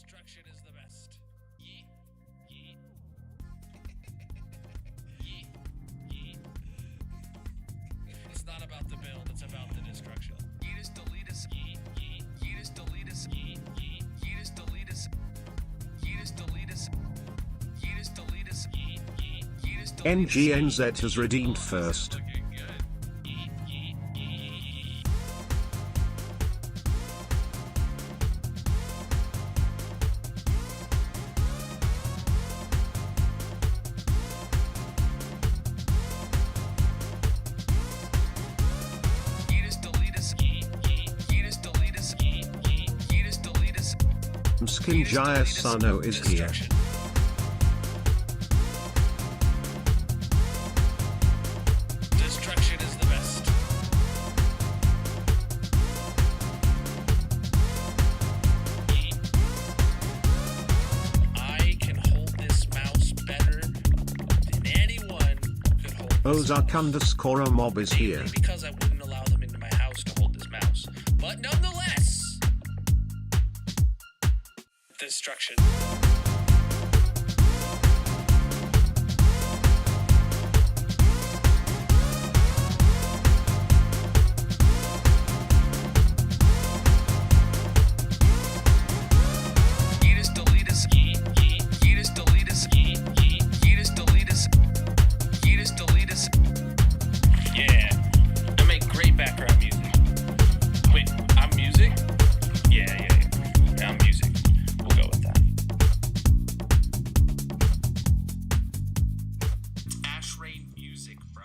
Destruction is the best. Yeet. Yeet. Yeet. Yeet. It's not about the build, it's about the destruction. Yeetus deletus. Yeet. Yeet. Yeetus deletus. Yeet. Yeet. Yeetus deletus. Yeetus deletus. Yeetus deletus. Yeet. Yeet. Yeetus deletus. NGNZ has redeemed first. Skinjaya Sano is here. Destruction is the best. I can hold this mouse better than anyone could hold this. Ozark_mob is here. Mainly because I wouldn't allow them into my house to hold this mouse. But nonetheless, destruction. Yeah, I make great background music. Wait, I'm music? Yeah, I'm music. We'll go with that. Ash Rain music, bro.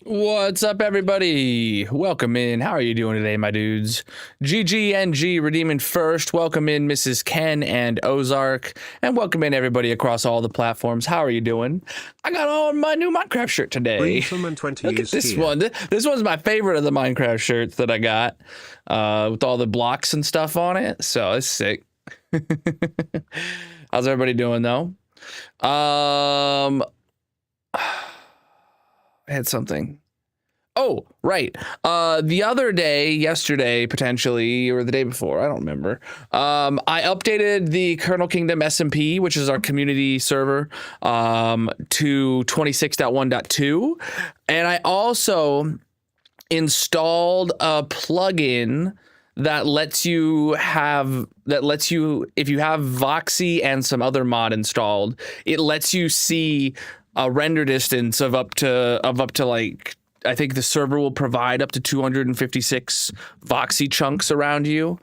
What's up, everybody? Welcome in. How are you doing today, my dudes? GGNG redeeming first. Welcome in, Mrs. Ken and Ozark, and welcome in everybody across all the platforms. How are you doing? I got on my new Minecraft shirt today. Look at this one. This one's my favorite of the Minecraft shirts that I got, with all the blocks and stuff on it. So it's sick. How's everybody doing though? I had something. Oh, right. The other day, yesterday, potentially, or the day before, I don't remember. I updated the Colonel Kingdom SMP, which is our community server, to 26.1.2. And I also installed a plugin that lets you, if you have Voxy and some other mod installed, it lets you see a render distance of up to like, I think the server will provide up to 256 Voxy chunks around you.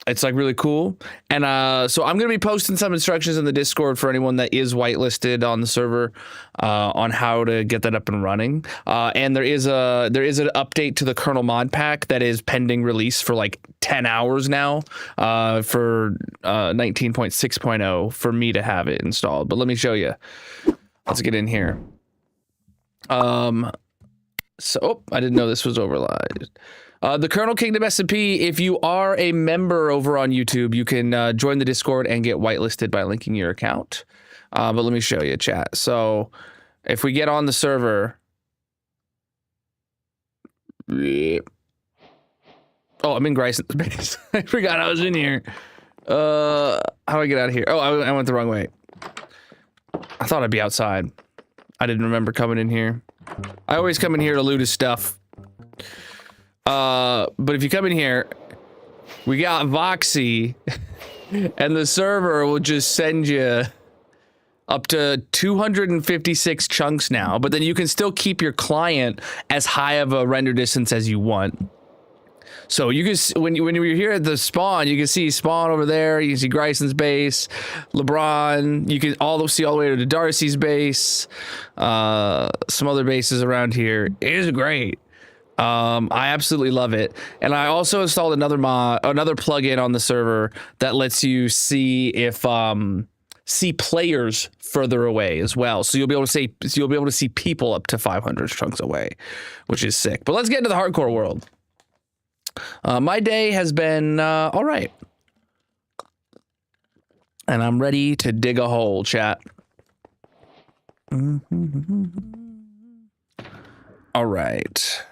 It's like really cool. And so I'm going to be posting some instructions in the Discord for anyone that is whitelisted on the server on how to get that up and running. And there is an update to the Colonel mod pack that is pending release for like 10 hours now for 19.6.0 for me to have it installed. But let me show you. Let's get in here. So I didn't know this was overlaid. The Colonel Kingdom SMP, if you are a member over on YouTube, you can join the Discord and get whitelisted by linking your account. But let me show you, chat. So if we get on the server. Oh, I'm in Grayson's base. I forgot I was in here. How do I get out of here? Oh, I went the wrong way. I thought I'd be outside. I didn't remember coming in here. I always come in here to loot his stuff. But if you come in here, we got Voxy, and the server will just send you up to 256 chunks now, but then you can still keep your client as high of a render distance as you want. So you can, when you're here at the spawn, you can see Spawn over there. You can see Grayson's base, LeBron. You can see all the way to Darcy's base. Some other bases around here. It is great. I absolutely love it. And I also installed another plugin on the server that lets you see if see players further away as well. So you'll be able to see people up to 500 chunks away, which is sick. But let's get into the hardcore world. My day has been all right. And I'm ready to dig a hole, chat. All right.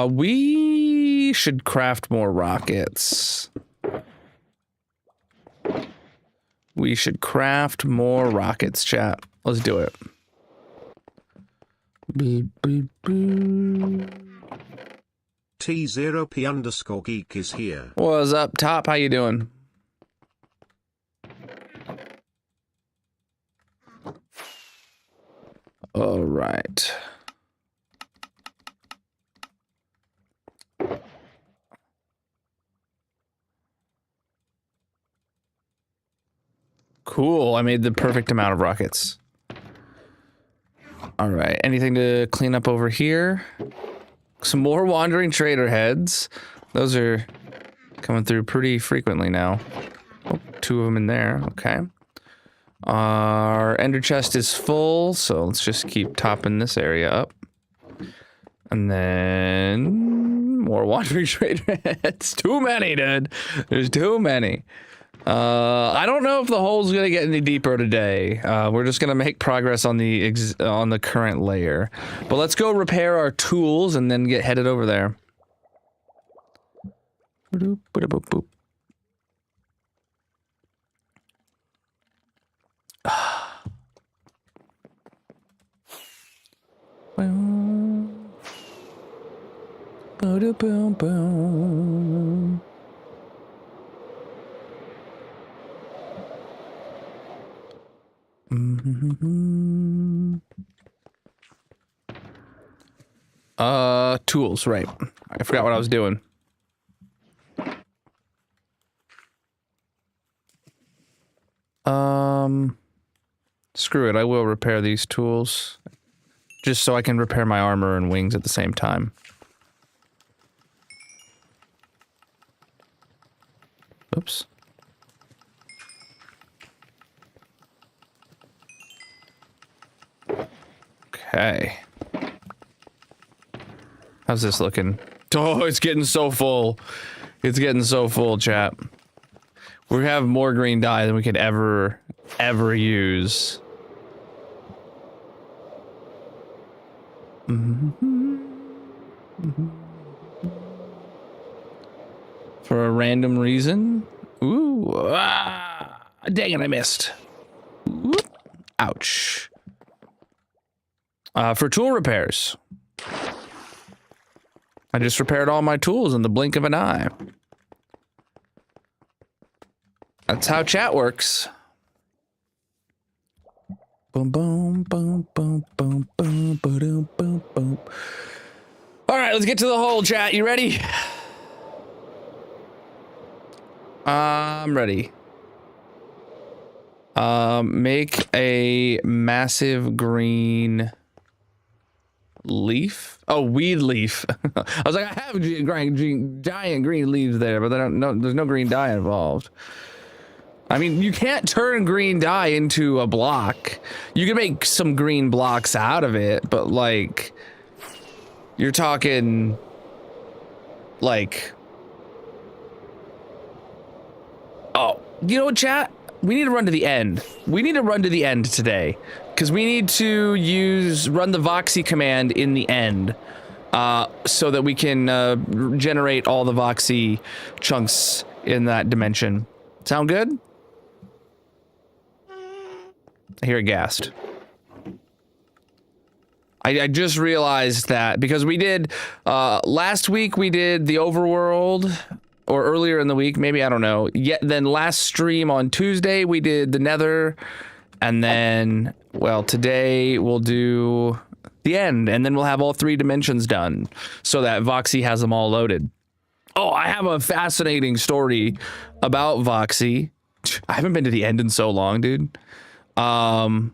We we should craft more rockets. We should craft more rockets, chat. Let's do it. Boop, boop, boop. T0P_geek is here. What's up, Top? How you doing? All right. Cool. I made the perfect amount of rockets. All right. Anything to clean up over here? Some more wandering trader heads. Those are coming through pretty frequently now. Oh, 2 of them in there. Okay. Our ender chest is full, so let's just keep topping this area up. And then more wandering trader heads. Too many, dude. There's too many. I don't know if the hole's gonna get any deeper today. We're just gonna make progress on the current layer. But let's go repair our tools and then get headed over there. Boop, boop, boop, boop. Tools, right. I forgot what I was doing. Screw it, I will repair these tools. Just so I can repair my armor and wings at the same time. Oops. Okay. How's this looking? Oh, it's getting so full. It's getting so full, chat. We have more green dye than we could ever use. For a random reason. Ooh. Ah, dang it, I missed. Whoop. Ouch. For tool repairs. I just repaired all my tools in the blink of an eye. That's how chat works. Boom, boom, boom, boom, boom, boom, boom, boom, boom. All right, let's get to the hole, chat. You ready? I'm ready. Make a massive green leaf. Oh, weed leaf. I was like, I have giant green leaves there, but there's no green dye involved. I mean, you can't turn green dye into a block. You can make some green blocks out of it, but like, you're talking like, oh, you know what, chat? We need to run to the end. We need to run to the end today because we need to run the Voxy command in the end so that we can generate all the Voxy chunks in that dimension. Sound good? I hear a ghast. I just realized that because we did last week we did the overworld, or earlier in the week, maybe, I don't know. Then last stream on Tuesday we did the Nether, and then, well, today we'll do the end, and then we'll have all 3 dimensions done so that Voxy has them all loaded. Oh, I have a fascinating story about Voxy. I haven't been to the end in so long, dude. Okay.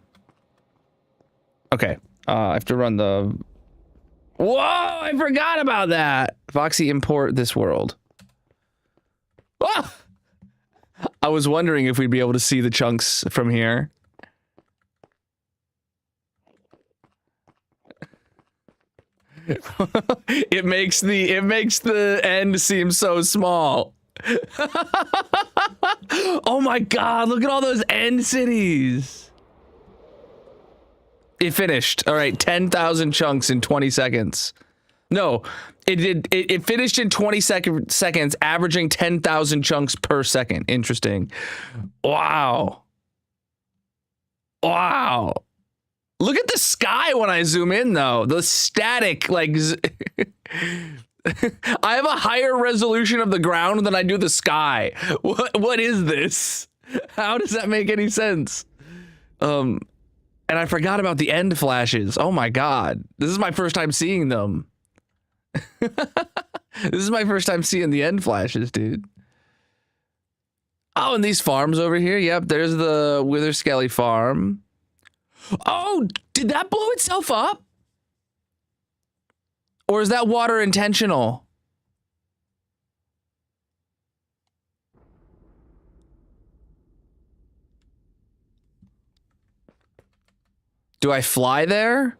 I have to run the... Whoa, I forgot about that. Voxy import this world. Ah! I was wondering if we'd be able to see the chunks from here. It makes the end seem so small. Oh my god, look at all those end cities. It finished. All right, 10,000 chunks in 20 seconds. No, it finished in 20 seconds, averaging 10,000 chunks per second. Interesting. Wow. Wow. Look at the sky when I zoom in, though. The static, like, I have a higher resolution of the ground than I do the sky. What is this? How does that make any sense? And I forgot about the end flashes. Oh my god. This is my first time seeing them. This is my first time seeing the end flashes, dude. Oh, and these farms over here. Yep, there's the Wither Skelly farm. Oh, did that blow itself up? Or is that water intentional? Do I fly there?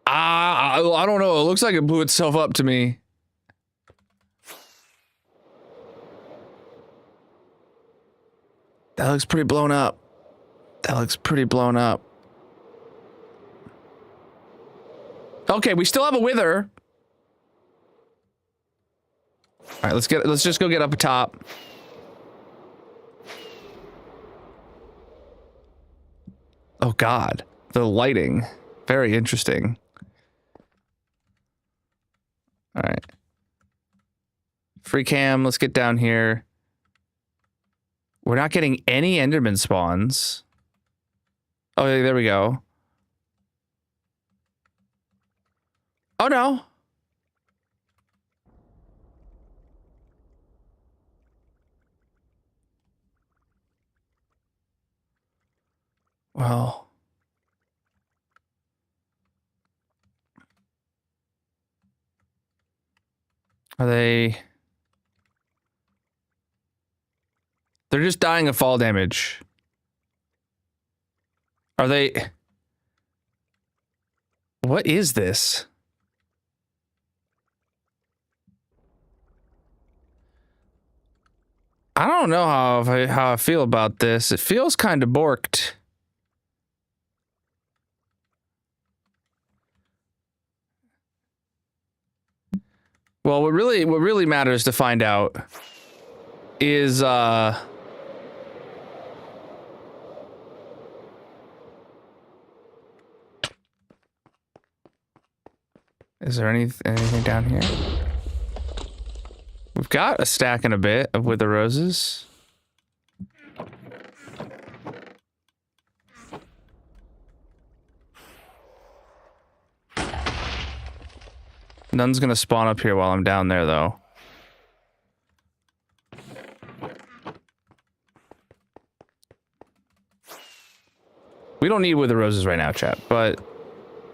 I don't know. It looks like it blew itself up to me. That looks pretty blown up. That looks pretty blown up. Okay, we still have a wither. All right, let's just go get up top. Oh god, the lighting. Very interesting. All right. Free cam, let's get down here. We're not getting any Enderman spawns. Oh, there we go. Oh no. Well. Are they... They're just dying of fall damage. Are they... What is this? I don't know how I feel about this. It feels kind of borked. Well, what really matters to find out is is there anything down here? We've got a stack and a bit of wither roses. None's gonna spawn up here while I'm down there, though. We don't need wither roses right now, chat, but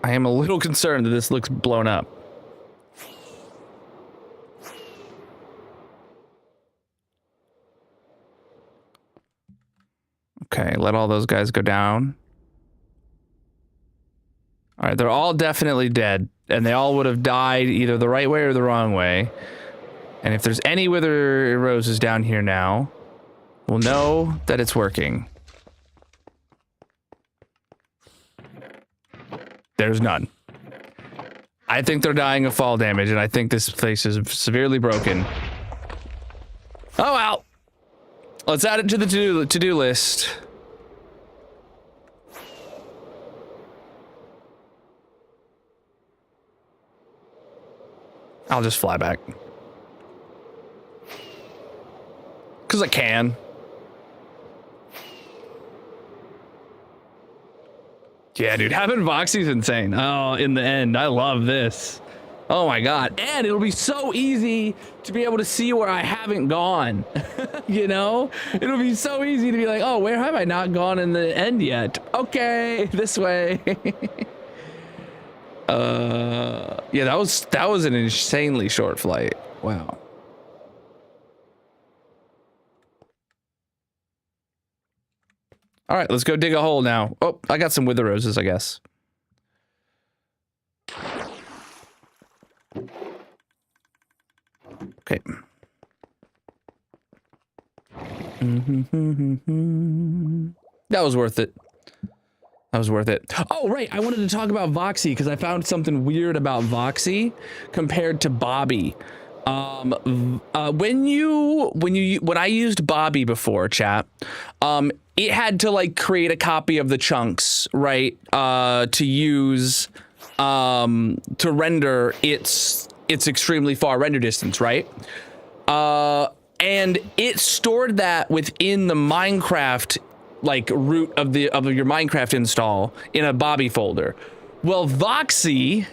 I am a little concerned that this looks blown up. Okay, let all those guys go down. All right, they're all definitely dead, and they all would have died either the right way or the wrong way. And if there's any wither roses down here now, we'll know that it's working. There's none. I think they're dying of fall damage, and I think this place is severely broken. Oh well. Let's add it to the to-do list. I'll just fly back. Because I can. Yeah, dude, having Voxy's insane. Oh, in the end, I love this. Oh my god. And it'll be so easy to be able to see where I haven't gone. You know? It'll be so easy to be like, oh, where have I not gone in the end yet? Okay, this way. Yeah, that was an insanely short flight. Wow. All right, let's go dig a hole now. Oh, I got some wither roses, I guess. Okay. That was worth it. That was worth it. Oh, right. I wanted to talk about Voxy because I found something weird about Voxy compared to Bobby. When I used Bobby before, chat, it had to like create a copy of the chunks, right? To use, to render its extremely far render distance, right? And it stored that within the Minecraft like root of your Minecraft install in a Bobby folder. Well, Voxy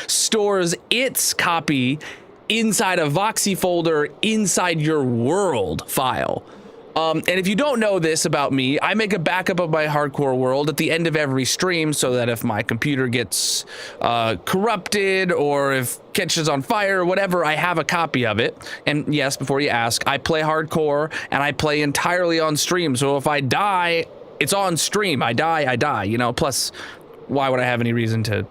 stores its copy inside a Voxy folder inside your world file. And if you don't know this about me, I make a backup of my hardcore world at the end of every stream so that if my computer gets corrupted or if catches on fire or whatever, I have a copy of it. And yes, before you ask, I play hardcore and I play entirely on stream. So if I die, it's on stream. I die, you know, plus why would I have any reason to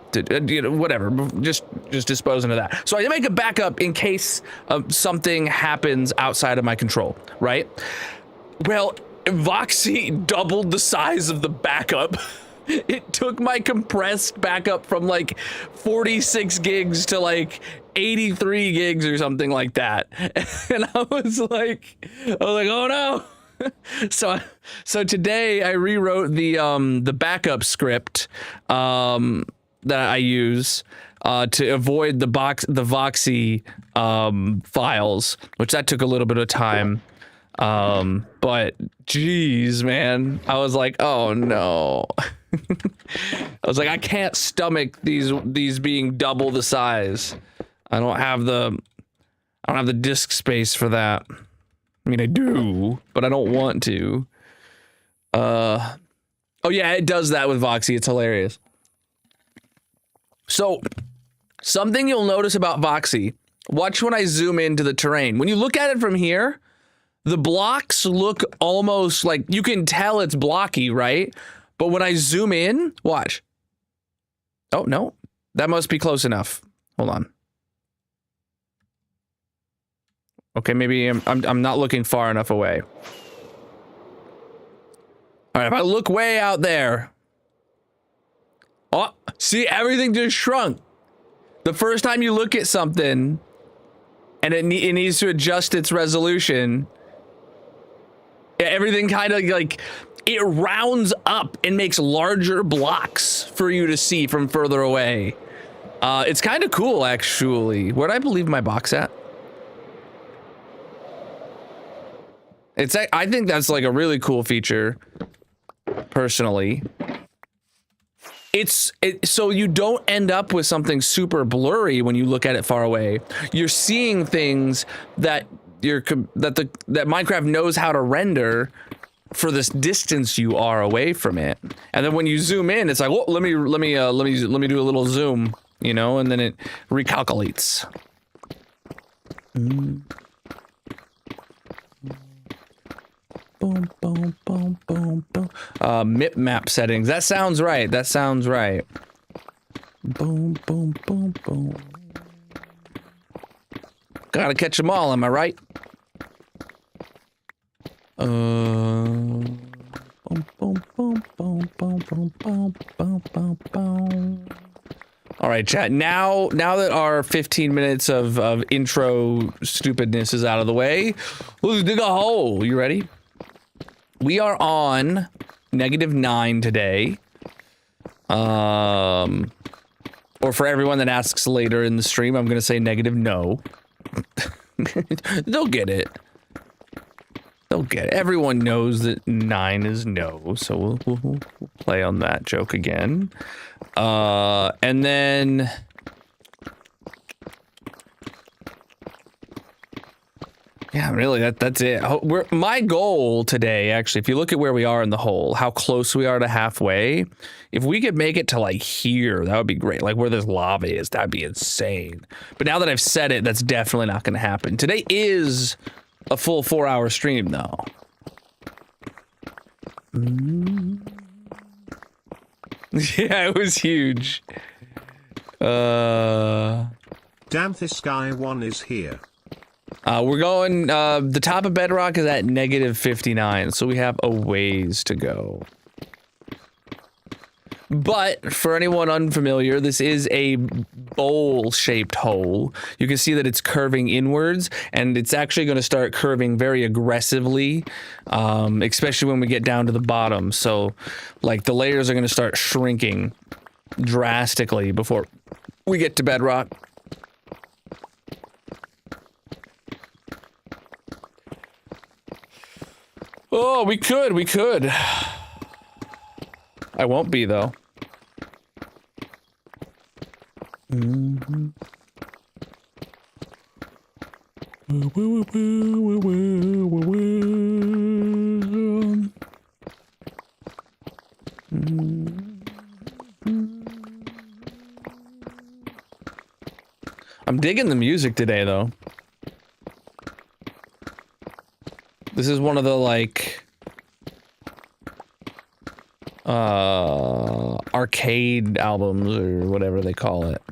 you know, whatever, just disposing of that. So I make a backup in case something happens outside of my control, right? Well, Voxy doubled the size of the backup. It took my compressed backup from like 46 gigs to like 83 gigs or something like that. And I was like, oh no. So today I rewrote the backup script that I use to avoid the Voxy files, which that took a little bit of time. But geez, man, I was like, oh no. I was like, I can't stomach these being double the size. I don't have the disk space for that. I mean, I do, but I don't want to. Oh yeah, it does that with Voxy. It's hilarious. So, something you'll notice about Voxy, watch when I zoom into the terrain. When you look at it from here, the blocks look almost like, you can tell it's blocky, right? But when I zoom in, watch. Oh, no, that must be close enough. Hold on. Okay, maybe I'm not looking far enough away. All right, if I look way out there. Oh, see, everything just shrunk. The first time you look at something and it needs to adjust its resolution, everything kind of like, it rounds up and makes larger blocks for you to see from further away. It's kind of cool, actually. Where'd I leave my box at? I think that's like a really cool feature, personally. So you don't end up with something super blurry when you look at it far away. You're seeing things that that Minecraft knows how to render for this distance you are away from it. And then when you zoom in, it's like, well, let me do a little zoom, you know, and then it recalculates. Boom, boom, boom, boom, boom. MIP map settings. That sounds right. That sounds right. Boom, boom, boom, boom. Gotta catch them all, am I right? Boom, boom, boom, boom, boom, boom, boom, boom, boom, boom. All right, chat. Now that our 15 minutes of intro stupidness is out of the way, let's dig a hole. You ready? We are on -9 today. Or for everyone that asks later in the stream, I'm gonna say -no. They'll get it. They'll get it. Everyone knows that 9 is no, so we'll play on that joke again. And then yeah, really, that's it. My goal today, actually, if you look at where we are in the hole, how close we are to halfway, if we could make it to like here, that would be great. Like where this lava is, that'd be insane. But now that I've said it, that's definitely not going to happen. Today is a full 4-hour stream, though. Yeah, it was huge. Damn, this guy one is here. We're going, the top of Bedrock is at -59, so we have a ways to go. But for anyone unfamiliar, this is a bowl-shaped hole. You can see that it's curving inwards, and it's actually going to start curving very aggressively, especially when we get down to the bottom. So, like, the layers are going to start shrinking drastically before we get to bedrock. Oh, we could. I won't be, though. I'm digging the music today, though. This is one of the, like, arcade albums or whatever they call it.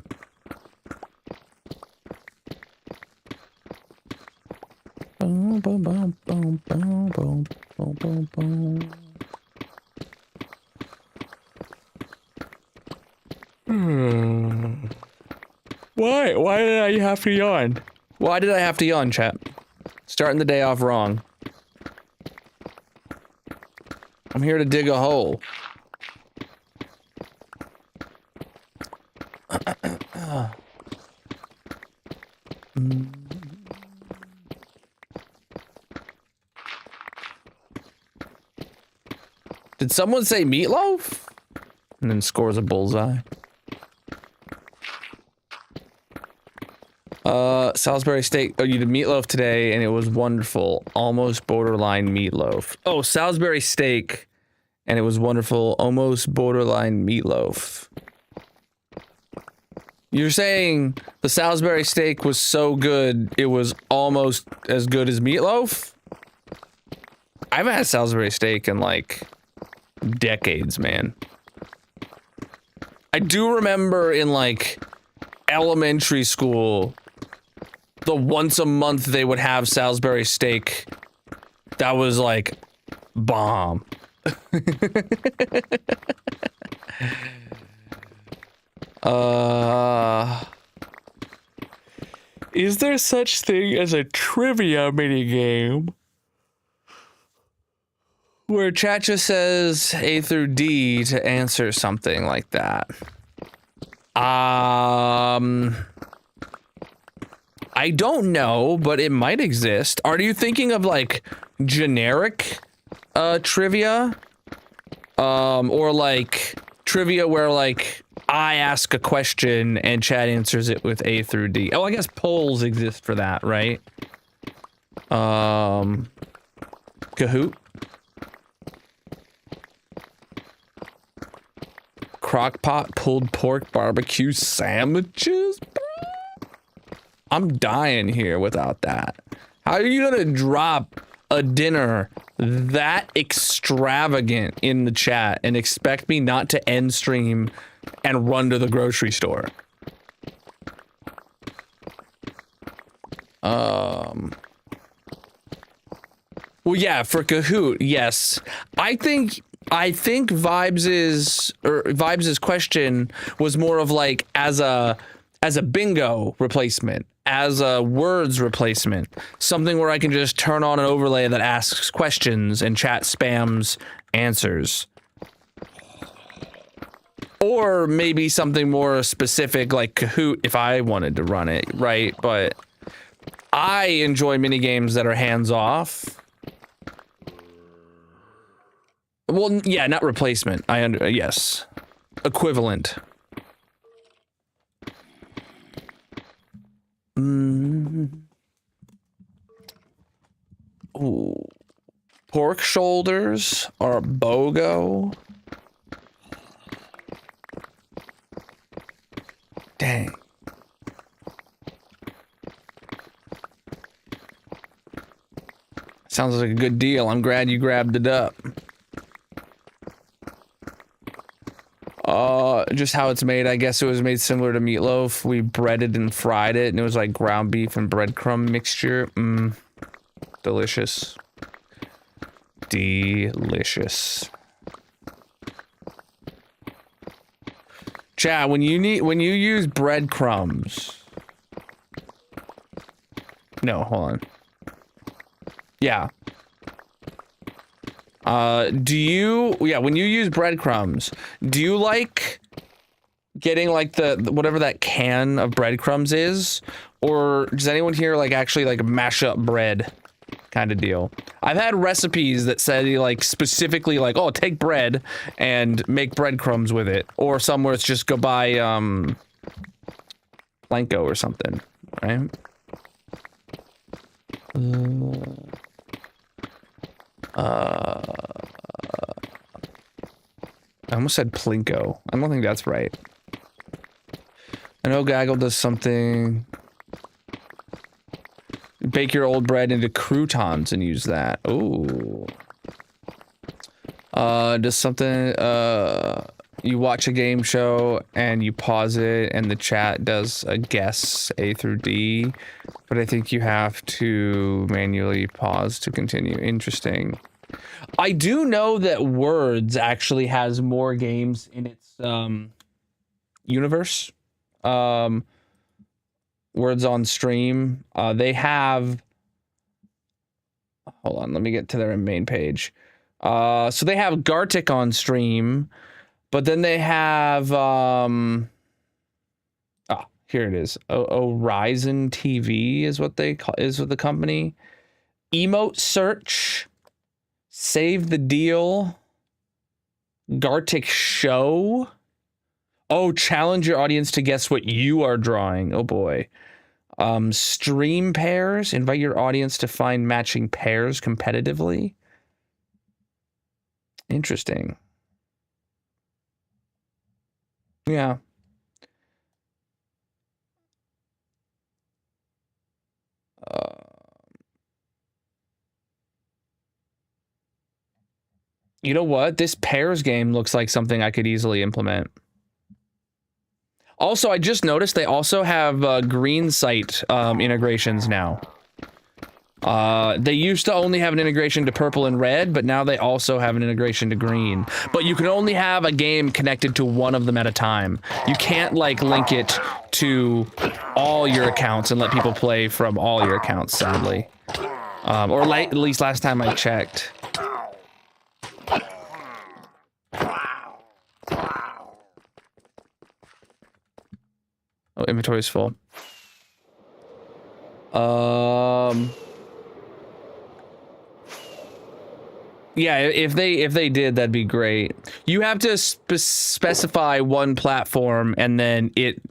Why did I have to yawn? Why did I have to yawn, chat? Starting the day off wrong. I'm here to dig a hole. Did someone say meatloaf? And then scores a bullseye. Salisbury steak. Oh, you did meatloaf today, and it was wonderful. Almost borderline meatloaf. Oh, Salisbury steak, and it was wonderful. Almost borderline meatloaf. You're saying the Salisbury steak was so good, it was almost as good as meatloaf? I haven't had Salisbury steak in, like, decades, man. I do remember in, like, elementary school, the once a month they would have Salisbury steak. That was, like, bomb. Is there such thing as a trivia minigame? Where chat just says A through D to answer something like that. I don't know, but it might exist. Are you thinking of, like, generic trivia? Or, like, trivia where, like, I ask a question and chat answers it with A through D. Oh, I guess polls exist for that, right? Kahoot? Crockpot pulled pork barbecue sandwiches? I'm dying here without that. How are you gonna drop a dinner that extravagant in the chat and expect me not to end stream and run to the grocery store? Well, yeah, for Kahoot, yes. I think Vibes' question was more of like as a bingo replacement, as a words replacement, something where I can just turn on an overlay that asks questions and chat spams answers. Or maybe something more specific like Kahoot if I wanted to run it, right? But I enjoy minigames that are hands-off. Well, yeah, not replacement. Yes. Equivalent. Ooh. Pork shoulders are BOGO. Dang. Sounds like a good deal. I'm glad you grabbed it up. Just how it's made, I guess it was made similar to meatloaf. We breaded and fried it, and it was like ground beef and breadcrumb mixture. Delicious. Delicious. Chat, when you use breadcrumbs. No, hold on. Yeah. When you use breadcrumbs, do you like getting like the whatever that can of breadcrumbs is? Or does anyone here like actually like mash up bread kind of deal? I've had recipes that say like specifically like, oh, take bread and make breadcrumbs with it. Or somewhere it's just go buy Blanco or something, right? I almost said Plinko. I don't think that's right. I know Gaggle does something. Bake your old bread into croutons and use that. Ooh. Does something, you watch a game show and you pause it and the chat does a guess A through D, but I think you have to manually pause to continue. Interesting. I do know that Words actually has more games in its universe. Words on stream. They have. Hold on, let me get to their main page. So they have Gartic on stream, but then they have here it is. Horizon TV is what they call the company. Emote Search. Save the Deal, Gartic Show. Oh, challenge your audience to guess what you are drawing. Oh boy. Stream pairs, invite your audience to find matching pairs competitively. Interesting. Yeah. You know what? This pairs game looks like something I could easily implement. Also, I just noticed they also have green site integrations now. They used to only have an integration to purple and red, but now they also have an integration to green. But you can only have a game connected to one of them at a time. You can't like link it to all your accounts and let people play from all your accounts, sadly. Or at least last time I checked. Oh, inventory's full. Yeah, if they did, that'd be great. You have to specify one platform, and then it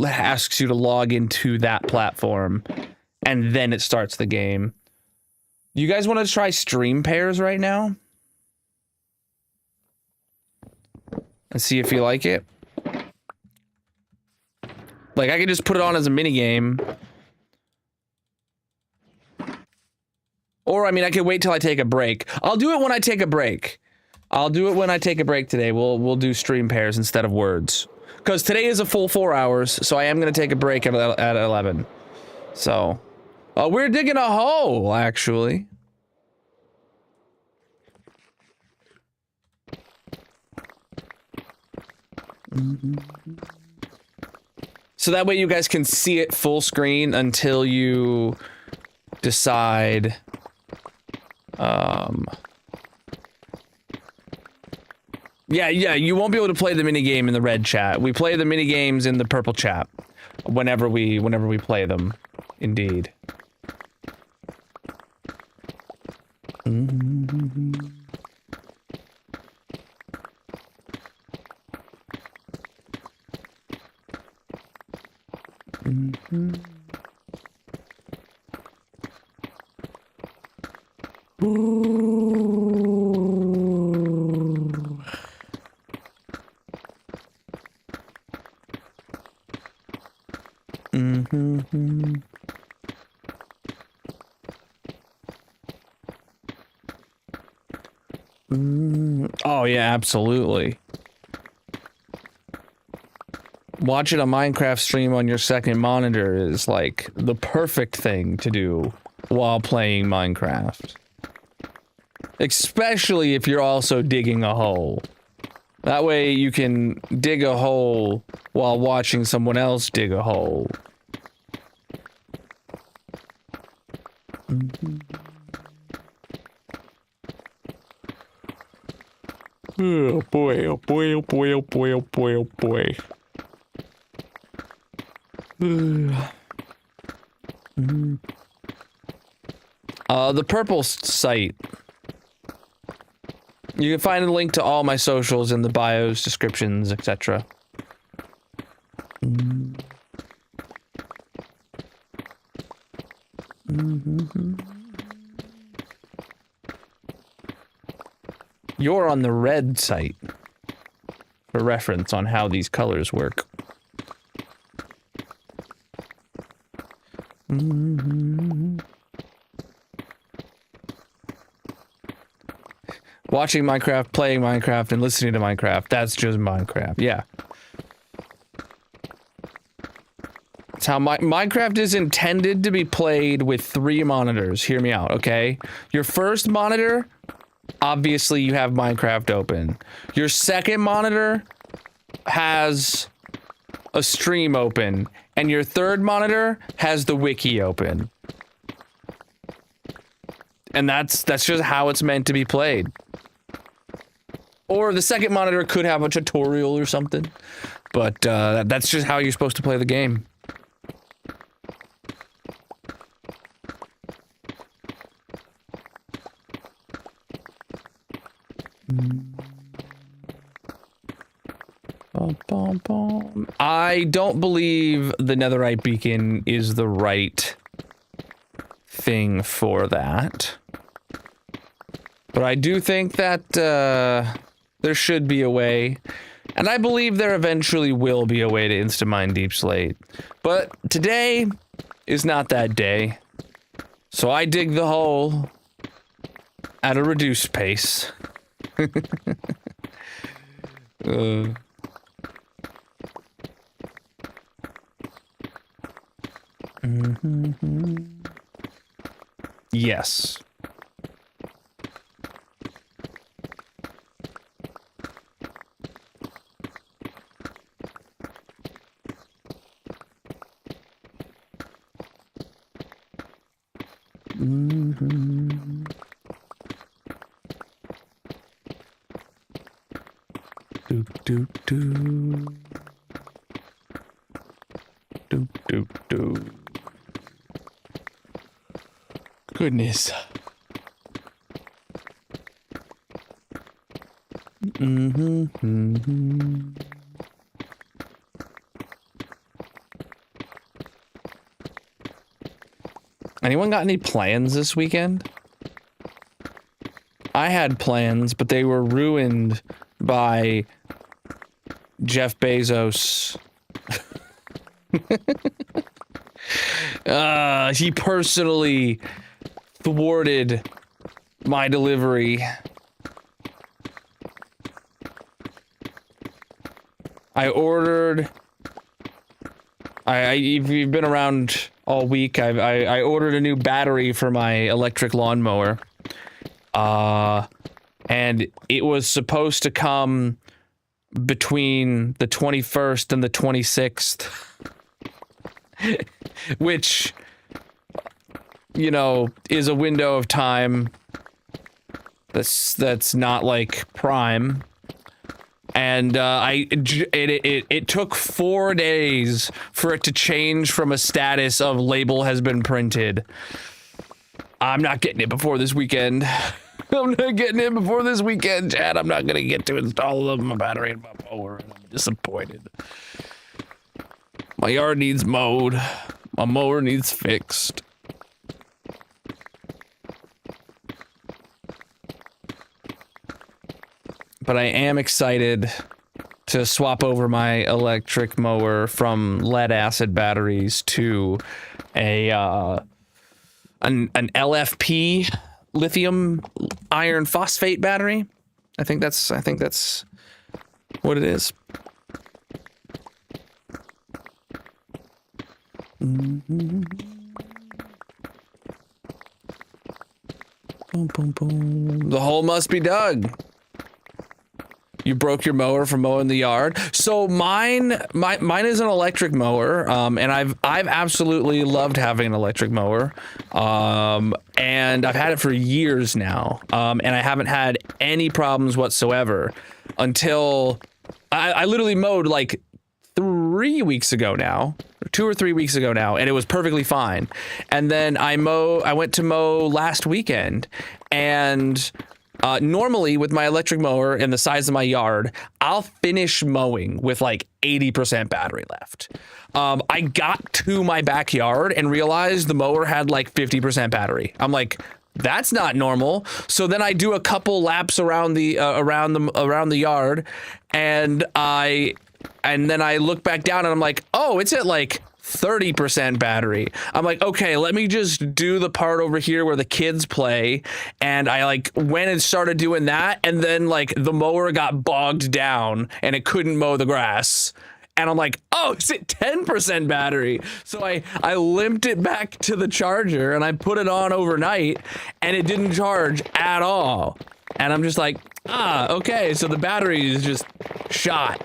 asks you to log into that platform, and then it starts the game. You guys want to try stream pairs right now? And see if you like it? Like, I could just put it on as a minigame. Or, I mean, I could wait till I take a break. I'll do it when I take a break. I'll do it when I take a break today. We'll do stream pairs instead of words. Because today is a full 4 hours, so I am going to take a break at 11. So, we're digging a hole, actually. So that way you guys can see it full screen until you decide. Yeah, you won't be able to play the minigame in the red chat. We play the minigames in the purple chat whenever we play them. Indeed. Oh yeah, absolutely. Watching a Minecraft stream on your second monitor is like the perfect thing to do while playing Minecraft. Especially if you're also digging a hole. That way you can dig a hole while watching someone else dig a hole. Oh boy, oh boy, oh boy, oh boy, oh boy, oh boy. The purple site. You can find a link to all my socials in the bios, descriptions, etc. You're on the red site for reference on how these colors work. Watching Minecraft, playing Minecraft, and listening to Minecraft, that's just Minecraft, yeah. It's how Minecraft is intended to be played with 3 monitors. Hear me out, okay? Your first monitor, obviously you have Minecraft open. Your second monitor has a stream open, and your third monitor has the wiki open. And that's just how it's meant to be played. Or the second monitor could have a tutorial or something, but that's just how you're supposed to play the game. I don't believe the netherite beacon is the right thing for that. But I do think that there should be a way, and I believe there eventually will be a way to insta-mine Deep Slate. But today is not that day. So I dig the hole at a reduced pace. Yes. Goodness. Anyone got any plans this weekend? I had plans, but they were ruined by Jeff Bezos. He personally thwarted my delivery. I ordered. If you've been around all week, I ordered a new battery for my electric lawnmower. And it was supposed to come between the 21st and the 26th. Which, you know, is a window of time that's not like prime. And it took 4 days for it to change from a status of label has been printed. I'm not getting it before this weekend. I'm not getting it before this weekend, Chad. I'm not gonna get to install my battery in my mower, and I'm disappointed. My yard needs mowed. My mower needs fixed. But I am excited to swap over my electric mower from lead acid batteries to an LFP lithium iron phosphate battery. I think that's what it is. Boom, boom, boom. The hole must be dug. You broke your mower from mowing the yard. So mine is an electric mower, and I've absolutely loved having an electric mower, and I've had it for years now, and I haven't had any problems whatsoever until I literally mowed like 3 weeks ago now, 2 or 3 weeks ago now, and it was perfectly fine. And then I went to mow last weekend, and normally with my electric mower and the size of my yard, I'll finish mowing with like 80% battery left. I got to my backyard and realized the mower had like 50% battery. I'm like, that's not normal. So then I do a couple laps around the yard, and then I look back down and I'm like, oh, it's at like 30% battery. I'm like, okay, let me just do the part over here where the kids play. And I like went and started doing that. And then like the mower got bogged down and it couldn't mow the grass. And I'm like, oh, it's at 10% battery. So I limped it back to the charger and I put it on overnight and it didn't charge at all. And I'm just like, okay, so the battery is just shot.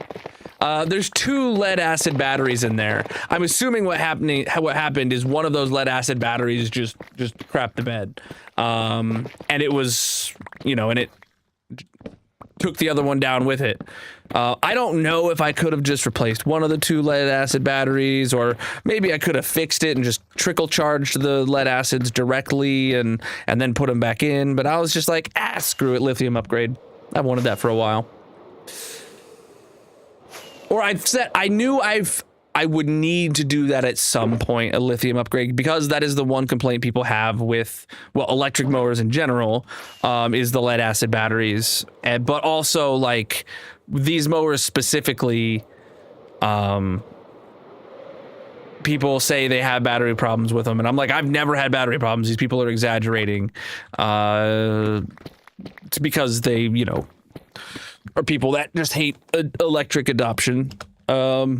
There's 2 lead acid batteries in there. I'm assuming what happened is one of those lead acid batteries just crapped the bed. And it was, and it took the other one down with it. I don't know if I could have just replaced one of the 2 lead acid batteries, or maybe I could have fixed it and just trickle charged the lead acids directly and then put them back in. But I was just like, screw it, lithium upgrade. I've wanted that for a while. Or I would need to do that at some point, a lithium upgrade, because that is the one complaint people have with, electric mowers in general, is the lead acid batteries. But also, like, these mowers specifically, people say they have battery problems with them. And I'm like, I've never had battery problems. These people are exaggerating. It's because they, are people that just hate electric adoption. But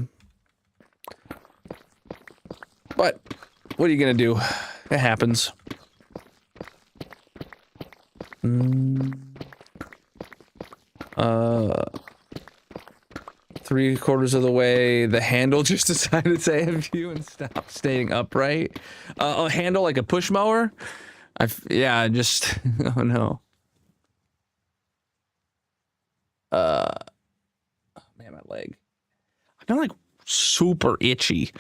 what are you gonna do? It happens. 3/4 of the way, the handle just decided to say AFU and stop staying upright. A handle like a push mower? Oh no. Man, my leg. I've been like super itchy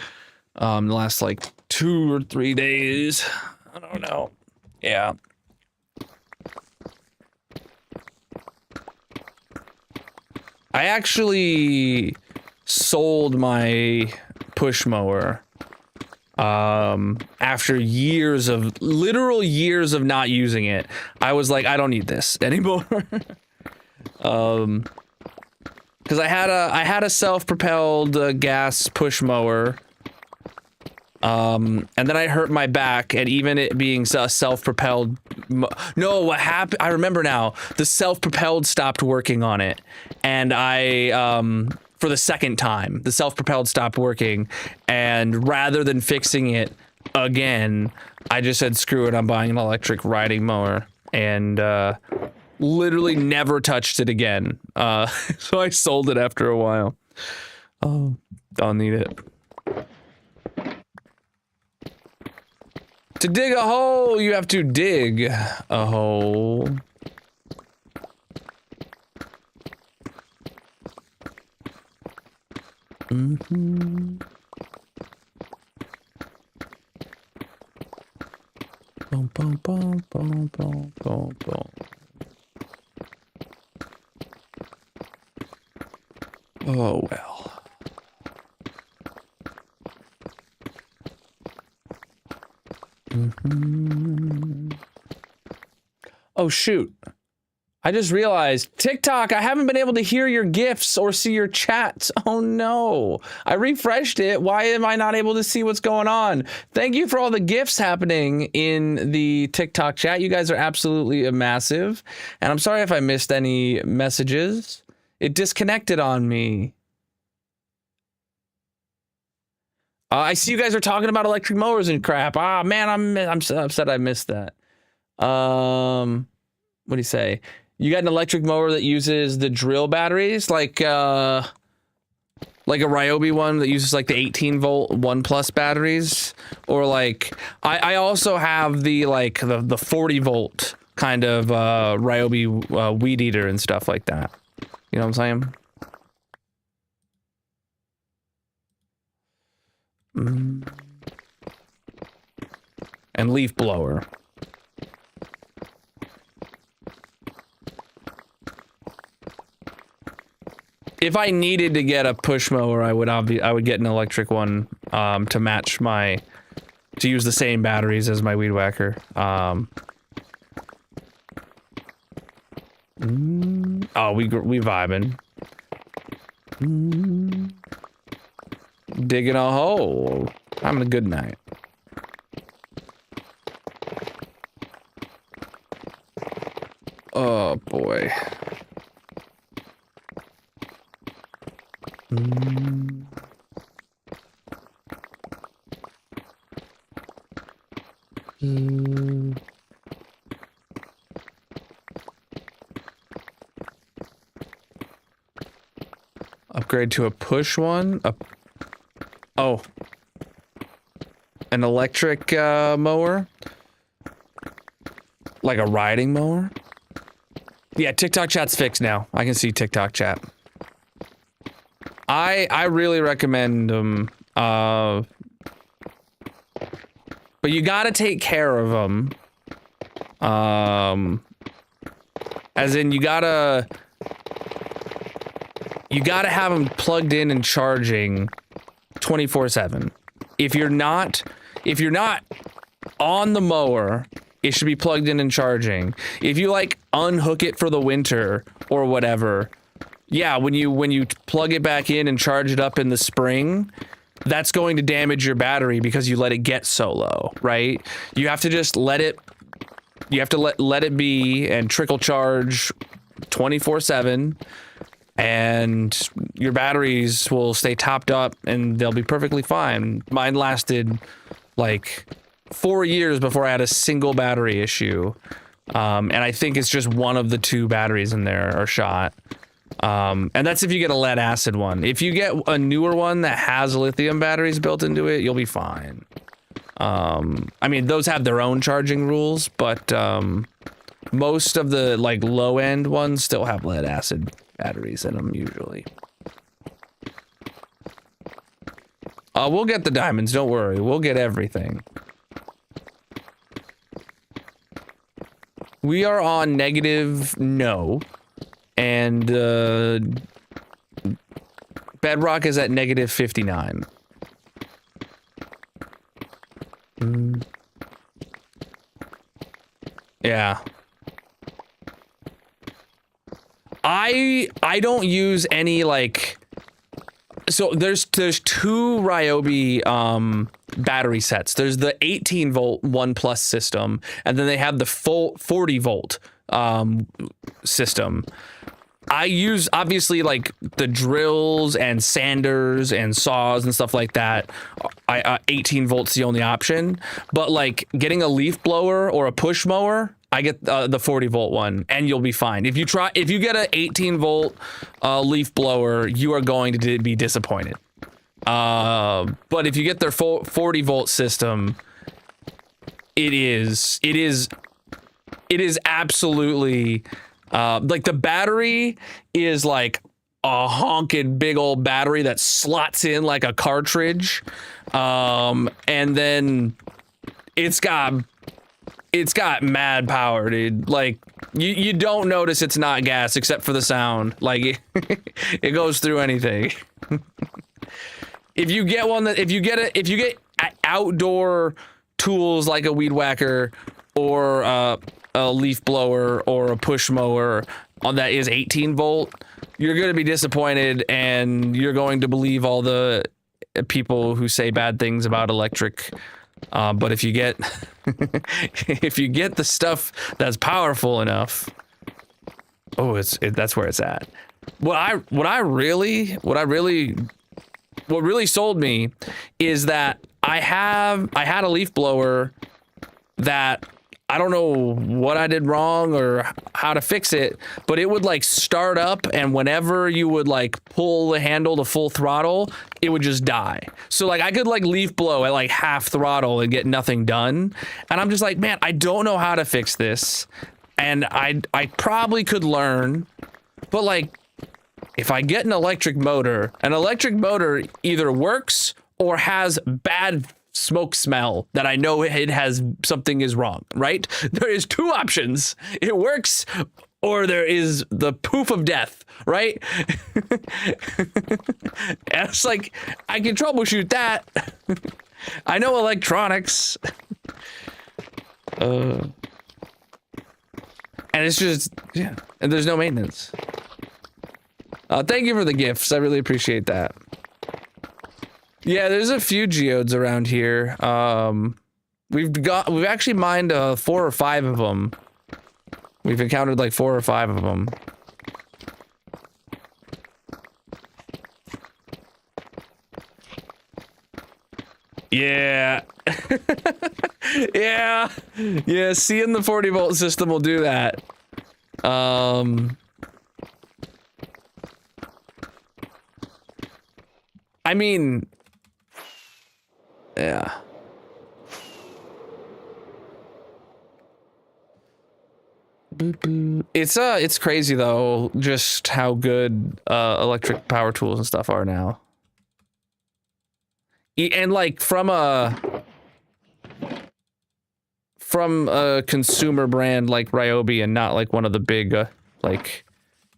the last like 2 or 3 days. I don't know. Yeah. I actually sold my push mower after literal years of not using it. I was like, I don't need this anymore. Because I had a self-propelled gas push mower, and then I hurt my back, and even it being self-propelled, no, what happened? I remember now. The self-propelled stopped working on it, and for the second time, the self-propelled stopped working, and rather than fixing it again, I just said, screw it, I'm buying an electric riding mower, and literally never touched it again. So I sold it after a while. Oh, don't need it. To dig a hole, you have to dig a hole. Boom, boom, boom, boom, boom, boom, boom. Oh, well. Oh, shoot. I just realized, TikTok, I haven't been able to hear your GIFs or see your chats. Oh, no. I refreshed it. Why am I not able to see what's going on? Thank you for all the GIFs happening in the TikTok chat. You guys are absolutely massive. And I'm sorry if I missed any messages. It disconnected on me. I see you guys are talking about electric mowers and crap. Man, I'm upset I missed that. What do you say? You got an electric mower that uses the drill batteries, like a Ryobi one that uses like the 18 volt 1 plus batteries, or like I also have the like the 40 volt kind of Ryobi weed eater and stuff like that. You know what I'm saying? And leaf blower. If I needed to get a push mower, I would get an electric one to match to use the same batteries as my weed whacker. Oh, we vibing. Digging a hole. Having a good night. Oh boy. Upgrade to a push one. Oh, an electric mower, like a riding mower. Yeah, TikTok chat's fixed now. I can see TikTok chat. I really recommend them, but you gotta take care of them. As in you gotta have them plugged in and charging 24/7. If you're not on the mower, it should be plugged in and charging. If you like unhook it for the winter or whatever, yeah, when you plug it back in and charge it up in the spring, that's going to damage your battery because you let it get so low, right? You have to just let it be and trickle charge 24/7, and your batteries will stay topped up and they'll be perfectly fine. Mine lasted like 4 years before I had a single battery issue. And I think it's just one of the 2 batteries in there are shot. And that's if you get a lead acid one. If you get a newer one that has lithium batteries built into it, you'll be fine. I mean, those have their own charging rules, but most of the like low end ones still have lead acid batteries in them usually. We'll get the diamonds, don't worry. We'll get everything. We are on negative no. And Bedrock is at negative 59. Yeah. I don't use any like, so there's 2 Ryobi battery sets. There's the 18 volt 1 plus system, and then they have the full 40 volt system. I use obviously like the drills and sanders and saws and stuff like that. 18 volts the only option, but like getting a leaf blower or a push mower, I get the 40 volt one, and you'll be fine. If you get an 18 volt leaf blower, you are going to be disappointed. But if you get their 40 volt system, it is absolutely like the battery is like a honking big old battery that slots in like a cartridge, and then it's got mad power, dude. Like you don't notice it's not gas except for the sound. Like it goes through anything. If you get outdoor tools like a weed whacker or a leaf blower or a push mower that is 18 volt, you're going to be disappointed, and you're going to believe all the people who say bad things about electric. But if you get the stuff that's powerful enough, that's where it's at. What really sold me is that I had a leaf blower that I don't know what I did wrong or how to fix it, but it would like start up, and whenever you would like pull the handle to full throttle, it would just die. So like I could like leaf blow at like half throttle and get nothing done. And I'm just like, man, I don't know how to fix this. And I probably could learn, but like if I get an electric motor either works or has bad smoke smell that I know it has something is wrong, right? There is two options. It works or there is the poof of death, right? And it's like, I can troubleshoot that. I know electronics. And it's just, yeah, and there's no maintenance. Thank you for the gifts. I really appreciate that. Yeah, there's a few geodes around here. We've actually mined 4 or 5 of them. We've encountered like 4 or 5 of them. Yeah. Yeah, seeing the 40 volt system will do that. I mean, yeah. It's crazy though, just how good electric power tools and stuff are now. And like from a consumer brand like Ryobi, and not like one of the big like,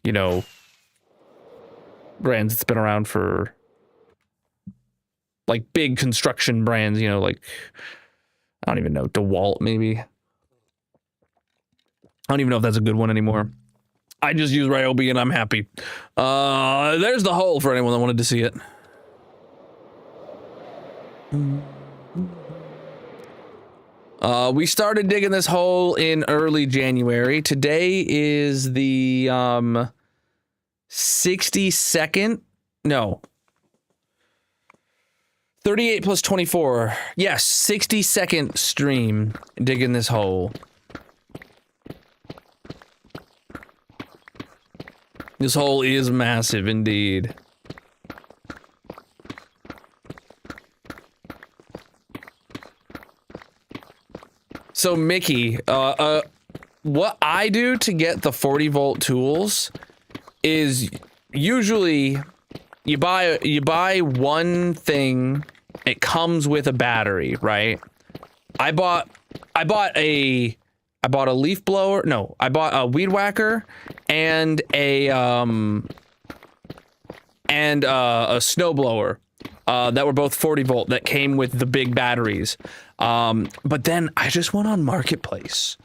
you know, brands that's been around for like big construction brands, you know, like I don't even know, DeWalt maybe. I don't even know if that's a good one anymore. I just use Ryobi and I'm happy. There's the hole for anyone that wanted to see it. We started digging this hole in early January. Today is the 62nd. No. 38 plus 24. Yes, 62nd stream digging this hole. This hole is massive indeed. So Mickey, what I do to get the 40 volt tools is usually you buy one thing. It comes with a battery, right? I bought a leaf blower. No, I bought a weed whacker and a snow blower that were both 40 volt that came with the big batteries. But then I just went on Marketplace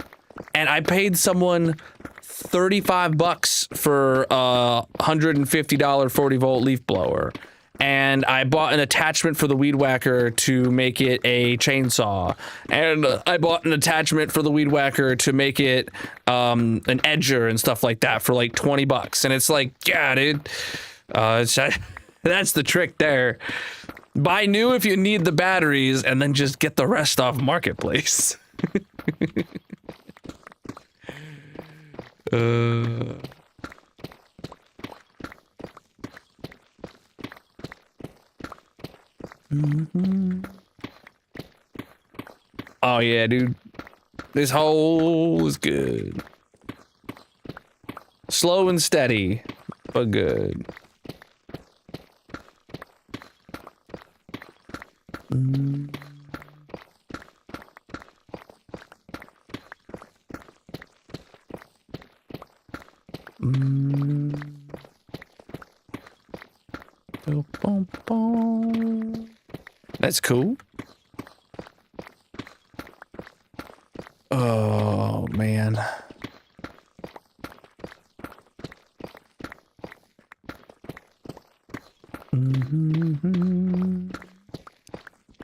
and I paid someone $35 for a $150 40 volt leaf blower. And I bought an attachment for the weed whacker to make it a chainsaw. And I bought an attachment for the weed whacker to make it an edger and stuff like that for like $20. And it's like, yeah, dude, that's the trick there. Buy new if you need the batteries, and then just get the rest off Marketplace. Oh yeah, dude. This hole is good. Slow and steady, but good. That's cool. Oh man.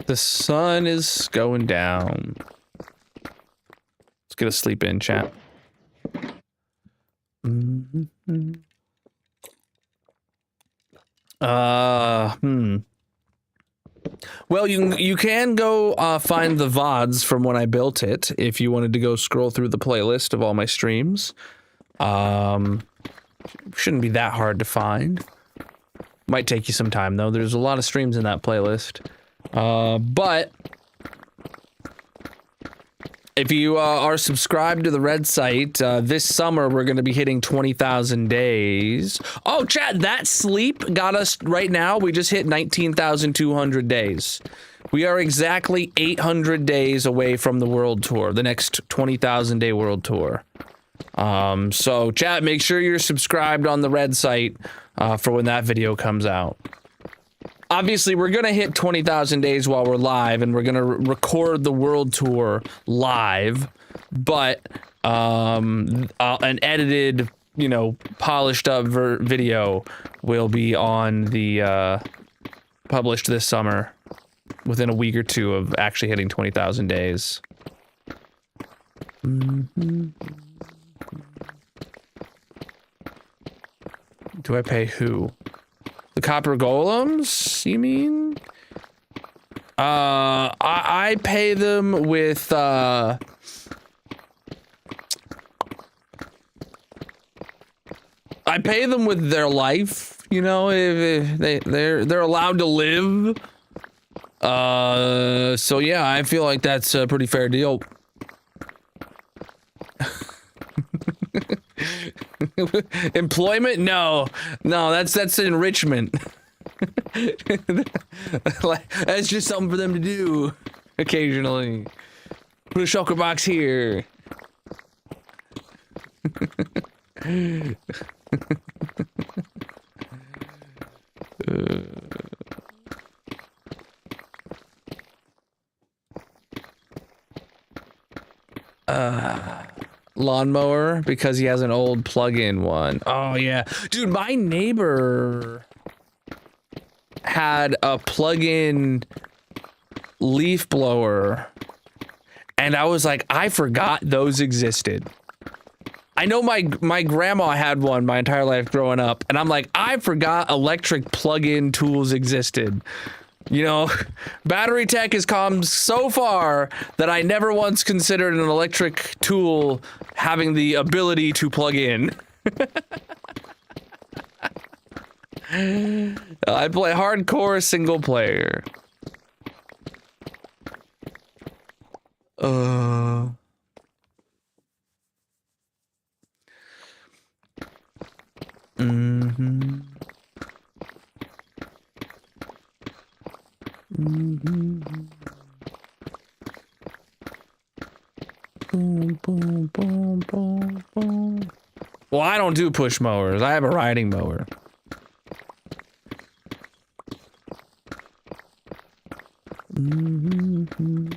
The sun is going down. Let's get a sleep in, chat. Well, you can go find the VODs from when I built it if you wanted to go scroll through the playlist of all my streams. Shouldn't be that hard to find. Might take you some time though. There's a lot of streams in that playlist. But if you are subscribed to the red site, this summer we're going to be hitting 20,000 days. Oh, chat, that sleep got us right now. We just hit 19,200 days. We are exactly 800 days away from the world tour, the next 20,000 day world tour. So chat, make sure you're subscribed on the red site for when that video comes out. Obviously, we're going to hit 20,000 days while we're live, and we're going to record the world tour live, but an edited, you know, polished up video will be on the published this summer within a week or two of actually hitting 20,000 days. Do I pay who? The copper golems, you mean? I pay them with, I pay them with their life, you know, if they're allowed to live. So yeah, I feel like that's a pretty fair deal. Employment? No, that's enrichment. That's just something for them to do occasionally. Put a shulker box here. Lawnmower because he has an old plug-in one. Oh yeah, dude, my neighbor had a plug-in leaf blower, and I was like, I forgot those existed. I know my grandma had one my entire life growing up, and I'm like, I forgot electric plug-in tools existed. You know, battery tech has come so far that I never once considered an electric tool having the ability to plug in. I play hardcore single player. Boom, boom, boom, boom, boom. Well, I don't do push mowers. I have a riding mower. Boom, boom.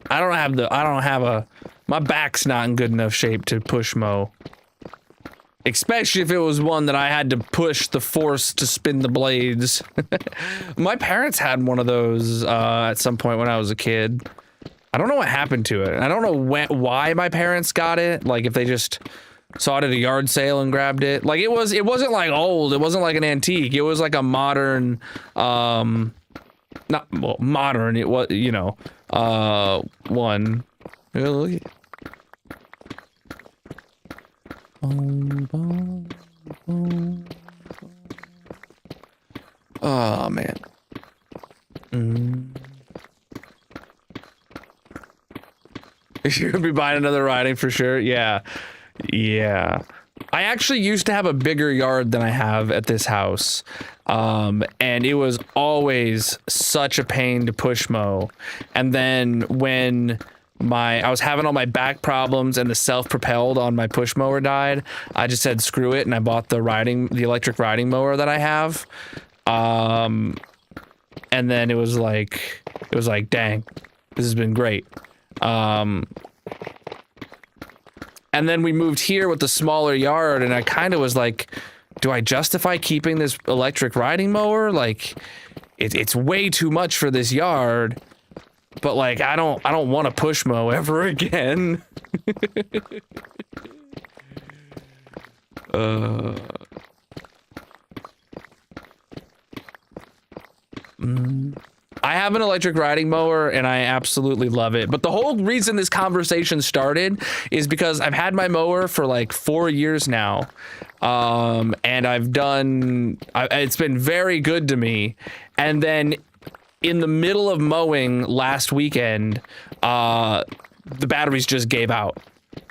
I don't have my back's not in good enough shape to push mow. Especially if it was one that I had to push the force to spin the blades. My parents had one of those at some point when I was a kid. I don't know what happened to it. I don't know why my parents got it. Like if they just saw it at a yard sale and grabbed it. Like it wasn't like old. It wasn't like an antique. It was like a modern, not well, modern. It was, you know, one. Really? Oh man. You're gonna be buying another riding for sure. Yeah. I actually used to have a bigger yard than I have at this house. And it was always such a pain to push mow. And then when I was having all my back problems and the self-propelled on my push mower died, I just said screw it and I bought the electric riding mower that I have. And then it was like dang, this has been great. And then we moved here with the smaller yard and I kind of was like, do I justify keeping this electric riding mower? Like it's way too much for this yard. But like I don't want to push mow ever again. have an electric riding mower and I absolutely love it. But the whole reason this conversation started is because I've had my mower for like 4 years now. And it's been very good to me. And then in the middle of mowing last weekend, the batteries just gave out.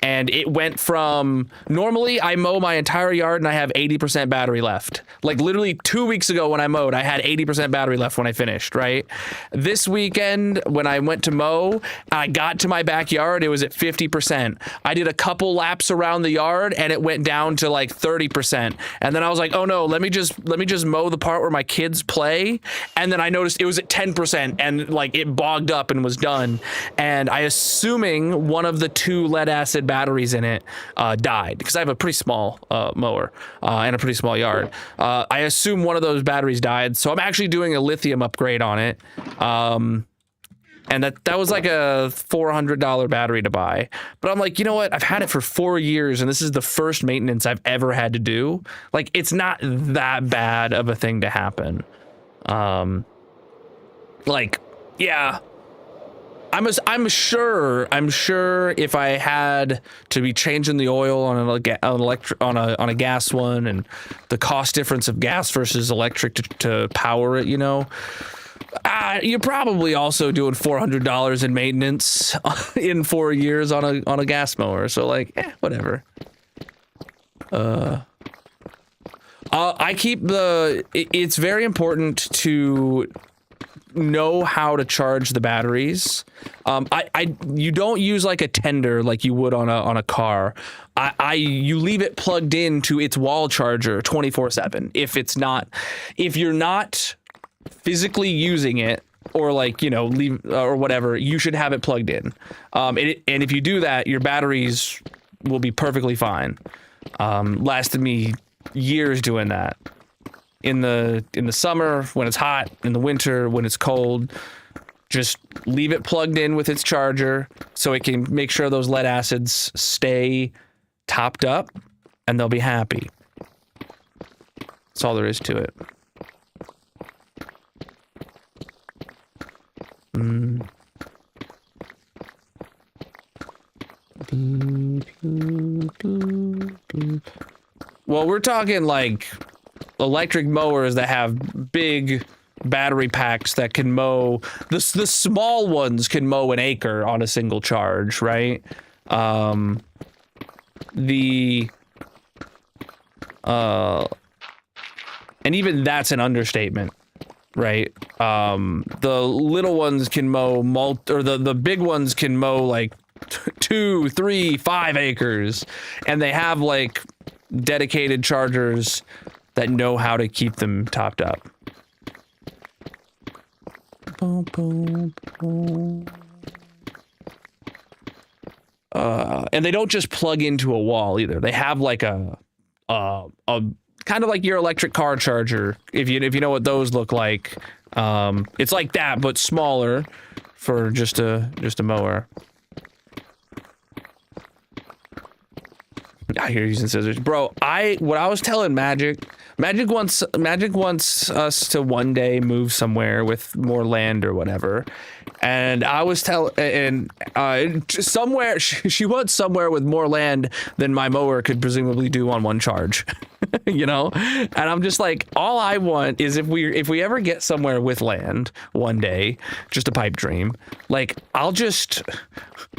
And it went from, normally I mow my entire yard and I have 80% battery left. Like literally 2 weeks ago when I mowed, I had 80% battery left when I finished, right? This weekend, when I went to mow, I got to my backyard, it was at 50%. I did a couple laps around the yard and it went down to like 30%. And then I was like, oh no, let me just mow the part where my kids play. And then I noticed it was at 10% and like it bogged up and was done. And I assuming one of the 2 lead acid batteries in it died, because I have a pretty small mower and a pretty small yard. I assume one of those batteries died, so I'm actually doing a lithium upgrade on it. And that was like a $400 battery to buy. But I'm like, you know what? I've had it for 4 years and this is the first maintenance I've ever had to do. Like, it's not that bad of a thing to happen. Yeah. I'm sure if I had to be changing the oil on a gas one, and the cost difference of gas versus electric to power it, you're probably also doing $400 in maintenance in 4 years on a gas mower. So like, whatever. It's very important to know how to charge the batteries. You don't use like a tender like you would on a car. You leave it plugged into its wall charger 24/7. If you're not physically using it, or like, leave or whatever, you should have it plugged in. And if you do that, your batteries will be perfectly fine. Lasted me years doing that. In the summer when it's hot, in the winter when it's cold, just leave it plugged in with its charger so it can make sure those lead acids stay topped up, and they'll be happy. That's all there is to it. Well, we're talking like electric mowers that have big battery packs that can mow. The small ones can mow an acre on a single charge, right? And even that's an understatement, right? The little ones can mow the big ones can mow like 2, 3, 5 acres, and they have like dedicated chargers that know how to keep them topped up. Boom, boom, boom. And they don't just plug into a wall either. They have like a kind of like your electric car charger, if you know what those look like. It's like that, but smaller for just a mower. I hear you using scissors, bro. What I was telling Magic wants us to one day move somewhere with more land or whatever, and I was somewhere she wants somewhere with more land than my mower could presumably do on one charge. And I'm just like, all I want is if we ever get somewhere with land one day, just a pipe dream, like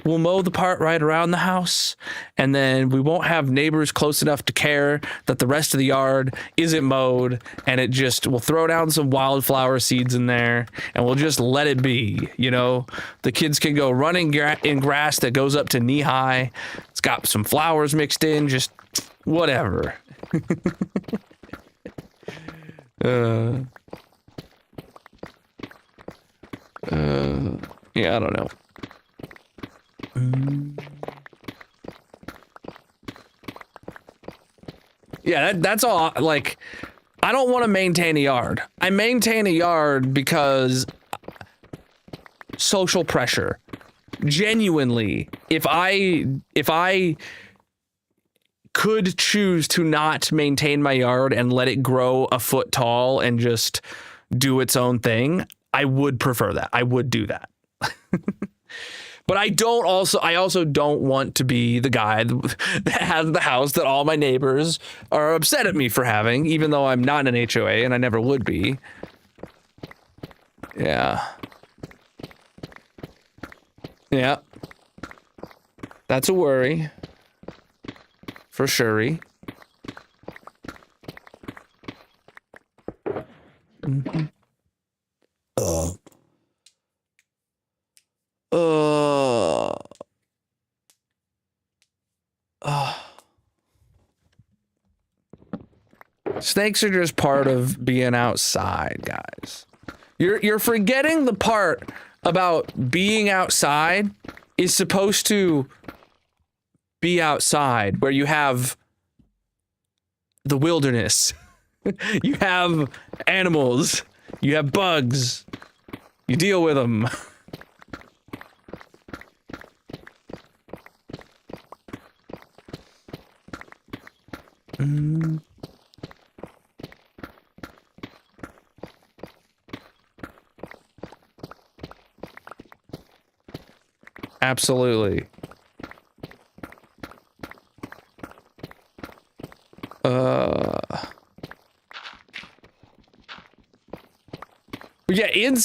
we'll mow the part right around the house, and then we won't have neighbors close enough to care that the rest of the yard isn't mowed, and we'll throw down some wildflower seeds in there, and we'll just let it be. The kids can go running in grass that goes up to knee high. It's got some flowers mixed in, just whatever. Yeah, I don't know. Yeah, that's all. Like, I don't want to maintain a yard. I maintain a yard because social pressure. Genuinely, if I could choose to not maintain my yard and let it grow a foot tall and just do its own thing, I would prefer that. I would do that. But I also don't want to be the guy that has the house that all my neighbors are upset at me for having, even though I'm not in an HOA and I never would be. Yeah. Yeah. That's a worry. For sure. Mm-hmm. Snakes are just part of being outside, guys. You're forgetting the part about being outside is supposed to be outside where you have the wilderness. You have animals. You have bugs. You deal with them. Absolutely.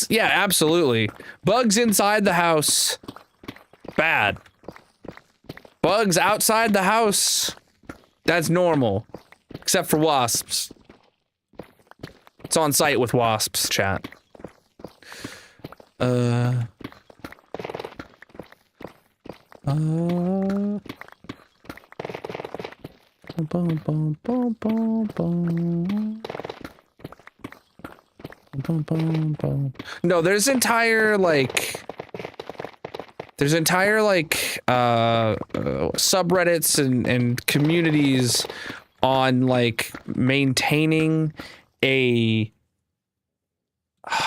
Yeah, absolutely. Bugs inside the house, bad. Bugs outside the house, that's normal. Except for wasps. It's on site with wasps, chat. No, there's entire subreddits and communities on like maintaining a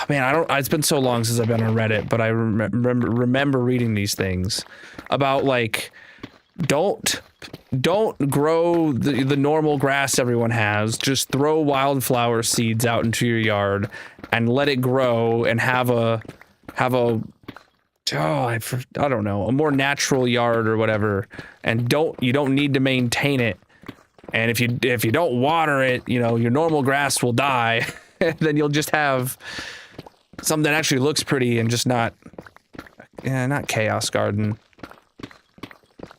man, it's been so long since I've been on Reddit, but I remember reading these things about like don't grow the normal grass everyone has. Just throw wildflower seeds out into your yard and let it grow and have a I don't know, a more natural yard or whatever. And you don't need to maintain it. And if you don't water it, you know, your normal grass will die. And then you'll just have something that actually looks pretty and just not chaos garden.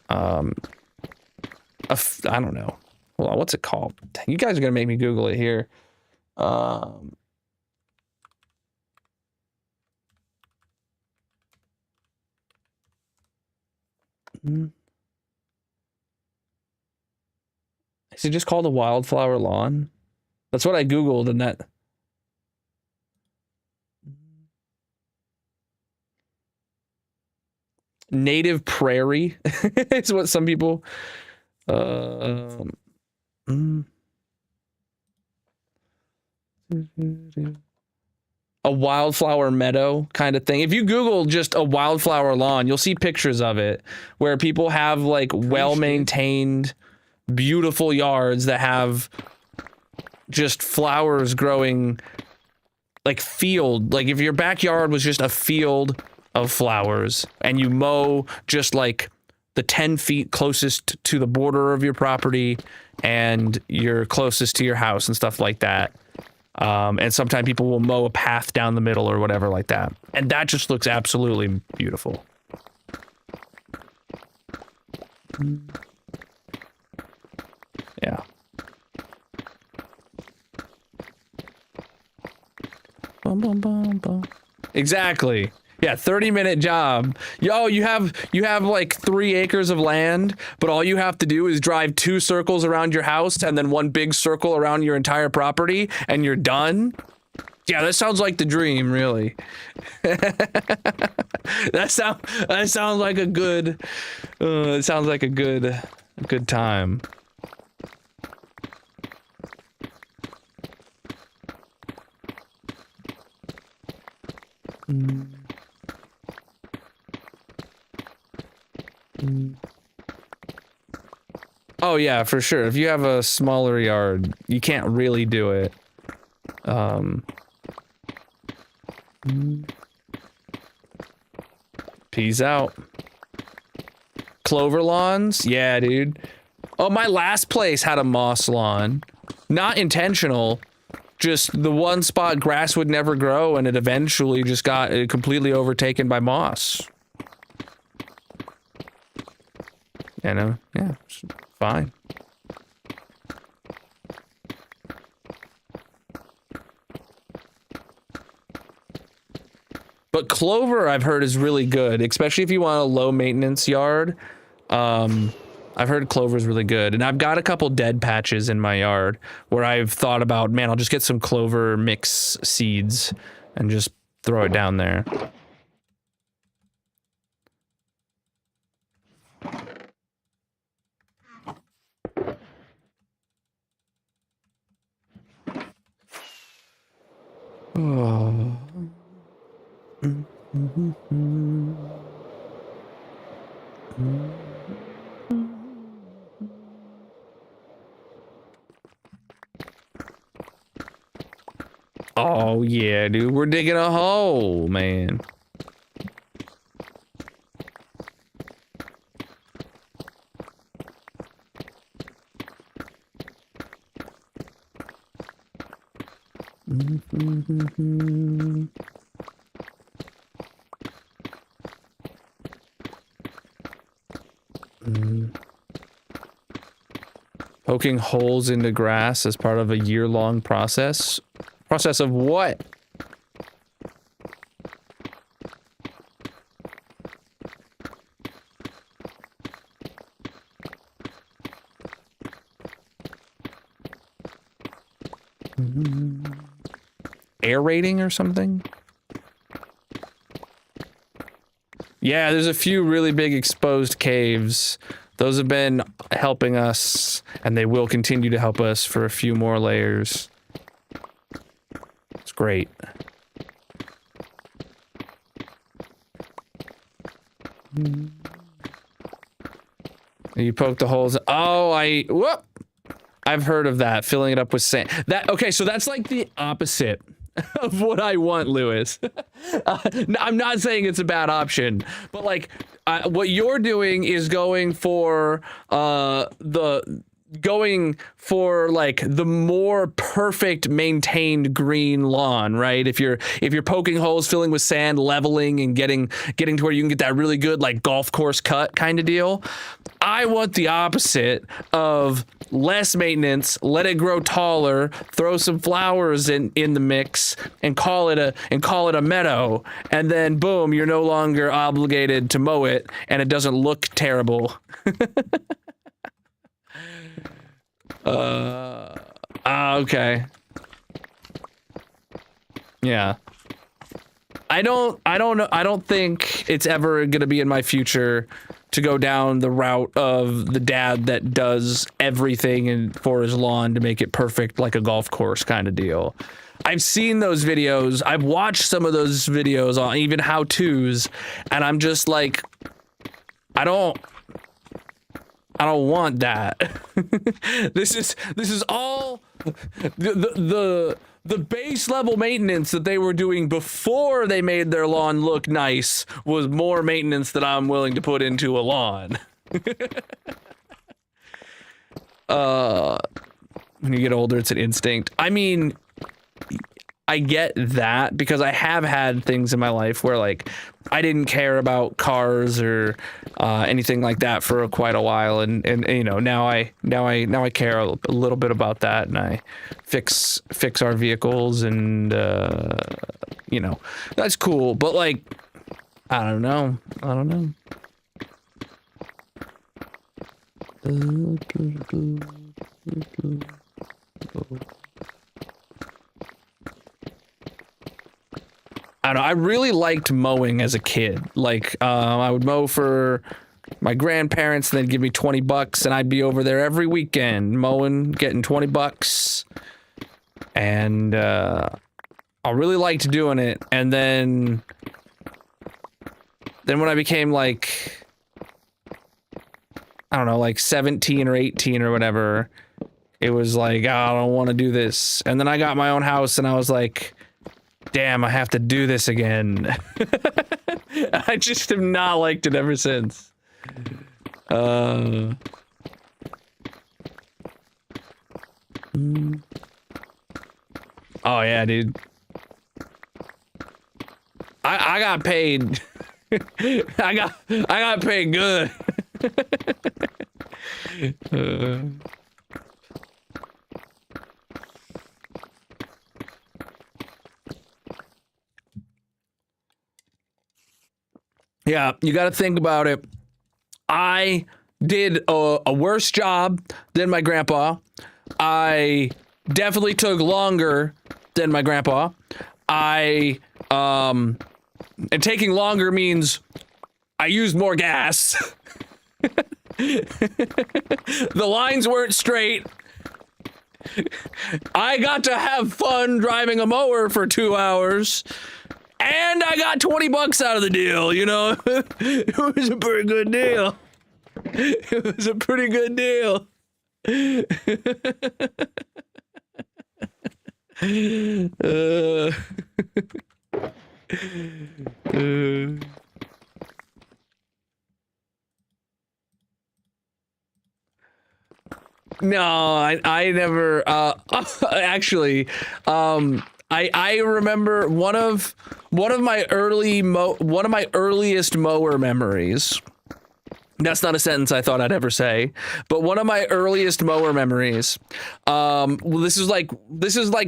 I don't know. Hold on, what's it called? You guys are gonna make me Google it here. Is it just called a wildflower lawn? That's what I Googled, and that. Native prairie is what some people. A wildflower meadow kind of thing. If you Google just a wildflower lawn, you'll see pictures of it where people have like well-maintained, beautiful yards that have just flowers growing like field. Like if your backyard was just a field of flowers and you mow just like the 10 feet closest to the border of your property and you're closest to your house and stuff like that. And sometimes people will mow a path down the middle or whatever like that. And that just looks absolutely beautiful. Yeah. Bum, bum, bum, bum. Exactly. Yeah, 30-minute job. Yo, you have like 3 acres of land, but all you have to do is drive 2 circles around your house and then 1 big circle around your entire property, and you're done. Yeah, that sounds like the dream, really. That sounds like a good. It sounds like a good time. Oh yeah, for sure. If you have a smaller yard, you can't really do it. Peace out. Clover lawns? Yeah, dude. Oh, my last place had a moss lawn. Not intentional. Just the one spot grass would never grow, and it eventually just got completely overtaken by moss. You know? Yeah, it's fine. But clover, I've heard, is really good, especially if you want a low maintenance yard. I've heard clover is really good, and I've got a couple dead patches in my yard where I've thought about, man, I'll just get some clover mix seeds and just throw it down there. Oh. Oh yeah, dude, we're digging a hole, man. Poking holes into grass as part of a year-long process. Process of what? Aerating or something? Yeah, there's a few really big exposed caves. Those have been helping us, and they will continue to help us for a few more layers. It's great. You poke the holes. Oh, whoop! I've heard of that, filling it up with sand. Okay, so that's like the opposite of what I want, Lewis. I'm not saying it's a bad option, but like what you're doing is going for like the more perfect maintained green lawn, right? If you're poking holes, filling with sand, leveling, and getting to where you can get that really good like golf course cut kind of deal. I want the opposite of less maintenance, let it grow taller, throw some flowers in the mix, and call it a meadow, and then boom, you're no longer obligated to mow it, and it doesn't look terrible. Okay. Yeah. I don't think it's ever gonna be in my future to go down the route of the dad that does everything for his lawn to make it perfect like a golf course kind of deal. I've seen those videos. I've watched some of those videos on even how-tos, and I'm just like, I don't want that. This is all the base level maintenance that they were doing before they made their lawn look nice was more maintenance that I'm willing to put into a lawn. When you get older, it's an instinct. I mean, I get that because I have had things in my life where like I didn't care about cars or anything like that for quite a while, and you know, now I care a little bit about that, and I fix our vehicles, and you know, that's cool. But like, I don't know. I don't know, I really liked mowing as a kid. Like, I would mow for my grandparents, and they'd give me $20, and I'd be over there every weekend mowing, getting $20. And, I really liked doing it. And then when I became like, I don't know, like 17 or 18 or whatever, it was like, oh, I don't want to do this. And then I got my own house, and I was like, Damn, I have to do this again. I just have not liked it ever since. Oh yeah, dude. I got paid. I got paid good. Yeah, you got to think about it. I did a worse job than my grandpa. I definitely took longer than my grandpa. And taking longer means I used more gas. The lines weren't straight. I got to have fun driving a mower for 2 hours. And I got $20 out of the deal, you know? It was a pretty good deal. It was a pretty good deal. No, I never, actually, I remember one of my earliest mower memories. That's not a sentence I thought I'd ever say, but one of my earliest mower memories. Well, this is like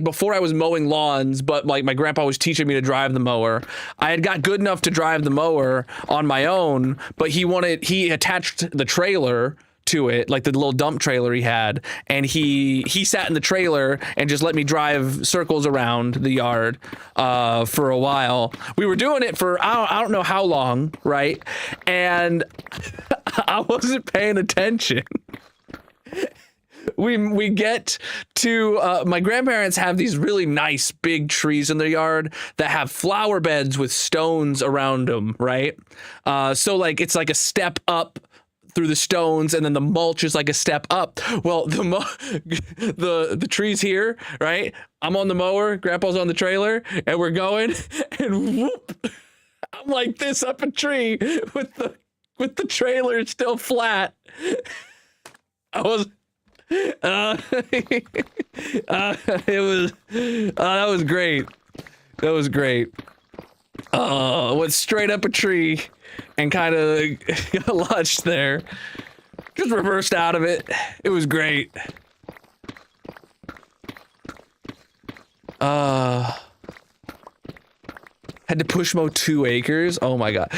before I was mowing lawns, but like my grandpa was teaching me to drive the mower. I had got good enough to drive the mower on my own, but he attached the trailer to it, like the little dump trailer he had, and he sat in the trailer and just let me drive circles around the yard for a while. We were doing it for I don't know how long, right? And I wasn't paying attention. We get to my grandparents have these really nice big trees in their yard that have flower beds with stones around them, right? So like it's like a step up through the stones, and then the mulch is like a step up. Well, the trees here, right? I'm on the mower, Grandpa's on the trailer, and we're going, and whoop, I'm like this up a tree with the trailer still flat. I was, it was, that was great. That was great. Went straight up a tree and kind of got launched there. Just reversed out of it. It was great. Had to push mow 2 acres. Oh my god.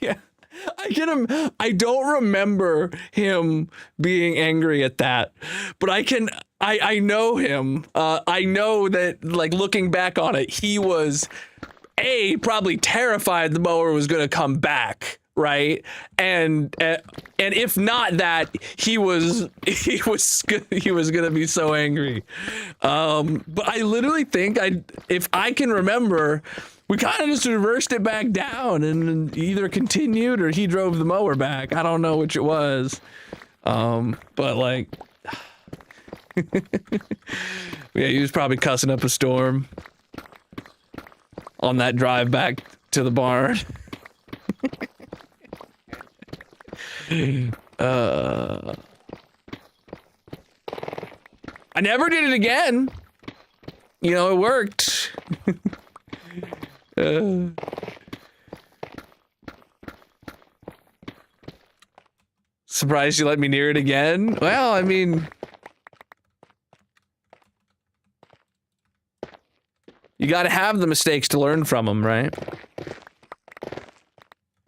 Yeah. I get him. I don't remember him being angry at that, but I know him. I know that, like, looking back on it, he was probably terrified the mower was going to come back, right? And if not that, he was going to be so angry. But I literally think if I can remember, we kind of just reversed it back down and either continued or he drove the mower back. I don't know which it was. But like, yeah, he was probably cussing up a storm on that drive back to the barn. I never did it again. You know, it worked. Surprised you let me near it again? Well, I mean, you gotta have the mistakes to learn from them, right?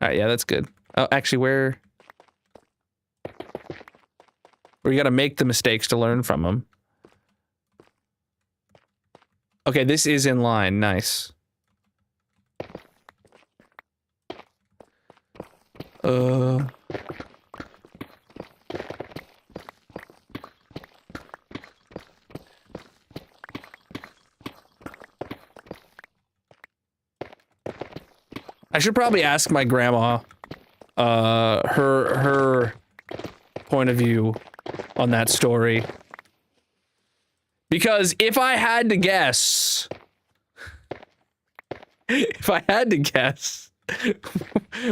Alright, yeah, that's good. Oh, actually, where you gotta make the mistakes to learn from them. Okay, this is in line. Nice. I should probably ask my grandma, her point of view on that story. Because if I had to guess, if I had to guess,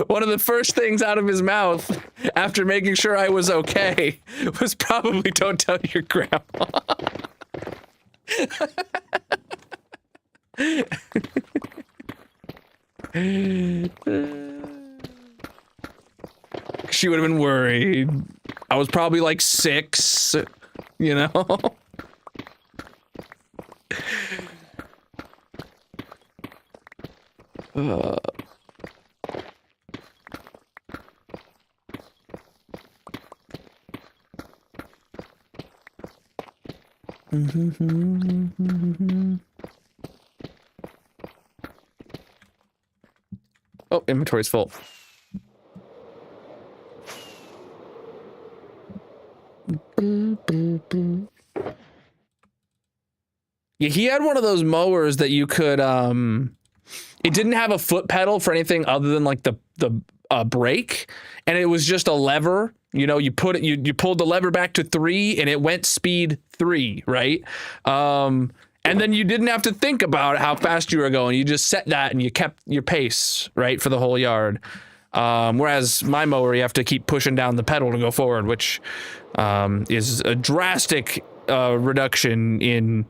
one of the first things out of his mouth after making sure I was okay was probably "Don't tell your grandma." She would have been worried. I was probably like 6, you know? Oh, inventory's full. Yeah, he had one of those mowers that you could it didn't have a foot pedal for anything other than like the brake, and it was just a lever. You know, you put it, you pulled the lever back to 3 and it went speed 3, right? And then you didn't have to think about how fast you were going. You just set that and you kept your pace, right, for the whole yard. Whereas my mower, you have to keep pushing down the pedal to go forward, which is a drastic reduction in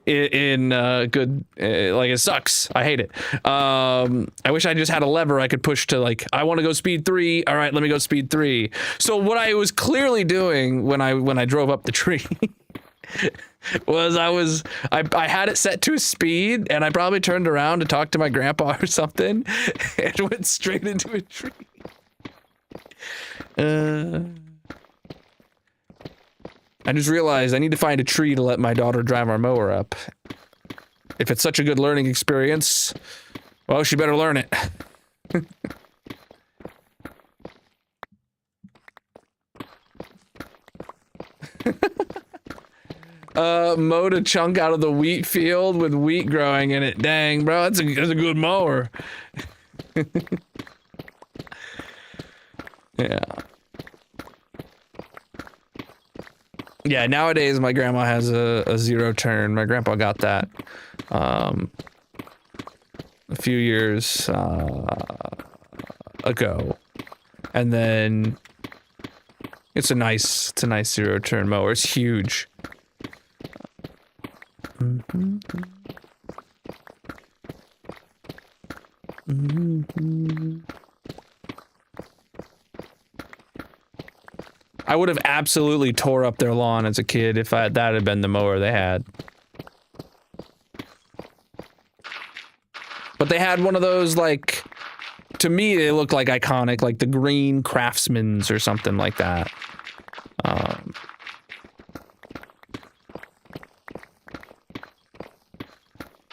good, like, it sucks. I hate it. I wish I just had a lever I could push to, like, I want to go speed 3. All right, let me go speed 3. So what I was clearly doing when I drove up the tree was I had it set to a speed, and I probably turned around to talk to my grandpa or something and went straight into a tree. I just realized I need to find a tree to let my daughter drive our mower up. If it's such a good learning experience, well, she better learn it. Mowed a chunk out of the wheat field with wheat growing in it. Dang, bro, that's a good mower. Yeah. Yeah, nowadays my grandma has a 0 turn. My grandpa got that a few years ago, and then it's a nice 0 turn mower. It's huge. I would have absolutely tore up their lawn as a kid if that had been the mower they had. But they had one of those, like, to me they look like iconic, like the green Craftsman's or something like that.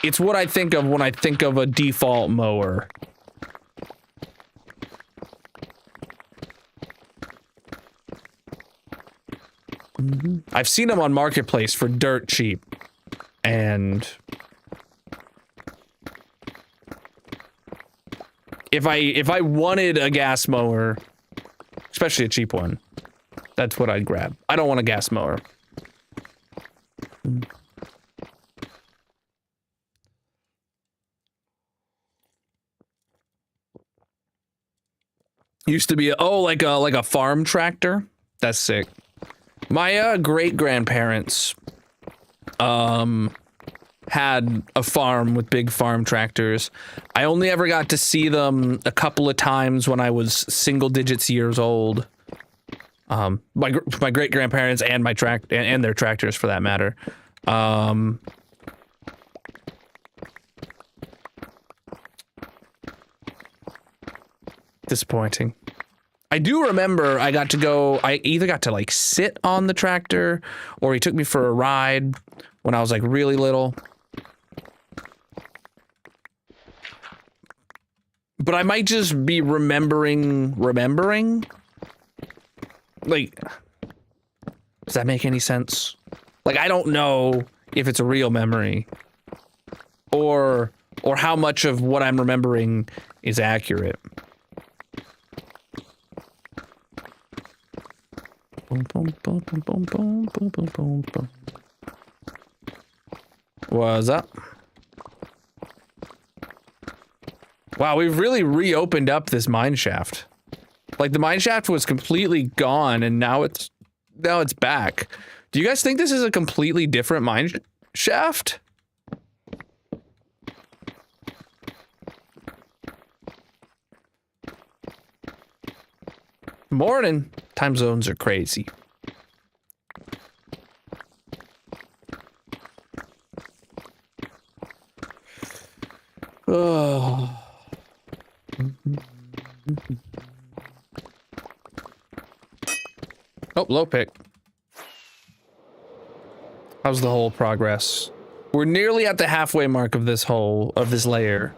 It's what I think of when I think of a default mower. I've seen them on Marketplace for dirt cheap, and if I wanted a gas mower, especially a cheap one, that's what I'd grab. I don't want a gas mower. Used to be like a farm tractor. That's sick. My great grandparents had a farm with big farm tractors. I only ever got to see them a couple of times when I was single digits years old. My great grandparents and my and their tractors for that matter. Disappointing. I do remember I either got to like sit on the tractor or he took me for a ride when I was like really little. But I might just be remembering. Like, does that make any sense? Like, I don't know if it's a real memory or how much of what I'm remembering is accurate. What's up? Wow, we've really reopened up this mine shaft. Like the mine shaft was completely gone and now it's back. Do you guys think this is a completely different mine shaft? Morning. Time zones are crazy. Oh. Oh, low pick. How's the whole progress? We're nearly at the halfway mark of this layer.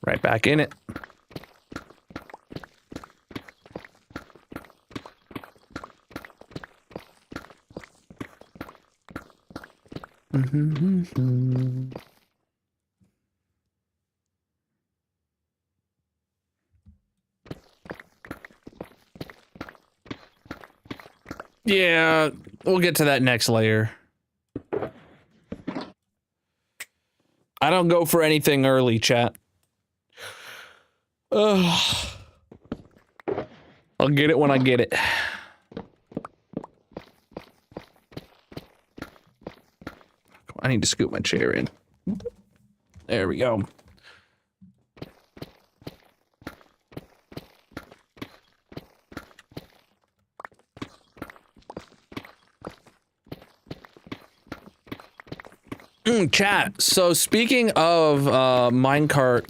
Right back in it. Yeah, we'll get to that next layer. I don't go for anything early, chat. Ugh. I'll get it when I get it. I need to scoot my chair in. There we go. Chat. So speaking of minecart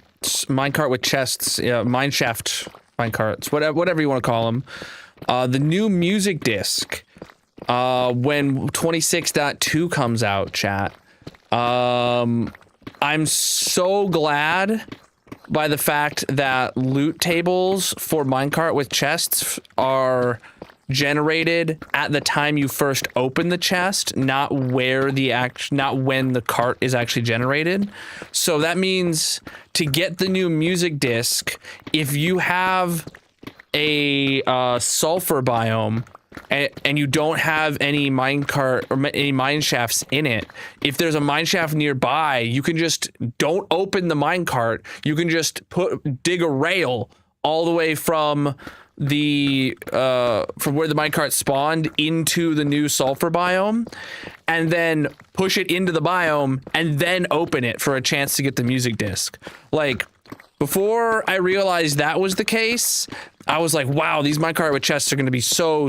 with chests, yeah, mineshaft minecarts, whatever you want to call them, the new music disc, when 26.2 comes out, chat, I'm so glad by the fact that loot tables for minecart with chests are generated at the time you first open the chest, not when the cart is actually generated. So that means to get the new music disc, if you have a sulfur biome and you don't have any minecart or any mine shafts in it, if there's a mine shaft nearby, you can just don't open the minecart. You can just dig a rail all the way from where the minecart spawned into the new sulfur biome, and then push it into the biome and then open it for a chance to get the music disc. Like, before I realized that was the case, I was like, wow, these minecart with chests are going to be so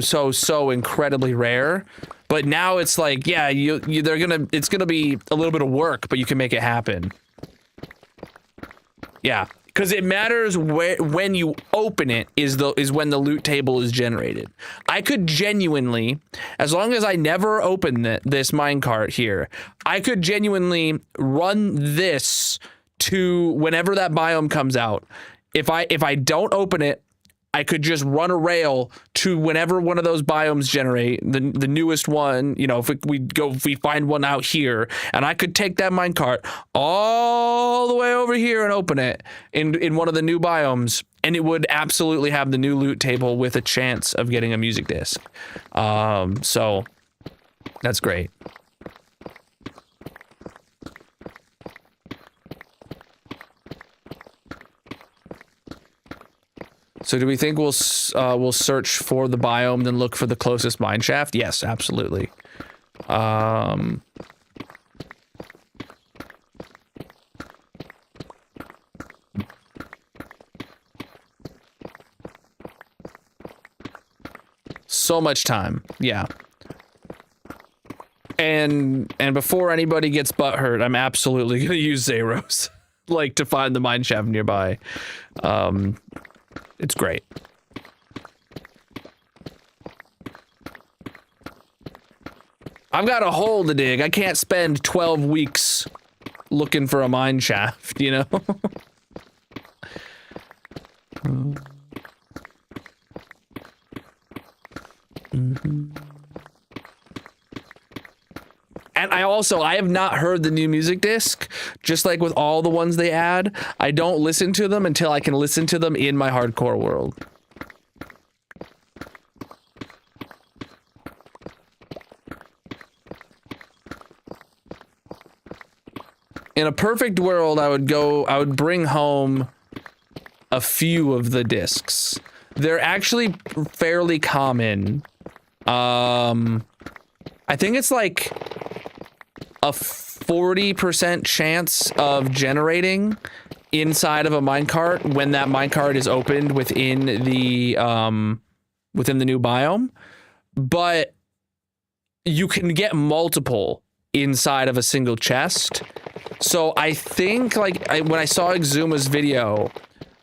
incredibly rare. But now it's like, yeah, it's going to be a little bit of work, but you can make it happen. Yeah. Because it matters when you open it is when the loot table is generated. I could genuinely, as long as I never open this minecart here, I could genuinely run this to whenever that biome comes out. If I don't open it, I could just run a rail to whenever one of those biomes generate, the newest one, you know, if we find one out here, and I could take that minecart all the way over here and open it in one of the new biomes, and it would absolutely have the new loot table with a chance of getting a music disc. So that's great. So do we think we'll search for the biome, then look for the closest mine shaft? Yes, absolutely. So much time, yeah. And before anybody gets butthurt, I'm absolutely gonna use Zeros, like, to find the mine shaft nearby. It's great. I've got a hole to dig. I can't spend 12 weeks looking for a mine shaft, you know? And I have not heard the new music disc, just like with all the ones they add. I don't listen to them until I can listen to them in my hardcore world. In a perfect world, I would bring home a few of the discs. They're actually fairly common. I think it's like a 40% chance of generating inside of a minecart when that minecart is opened within the new biome. But you can get multiple inside of a single chest. So I think when I saw Exuma's video,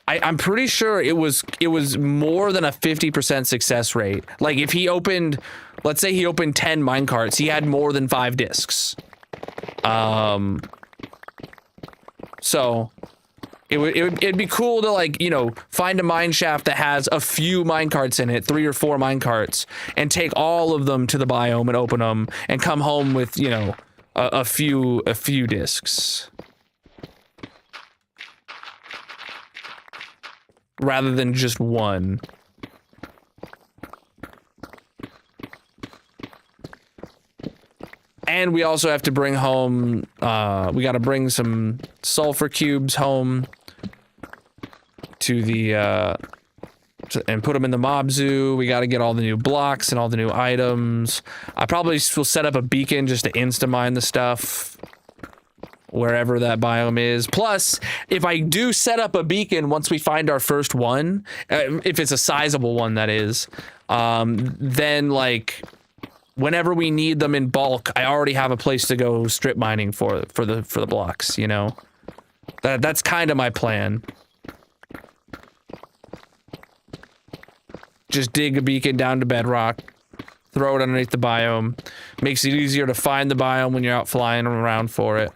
I'm pretty sure it was more than a 50% success rate. Like if he opened, let's say he opened 10 minecarts, he had more than 5 discs. So it'd be cool to, like, you know, find a mine shaft that has a few minecarts in it, 3 or 4 minecarts, and take all of them to the biome and open them and come home with, you know, a few discs. Rather than just one. And we also have to bring home, we got to bring some sulfur cubes home to the, and put them in the mob zoo. We got to get all the new blocks and all the new items. I probably will set up a beacon just to insta-mine the stuff wherever that biome is. Plus, if I do set up a beacon once we find our first one, if it's a sizable one, that is, then, like, whenever we need them in bulk, I already have a place to go strip mining for the blocks, you know? That's kind of my plan. Just dig a beacon down to bedrock, throw it underneath the biome. Makes it easier to find the biome when you're out flying around for it.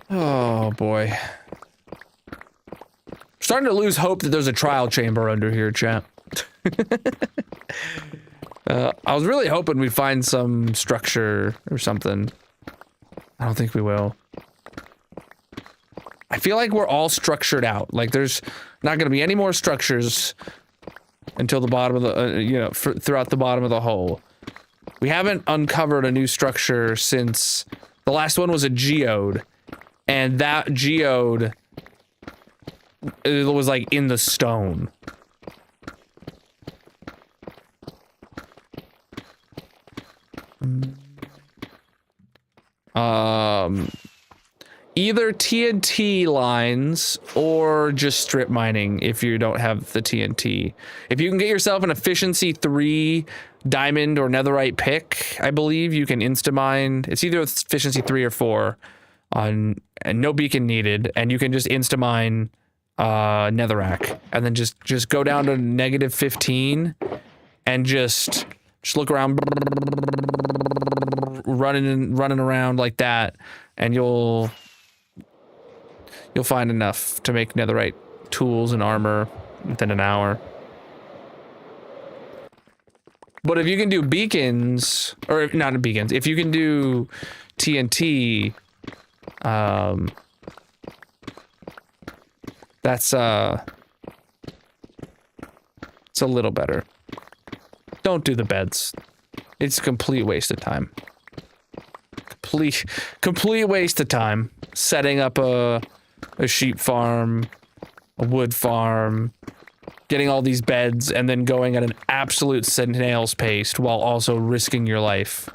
Oh boy. Starting to lose hope that there's a trial chamber under here, chat. I was really hoping we'd find some structure or something. I don't think we will. I feel like we're all structured out. Like there's not going to be any more structures until the bottom of the, you know, throughout the bottom of the hole. We haven't uncovered a new structure since the last one was a geode, and that geode, it was like in the stone. Either TNT lines or just strip mining if you don't have the TNT. If you can get yourself an efficiency 3 diamond or netherite pick, I believe you can insta-mine. It's either efficiency 3 or 4 and no beacon needed, and you can just insta-mine netherrack and then just go down to -15 and just look around, running around like that, and you'll find enough to make netherite tools and armor within an hour. But if you can do beacons, or not beacons, if you can do TNT, that's it's a little better. Don't do the beds. It's a complete waste of time. Complete waste of time setting up a sheep farm, a wood farm, getting all these beds, and then going at an absolute snail's pace while also risking your life.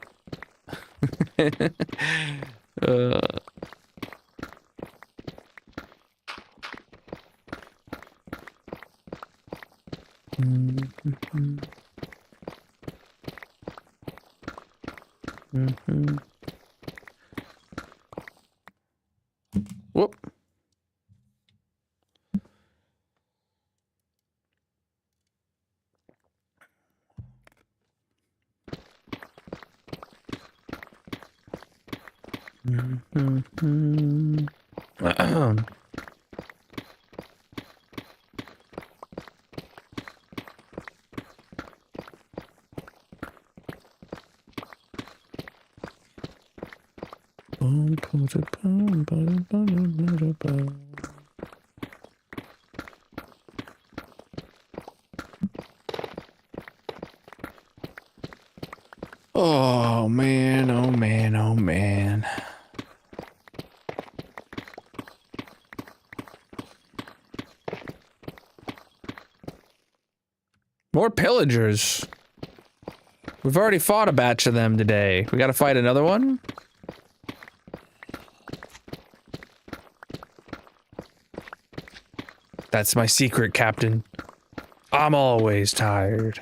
Whoop. Oh man, oh man, oh man. More pillagers. We've already fought a batch of them today. We gotta fight another one? That's my secret, Captain. I'm always tired.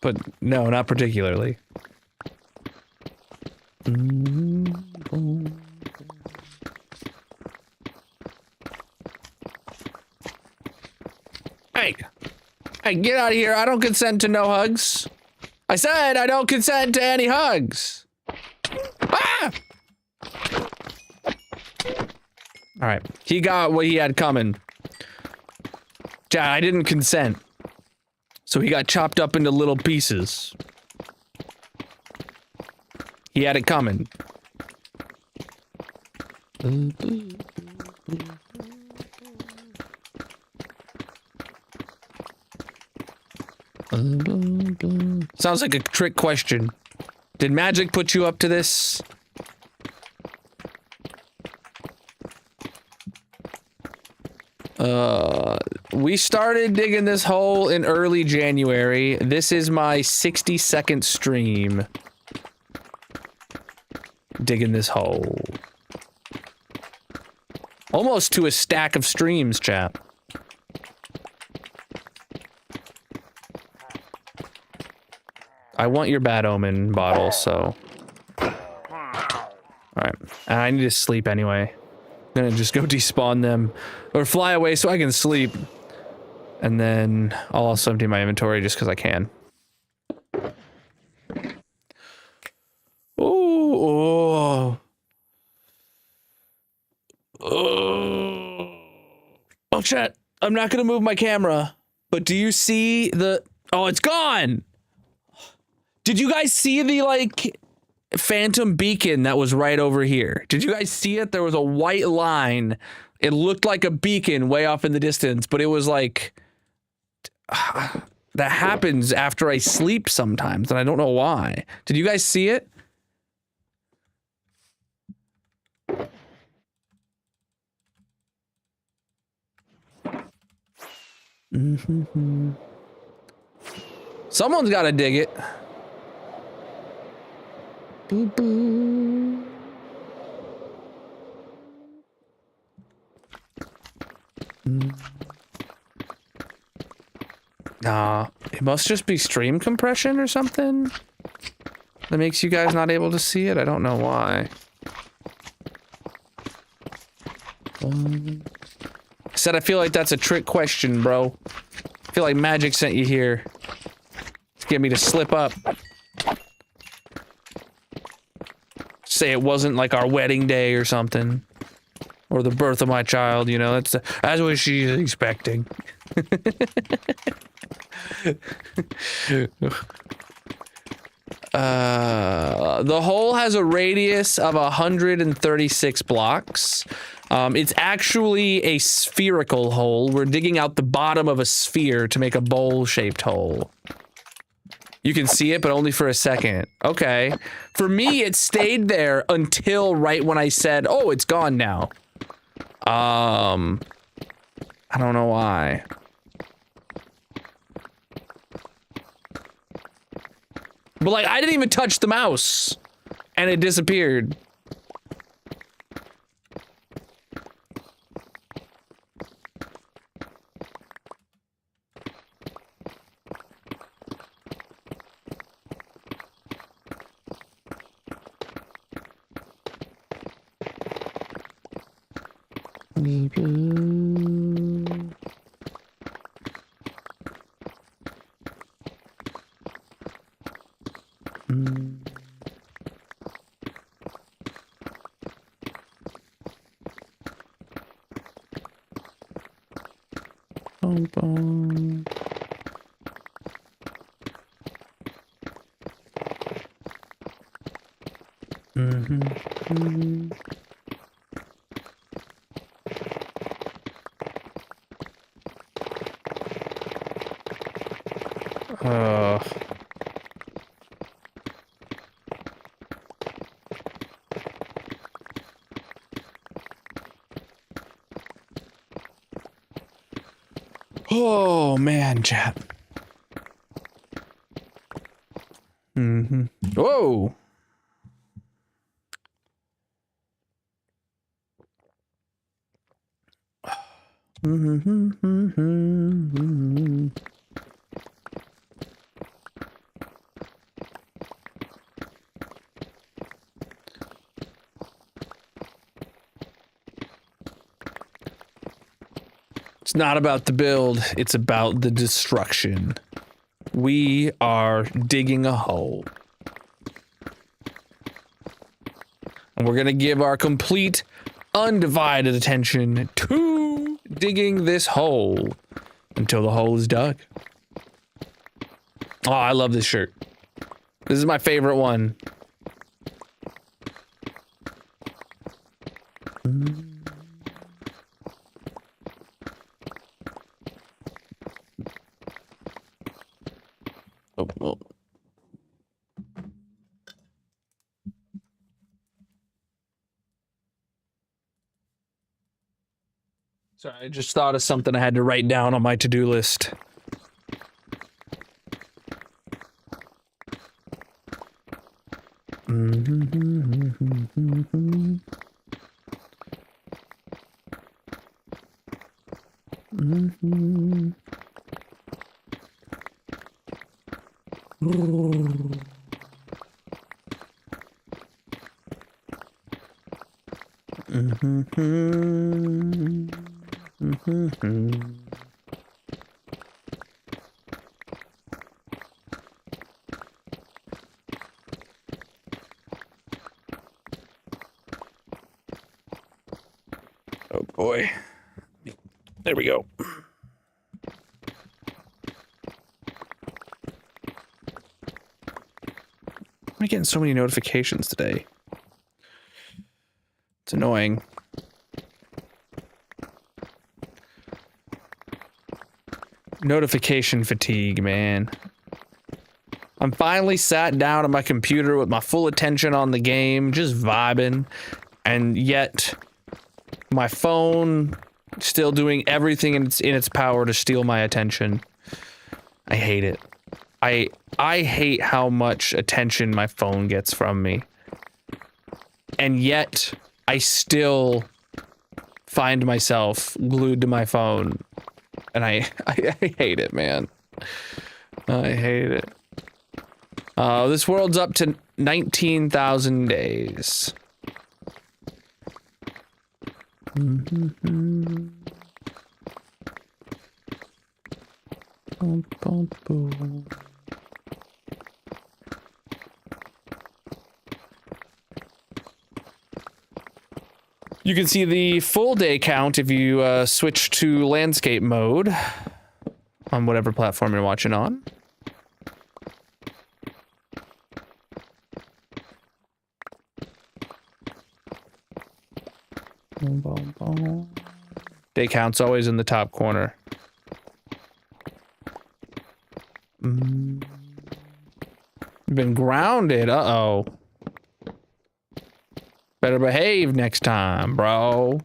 But no, not particularly. Hey! Hey, get out of here. I don't consent to no hugs. I said I don't consent to any hugs. Ah! Alright, he got what he had coming. I didn't consent. So he got chopped up into little pieces. He had it coming. Sounds like a trick question. Did magic put you up to this? We started digging this hole in early January. This is my 60-second stream. Digging this hole. Almost to a stack of streams, chat. I want your bad omen bottle, so. Alright. I need to sleep anyway. I'm gonna just go despawn them. Or fly away so I can sleep. And then I'll also empty my inventory just because I can. Oh, chat. I'm not gonna move my camera. But do you see the... Oh, it's gone! Did you guys see the, like, phantom beacon that was right over here? Did you guys see it? There was a white line. It looked like a beacon way off in the distance, but it was like... that happens after I sleep sometimes, and I don't know why. Did you guys see it? Someone's got to dig it. Boo boo. Nah, it must just be stream compression or something that makes you guys not able to see it. I don't know why. I said I feel like that's a trick question, bro. I feel like magic sent you here to get me to slip up. Say it wasn't like our wedding day or something. Or the birth of my child, you know, that's what she's expecting. The hole has a radius of 136 blocks. It's actually a spherical hole. We're digging out the bottom of a sphere to make a bowl-shaped hole. You can see it, but only for a second. Okay. For me, it stayed there until right when I said, oh, it's gone now. I don't know why. But like, I didn't even touch the mouse, and it disappeared. Boom, boom. Uh, oh man, chat. Whoa. It's not about the build, it's about the destruction. We are digging a hole. And we're gonna give our complete, undivided attention to digging this hole until the hole is dug. Oh, I love this shirt. This is my favorite one. Oh. Sorry, I just thought of something I had to write down on my to-do list. Oh boy. There we go. I'm getting so many notifications today. It's annoying. Notification fatigue, man. I'm finally sat down at my computer with my full attention on the game, just vibing, and yet my phone still doing everything in its power to steal my attention. I hate it. I hate how much attention my phone gets from me. And yet I still find myself glued to my phone. And I hate it, man. I hate it. This world's up to 19,000 days. You can see the full day count if you switch to landscape mode on whatever platform you're watching on. Day count's always in the top corner. Been grounded. Uh-oh. Better behave next time, bro.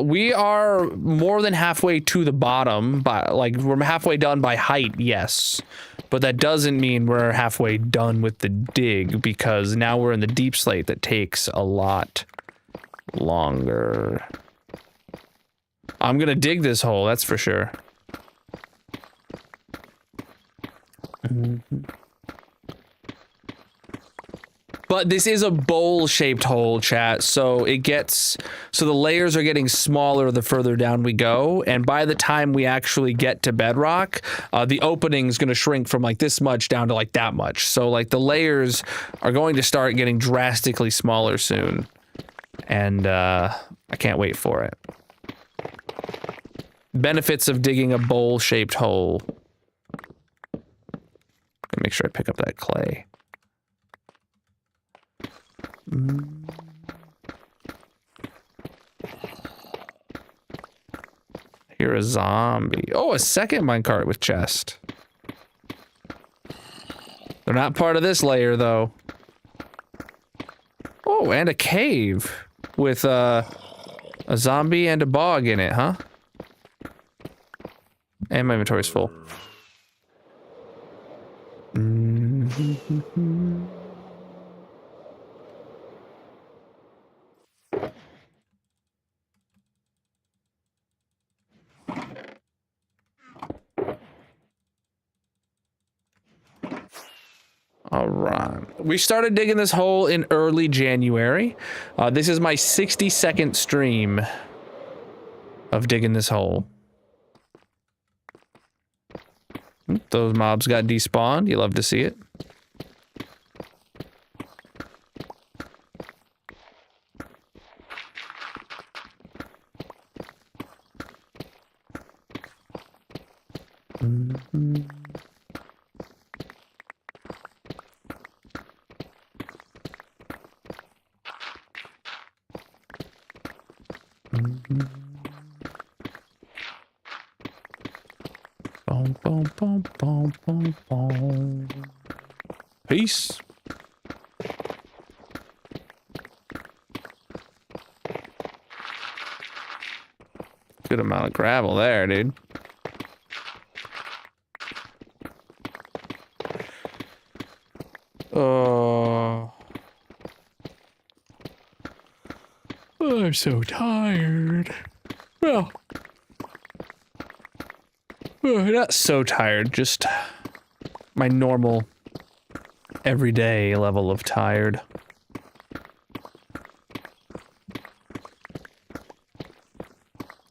We are more than halfway to the bottom, but like we're halfway done by height, yes. But that doesn't mean we're halfway done with the dig, because now we're in the deep slate that takes a lot longer. I'm gonna dig this hole, that's for sure. But this is a bowl-shaped hole, chat, so the layers are getting smaller the further down we go, and by the time we actually get to bedrock, the opening's gonna shrink from like this much down to like that much. So like the layers are going to start getting drastically smaller soon. And I can't wait for it. Benefits of digging a bowl-shaped hole. Make sure I pick up that clay. Hear a zombie. Oh, a second minecart with chest. They're not part of this layer, though. Oh, and a cave with a zombie and a bog in it, huh? And my inventory's full. All right. We started digging this hole in early January. This is my 60-second stream of digging this hole. Those mobs got despawned. You love to see it. Boom, boom, boom, boom, boom, boom. Peace. Good amount of gravel there, dude. I'm so tired. Well, not so tired, just my normal everyday level of tired.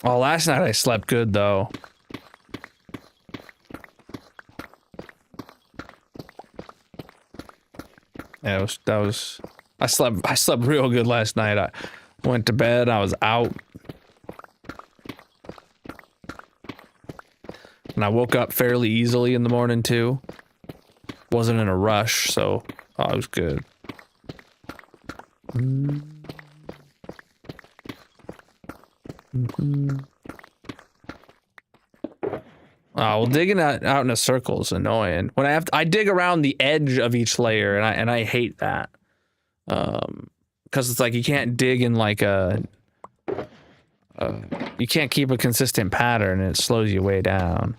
Oh, last night I slept good though. Yeah, I slept real good last night. I went to bed, I was out. And I woke up fairly easily in the morning too. Wasn't in a rush, so it was good. Well, digging out in a circle is annoying. When I dig around the edge of each layer, and I hate that, because it's like you can't dig in like you can't keep a consistent pattern, and it slows you way down.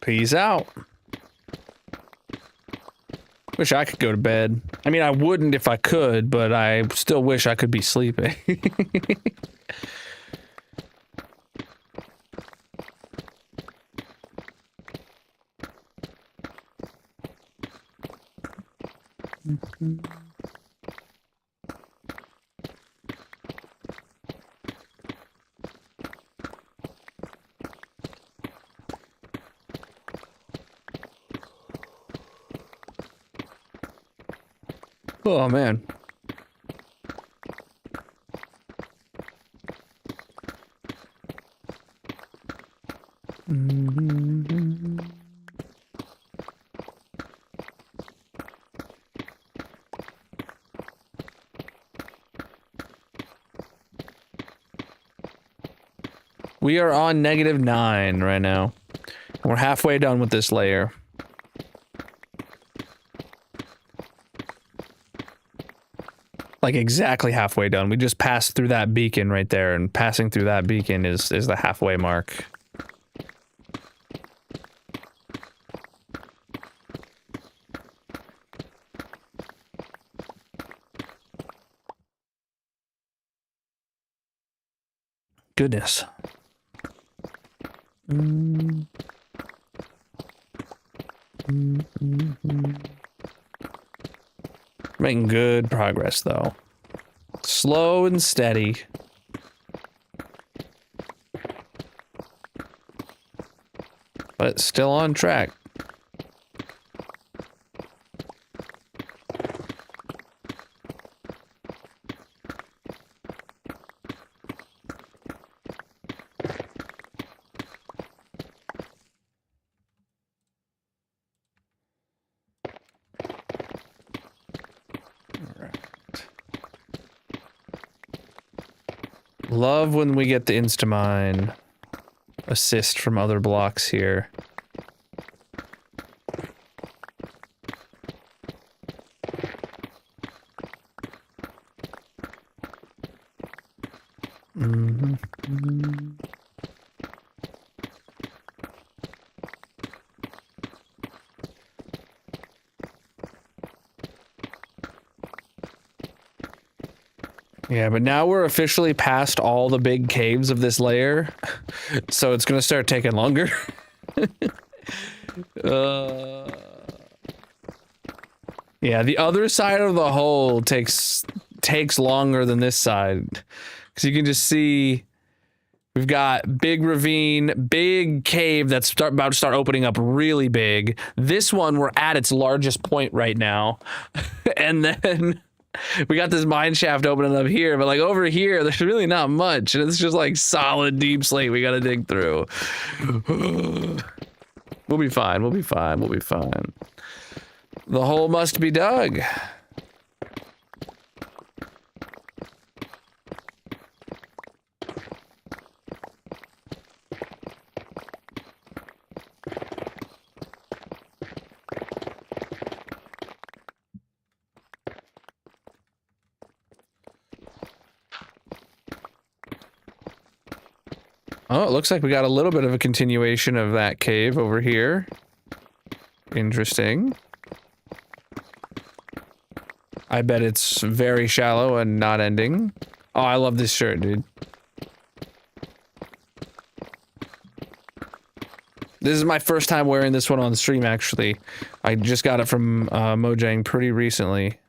Peace out. Wish I could go to bed. I mean, I wouldn't if I could, but I still wish I could be sleeping. Oh man. We are on -9 right now. We're halfway done with this layer. like exactly halfway done. We just passed through that beacon right there, and passing through that beacon is the halfway mark. Goodness. Making good progress, though. Slow and steady. But still on track. Love when we get the Instamine assist from other blocks here. Yeah, but now we're officially past all the big caves of this layer, so it's gonna start taking longer. Yeah, the other side of the hole takes longer than this side, because you can just see we've got big ravine, big cave that's about to start opening up really big. This one, we're at its largest point right now, and then we got this mine shaft opening up here, but like over here, there's really not much. And it's just like solid deep slate we gotta dig through. We'll be fine, we'll be fine, we'll be fine. The hole must be dug. Oh, it looks like we got a little bit of a continuation of that cave over here. Interesting. I bet it's very shallow and not ending. Oh, I love this shirt, dude. This is my first time wearing this one on the stream, actually. I just got it from Mojang pretty recently.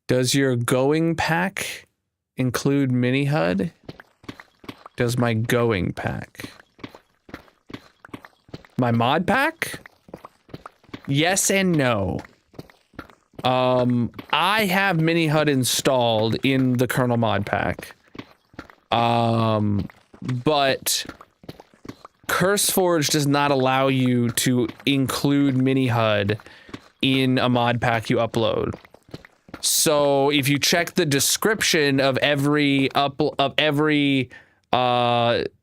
Does your going pack include mini HUD? Does my going pack? My mod pack? Yes and no. I have mini HUD installed in the Colonel mod pack. But CurseForge does not allow you to include mini HUD in a mod pack you upload. So if you check the description of every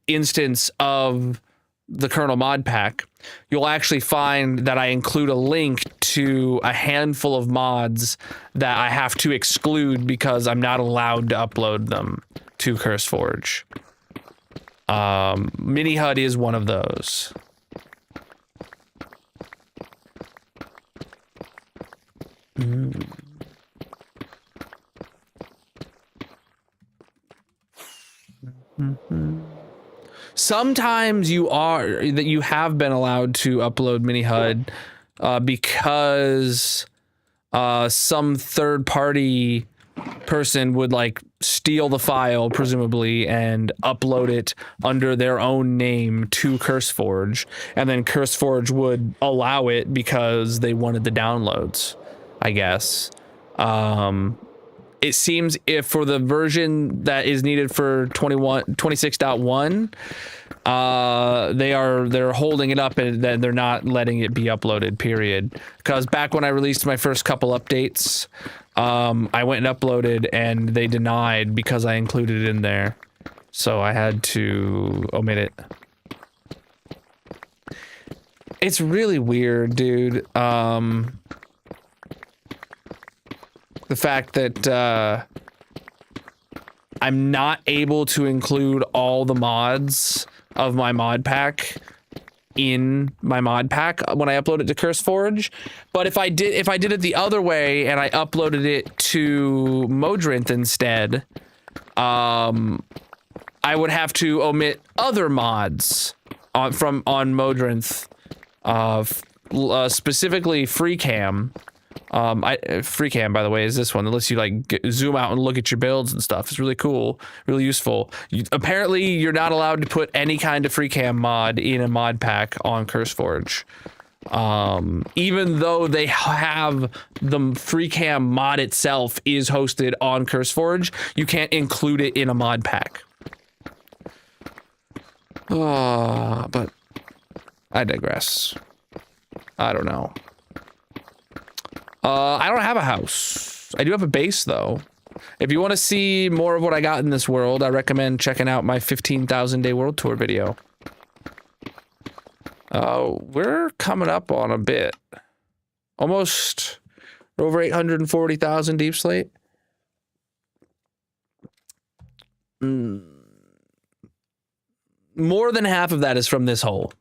instance of the Colonel mod pack, you'll actually find that I include a link to a handful of mods that I have to exclude because I'm not allowed to upload them to CurseForge. Mini HUD is one of those. Sometimes you have been allowed to upload mini HUD because some third party person would like steal the file, presumably, and upload it under their own name to CurseForge, and then CurseForge would allow it because they wanted the downloads, I guess. It seems if for the version that is needed for 26.1, they're holding it up and then they're not letting it be uploaded, period. Because back when I released my first couple updates, I went and uploaded and they denied because I included it in there. So I had to omit it. It's really weird, dude. The fact that I'm not able to include all the mods of my mod pack in my mod pack when I upload it to CurseForge. But if I did it the other way and I uploaded it to Modrinth instead, I would have to omit other mods on Modrinth, specifically FreeCam. FreeCam, by the way, is this one that lets you like zoom out and look at your builds and stuff. It's really cool, really useful. Apparently, you're not allowed to put any kind of FreeCam mod in a mod pack on CurseForge. Even though they have the FreeCam mod itself is hosted on CurseForge, you can't include it in a mod pack. But I digress. I don't know. I don't have a house. I do have a base, though. If you want to see more of what I got in this world, I recommend checking out my 15,000 day world tour video. We're coming up on a bit. Almost over 840,000 deep slate. More than half of that is from this hole.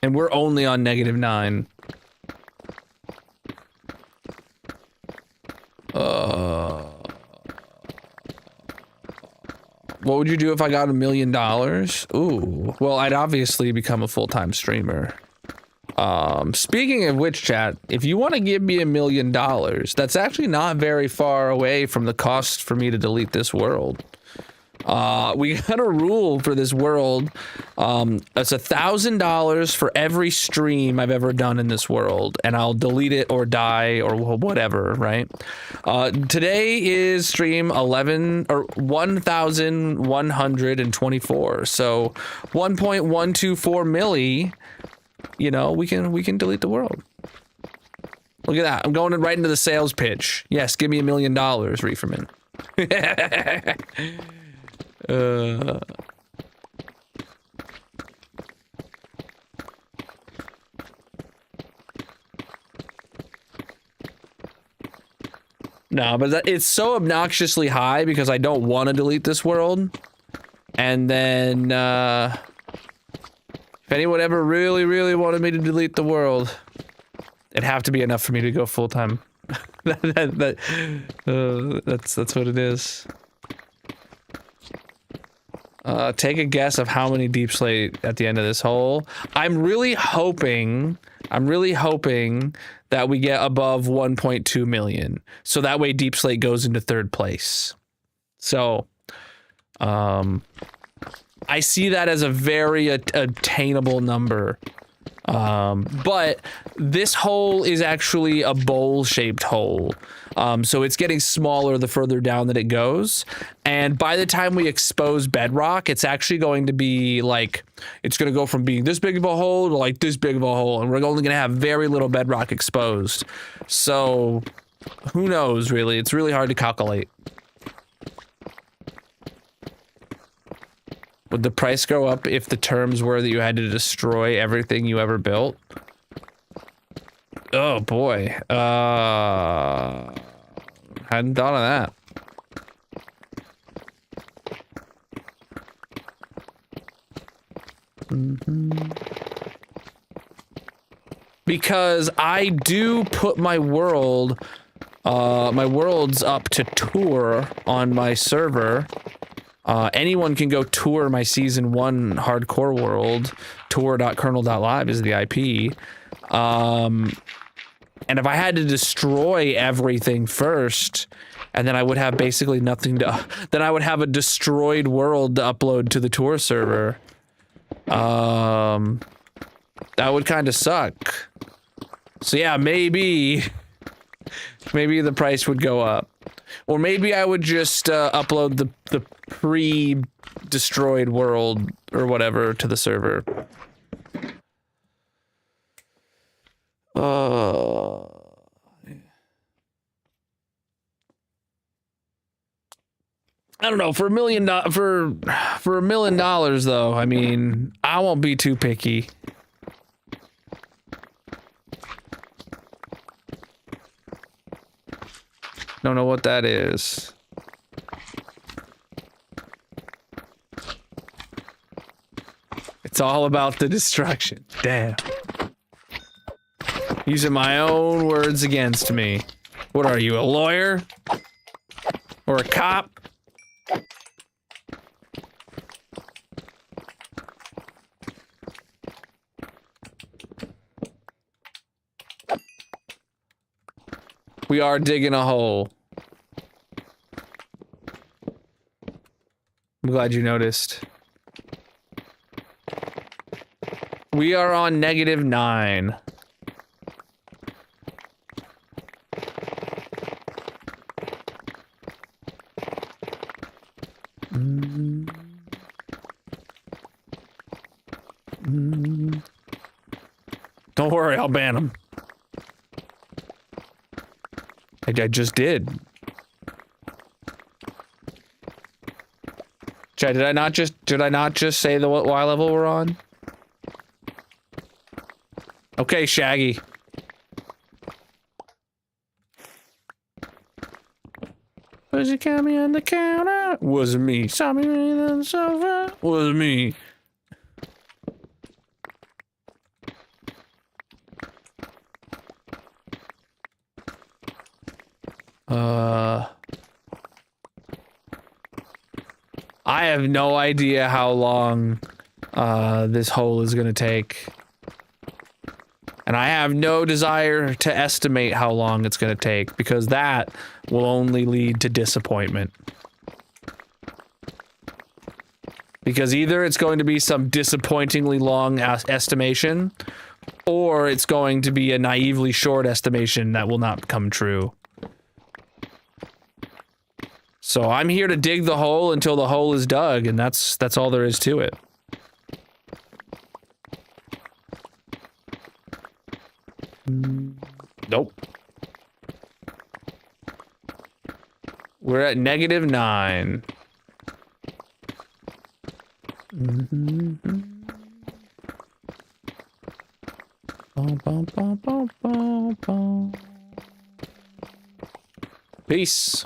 And we're only on -9. What would you do if I got $1 million? Ooh, well, I'd obviously become a full-time streamer. Speaking of which, chat, if you want to give me $1 million, that's actually not very far away from the cost for me to delete this world. We got a rule for this world. It's $1,000 for every stream I've ever done in this world, and I'll delete it or die or whatever, right? Today is stream 1,124, so 1.124 milli. You know, we can delete the world. Look at that! I'm going right into the sales pitch. Yes, give me $1 million, Reeferman. No, but it's so obnoxiously high because I don't want to delete this world. And then, if anyone ever really, really wanted me to delete the world, it'd have to be enough for me to go full time. That's what it is. Take a guess of how many deep slate at the end of this hole. I'm really hoping that we get above 1.2 million. So that way deep slate goes into third place. So, I see that as a very attainable number. But this hole is actually a bowl-shaped hole. So it's getting smaller the further down that it goes. And by the time we expose bedrock, it's actually going to be like, it's going to go from being this big of a hole to like this big of a hole. And we're only going to have very little bedrock exposed. So who knows, really? It's really hard to calculate. Would the price go up if the terms were that you had to destroy everything you ever built? Oh boy. Hadn't thought of that. Because I do put my world, my worlds up to tour on my server. Anyone can go tour my season 1 hardcore world. Tour.colonel.live is the IP. And if I had to destroy everything first, and then I would have basically nothing to, then I would have a destroyed world to upload to the tour server. That would kind of suck. So yeah, maybe the price would go up. Or maybe I would just upload the pre-destroyed world or whatever to the server. I don't know, for $1 million though, I mean, I won't be too picky. Don't know what that is. It's all about the destruction. Damn. Using my own words against me. What are you, a lawyer? Or a cop? We are digging a hole. I'm glad you noticed. We are on -9. Don't worry, I'll ban them. I just did. Chad, did I not just say the what Y level we're on? Okay, Shaggy. Was it got me on the counter? Was me. Saw me on the sofa? Was me. I have no idea how long this hole is gonna take. And I have no desire to estimate how long it's gonna take, because that will only lead to disappointment. Because either it's going to be some disappointingly long estimation, or it's going to be a naively short estimation that will not come true. So I'm here to dig the hole until the hole is dug, and that's all there is to it. Nope. We're at -9. Peace.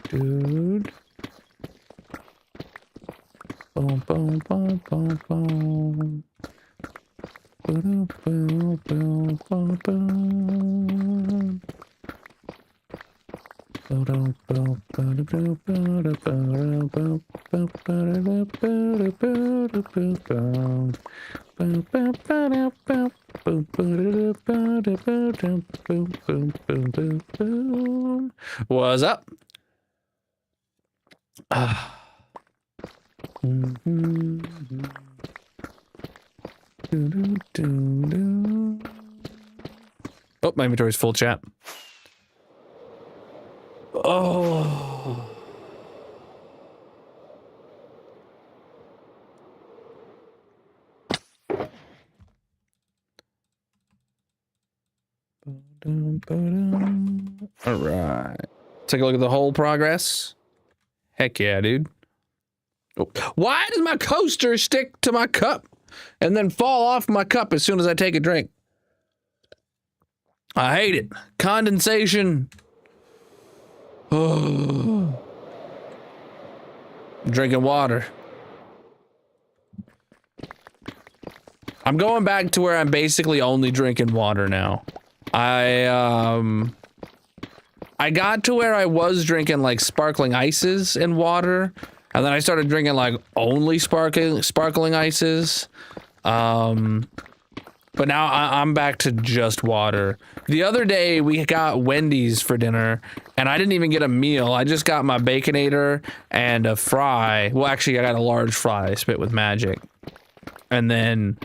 Dude. Boom, boom, boom, boom, boom. Boom, boom, boom, boom, boom. What's up? Oh, my inventory's full, chat. Oh. All right. Take a look at the whole progress. Heck yeah, dude. Oh. Why does my coaster stick to my cup and then fall off my cup as soon as I take a drink? I hate it. Condensation. Oh. Drinking water. I'm going back to where I'm basically only drinking water now. I got to where I was drinking like sparkling ices and water, and then I started drinking like only sparkling ices. But now I'm back to just water. The other day we got Wendy's for dinner, and I didn't even get a meal. I just got my Baconator and a fry. Well, actually, I got a large fry, spit with magic. And then,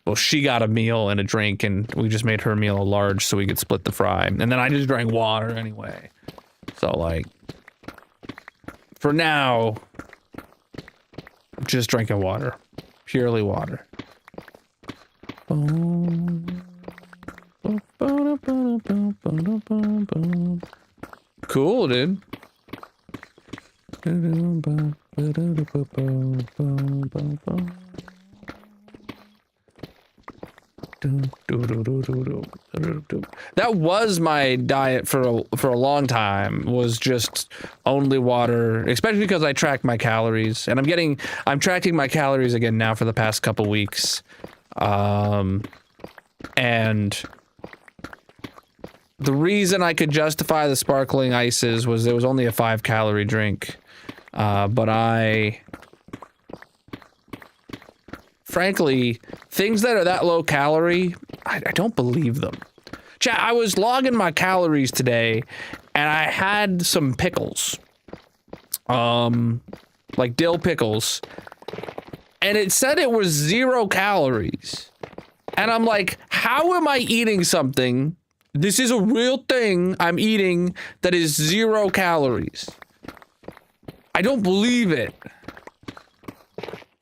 well, she got a meal and a drink, and we just made her meal a large so we could split the fry. And then I just drank water anyway. So, like, for now, just drinking water. Purely water. Cool, dude. That was my diet for a long time, was just only water, especially because I track my calories, and I'm tracking my calories again now for the past couple weeks. And the reason I could justify the sparkling ices was it was only a 5-calorie drink. But frankly, things that are that low calorie, I don't believe them. Chat, I was logging my calories today, and I had some pickles. Like dill pickles. And it said it was 0 calories. And I'm like, how am I eating something? This is a real thing I'm eating that is 0 calories. I don't believe it.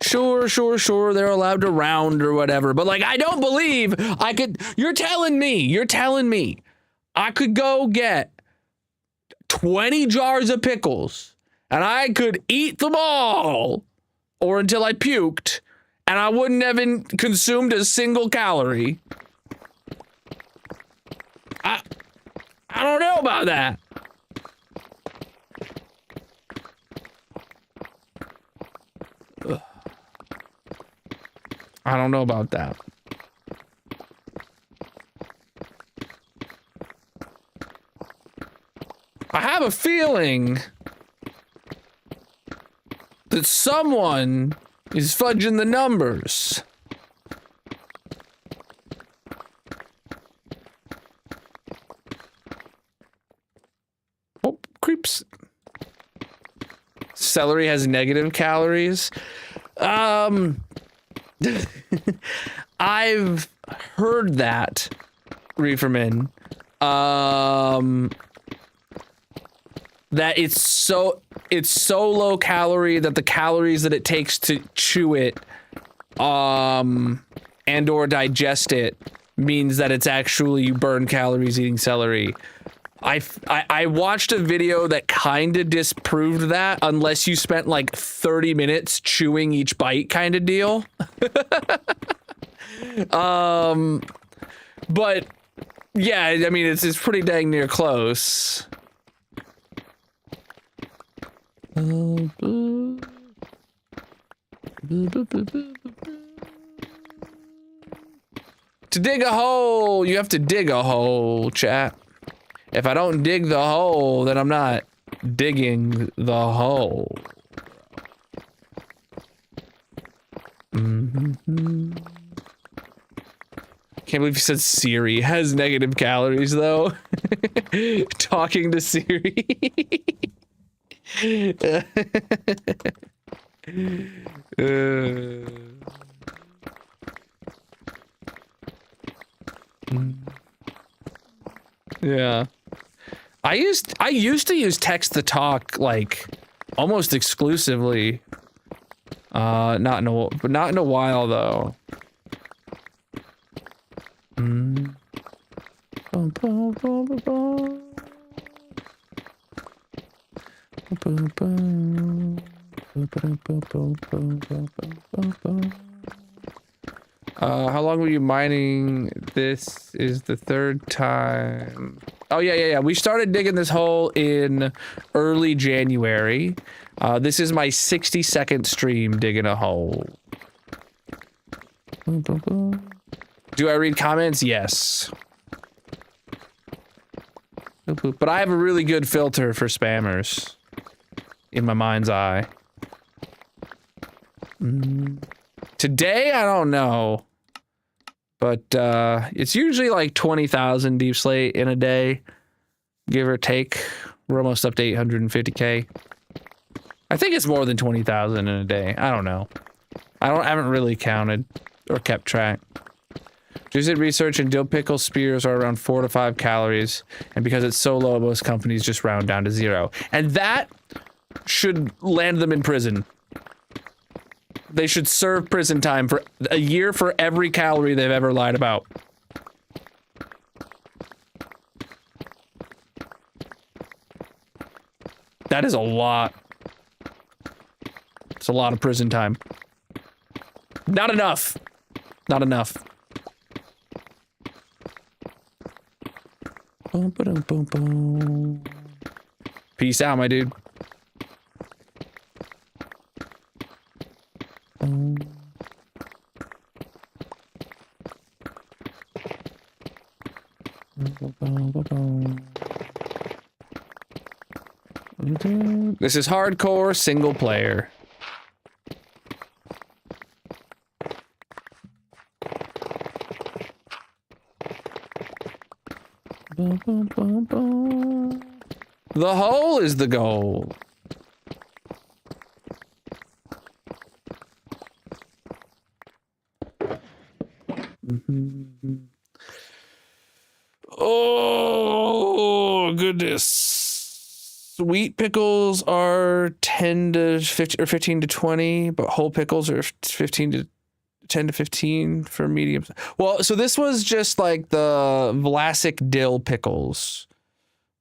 Sure, they're allowed to round or whatever, but like, I don't believe I could, you're telling me I could go get 20 jars of pickles and I could eat them all, or until I puked, and I wouldn't have consumed a single calorie. I don't know about that. I don't know about that. I have a feeling that someone is fudging the numbers. Oh, creeps. Celery has negative calories. I've heard that, Reeferman, that it's so low calorie that the calories that it takes to chew it, and or digest it means that it's actually you burn calories eating celery. I watched a video that kind of disproved that, unless you spent like 30 minutes chewing each bite kind of deal. But yeah, I mean, it's pretty dang near close. To dig a hole, you have to dig a hole, chat. If I don't dig the hole, then I'm not digging the hole. Mm-hmm. Can't believe you said Siri has negative calories, though. Talking to Siri. Yeah. I used to use text to talk like almost exclusively. Not in a while though. How long were you mining? This is the 3rd time. Oh, yeah. We started digging this hole in early January. This is my 60-second stream digging a hole. Do I read comments? Yes. But I have a really good filter for spammers in my mind's eye. Today, I don't know. But it's usually like 20,000 deep slate in a day, give or take. We're almost up to 850k. I think it's more than 20,000 in a day. I don't know. I haven't really counted or kept track. Just did research, and dill pickle spears are around 4 to 5 calories, and because it's so low, most companies just round down to 0. And that should land them in prison. They should serve prison time for a year for every calorie they've ever lied about. That is a lot. It's a lot of prison time. Not enough. Not enough. Boom, ba-dum, boom, boom. Peace out, my dude. This is hardcore single player. The hole is the goal. Oh, goodness. Sweet pickles are 10 to 50 or 15 to 20, but whole pickles are 15 to 10 to 15 for medium. Well, so this was just like the Vlasic dill pickles.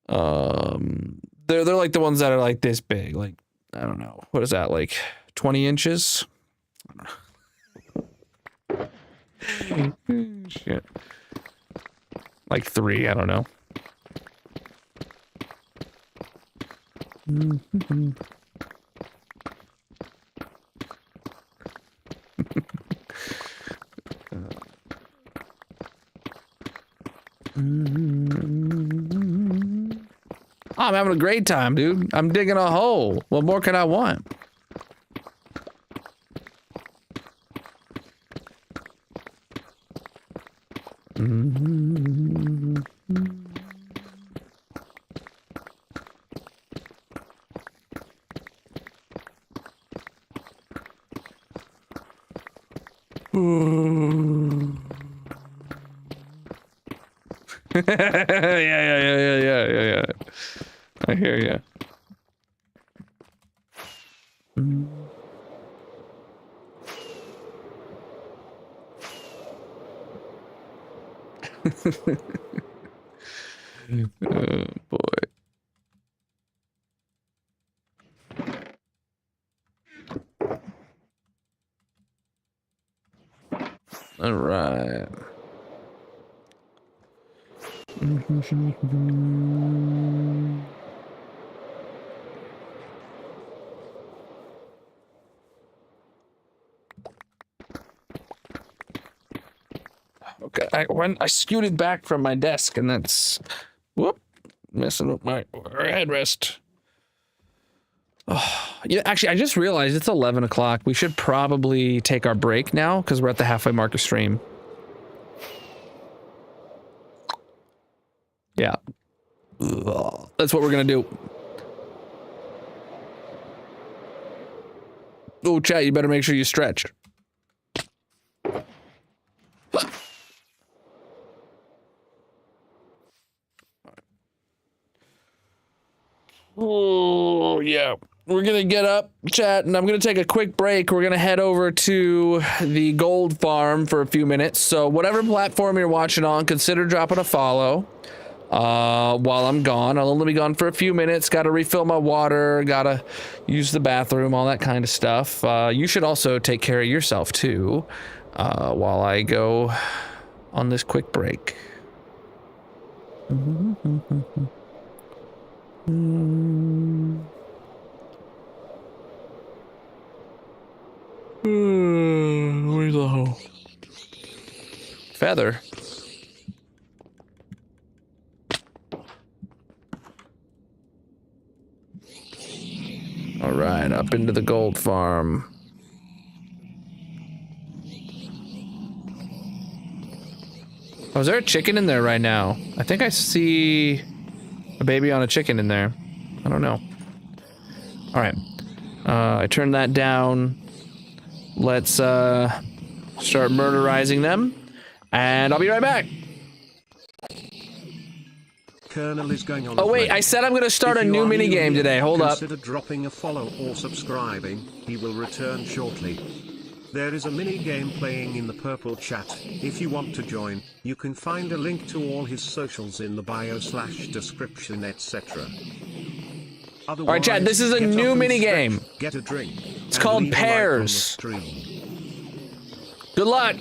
They're like the ones that are like this big, like, I don't know. What is that, like 20 inches? Shit. Like 3, I don't know. I'm having a great time, dude. I'm digging a hole. What more can I want? Yeah. I hear you. Oh, boy. All right. Okay, I scooted back from my desk, and that's messing with my headrest. Oh, yeah, actually, I just realized it's 11 o'clock. We should probably take our break now because we're at the halfway mark of stream. Yeah, that's what we're gonna do. Oh, chat, you better make sure you stretch. Oh, yeah. We're going to get up, chat, and I'm going to take a quick break. We're going to head over to the gold farm for a few minutes. So whatever platform you're watching on, consider dropping a follow while I'm gone. I'll only be gone for a few minutes. Got to refill my water. Got to use the bathroom, all that kind of stuff. You should also take care of yourself, too, while I go on this quick break. Where's the hole? Feather. All right, up into the gold farm. Oh, is there a chicken in there right now? I think I see a baby on a chicken in there. I don't know. All right. I turned that down. Let's start murderizing them, and I'll be right back. Colonel is going on. Oh wait, I said I'm gonna start a new mini game today. Hold up. Consider dropping a follow or subscribing. He will return shortly. There is a mini game playing in the purple chat. If you want to join, you can find a link to all his socials in the bio/description, etc. All right, Chad, this is a new mini game. Get a drink. It's called Pairs. Good luck.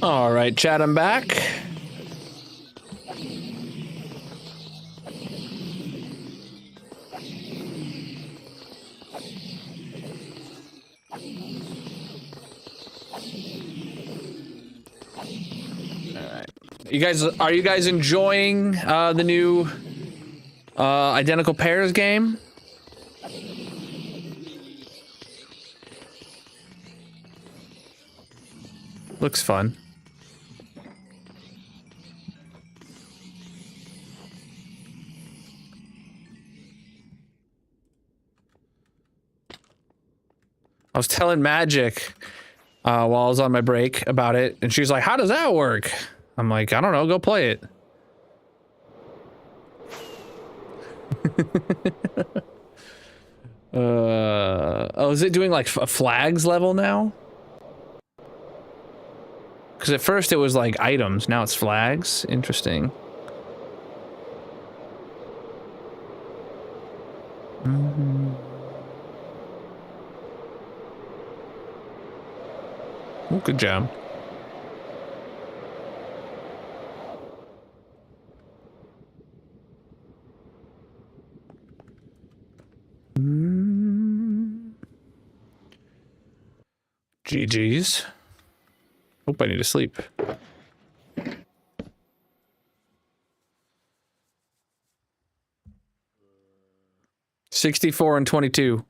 All right, chat, I'm back. Are you guys enjoying the new Identical Pairs game? Looks fun. I was telling Magic while I was on my break about it, and she's like, "How does that work?" I'm like, "I don't know. Go play it." Oh, is it doing like a flags level now? Because at first it was like items, now it's flags. Interesting. Oh, good job. GG's. Hope I need to sleep. $64 and $22.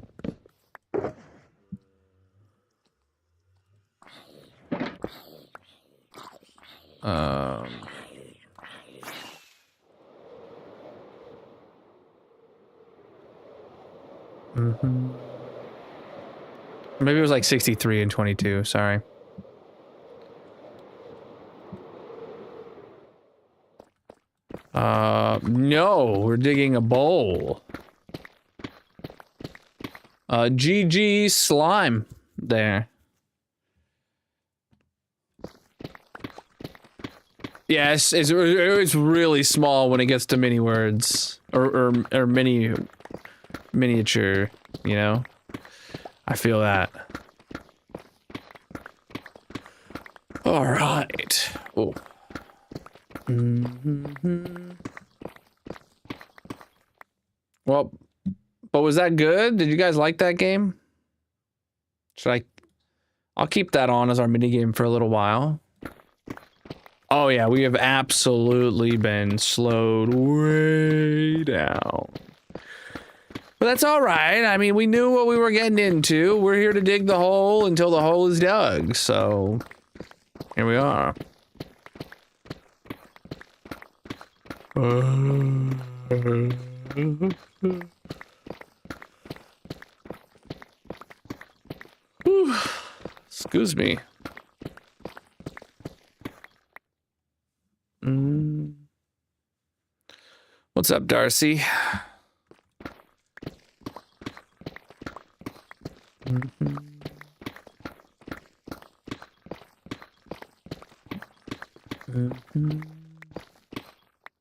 Maybe it was like 63 and 22. Sorry. No, we're digging a bowl. GG slime there. Yes, it's really small when it gets to mini words or miniature, you know? I feel that. All right. Oh. Well, but was that good? Did you guys like that game? I'll keep that on as our mini game for a little while. Oh yeah, we have absolutely been slowed way down. But that's all right. I mean, we knew what we were getting into. We're here to dig the hole until the hole is dug. So here we are. Excuse me. What's up, Darcy?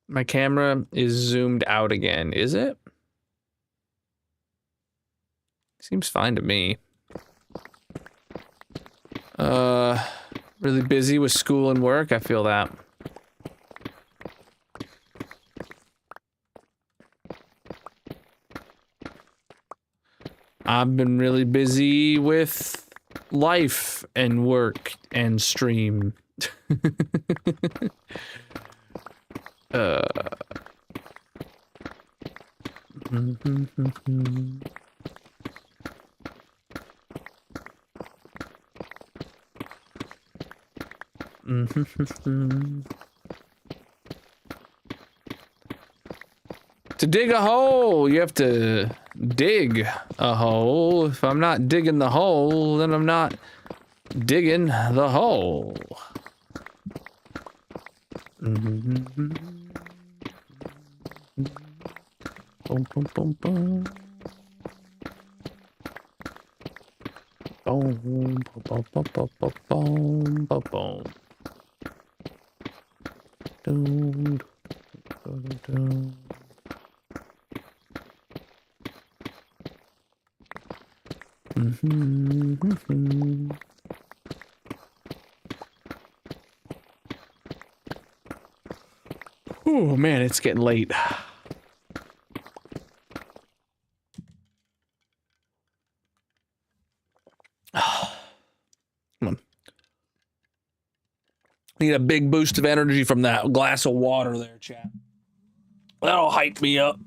My camera is zoomed out again, is it? Seems fine to me. Really busy with school and work, I feel that. I've been really busy with life and work and stream. To dig a hole, you have to dig a hole. If I'm not digging the hole, then I'm not digging the hole. Boom, boom, boom, boom. Boom, boom, boom, boom, boom, boom, boom, boom. Doom, doom, doom. Oh man, it's getting late. Come on. Need a big boost of energy from that glass of water there, chat. That'll hype me up.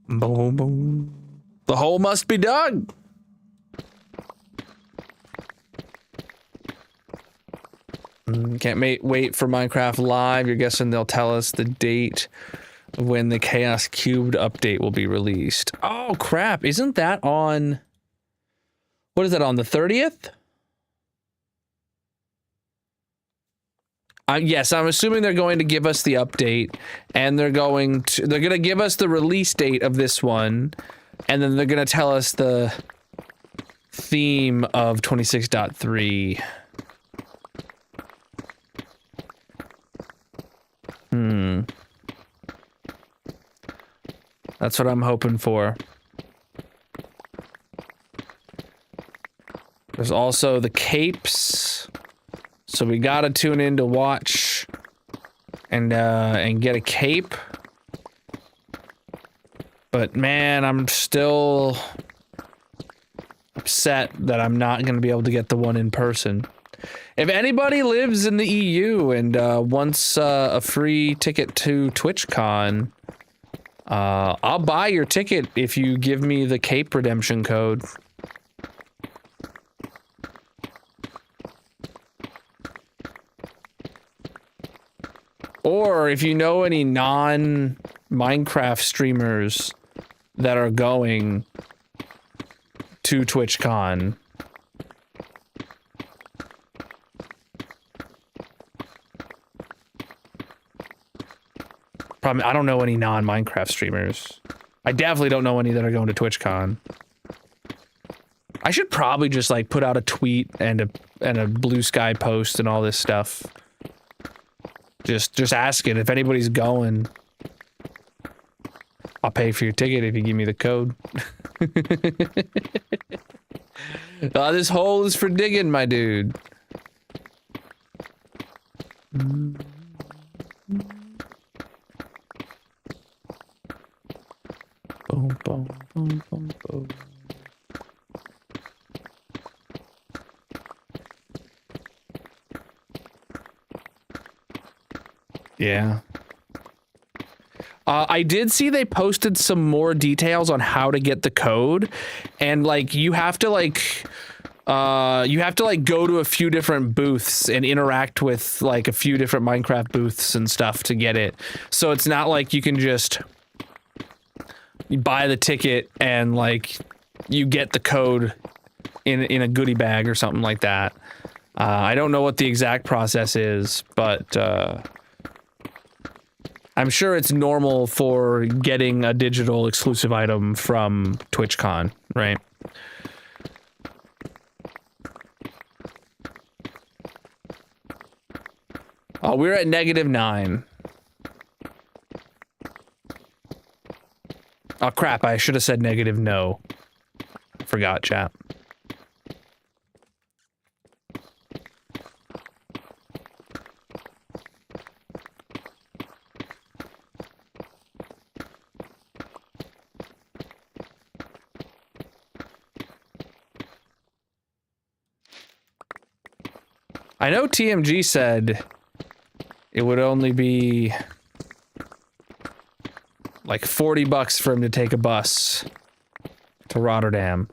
Boom, boom. The hole must be dug. Can't wait for Minecraft Live. You're guessing they'll tell us the date when the Chaos Cubed update will be released. Oh, crap. Isn't that on... What is that, on the 30th? Yes, I'm assuming they're going to give us the update, and they're going to give us the release date of this one, and then they're going to tell us the theme of 26.3. That's what I'm hoping for. There's also the capes, so we gotta tune in to watch and get a cape. But man, I'm still upset that I'm not gonna be able to get the one in person. If anybody lives in the EU and wants a free ticket to TwitchCon, I'll buy your ticket if you give me the cape redemption code. Or if you know any non-Minecraft streamers that are going to TwitchCon, probably, I don't know any non-Minecraft streamers. I definitely don't know any that are going to TwitchCon. I should probably just like put out a tweet and a Blue Sky post and all this stuff. Just ask it if anybody's going. I'll pay for your ticket if you give me the code. This hole is for digging, my dude. Boom, boom, boom, boom, boom. Yeah. I did see they posted some more details on how to get the code, and like you have to go to a few different booths and interact with like a few different Minecraft booths and stuff to get it. So it's not like you can just buy the ticket and like you get the code in a goodie bag or something like that. I don't know what the exact process is, but I'm sure it's normal for getting a digital exclusive item from TwitchCon, right? Oh, we're at -9. Oh crap, I should have said -no. Forgot, chat. I know TMG said it would only be like $40 for him to take a bus to Rotterdam.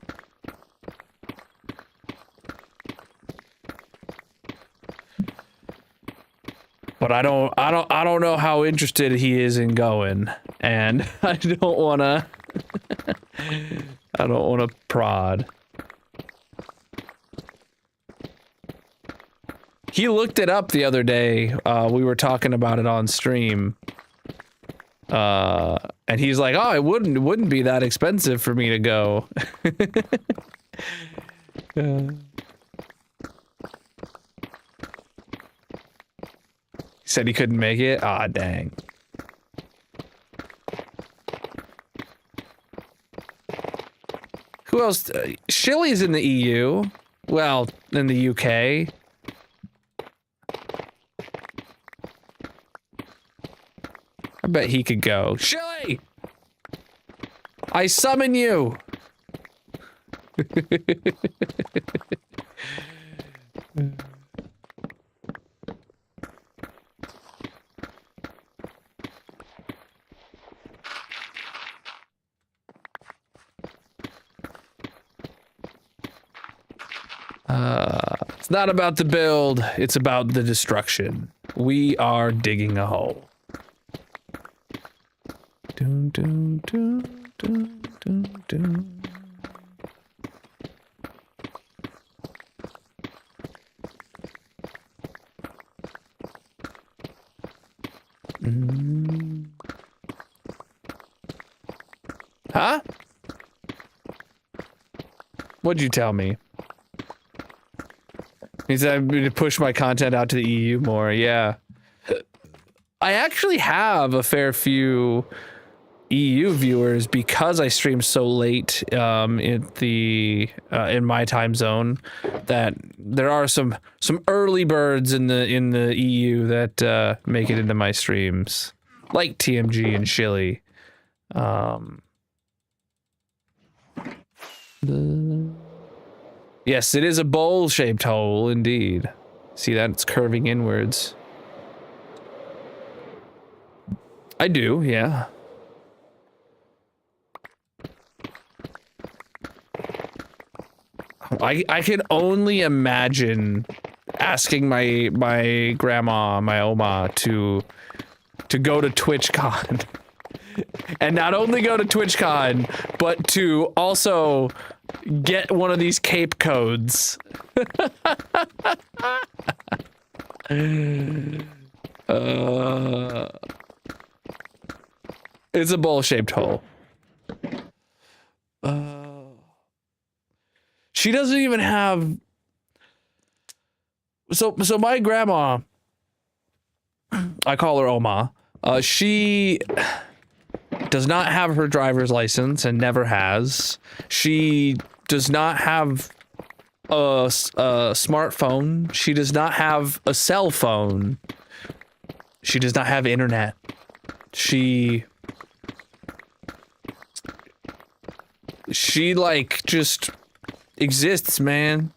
But I don't know how interested he is in going, and I don't wanna prod. He looked it up the other day. We were talking about it on stream. And he's like, "Oh, it wouldn't be that expensive for me to go." He said he couldn't make it. Ah, dang. Who else? Shilly's in the EU. Well, in the UK. I bet he could go. Shilly! I summon you! It's not about the build, it's about the destruction. We are digging a hole. Dun, dun, dun, dun, dun, dun. Huh? What'd you tell me? He said I'm going to push my content out to the EU more. Yeah. I actually have a fair few EU viewers because I stream so late in my time zone that there are some early birds in the EU that make it into my streams, like TMG and Shilly. Yes, it is a bowl-shaped hole, indeed. See that? It's curving inwards. I do, yeah. I can only imagine asking my grandma, my oma, to go to TwitchCon. And not only go to TwitchCon, but to also get one of these cape codes. It's a bowl-shaped hole. She doesn't even have... So my grandma, I call her Oma, she does not have her driver's license and never has. She does not have a smartphone. She does not have a cell phone. She does not have internet. She like just exists, man.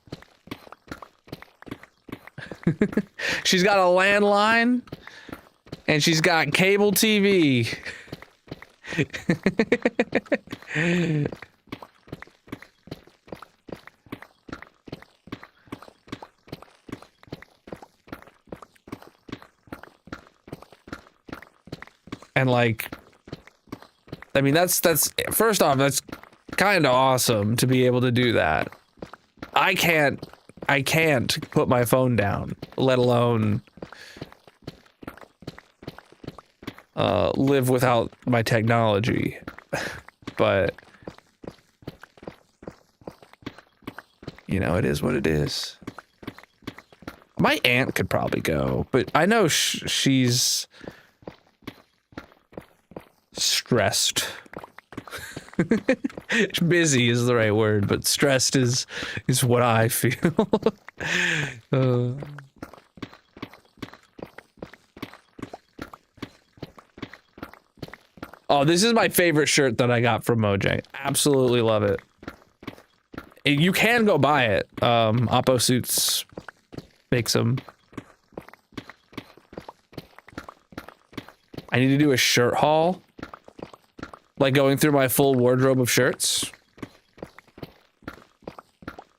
She's got a landline and she's got cable TV. And like, I mean, that's first off, that's kind of awesome to be able to do that. I can't put my phone down, let alone live without my technology. But you know, it is what it is. My aunt could probably go, but I know she's stressed. Busy is the right word, but stressed is what I feel. Oh, this is my favorite shirt that I got from Mojang. Absolutely love it. You can go buy it. Oppo Suits makes them. I need to do a shirt haul. Like going through my full wardrobe of shirts.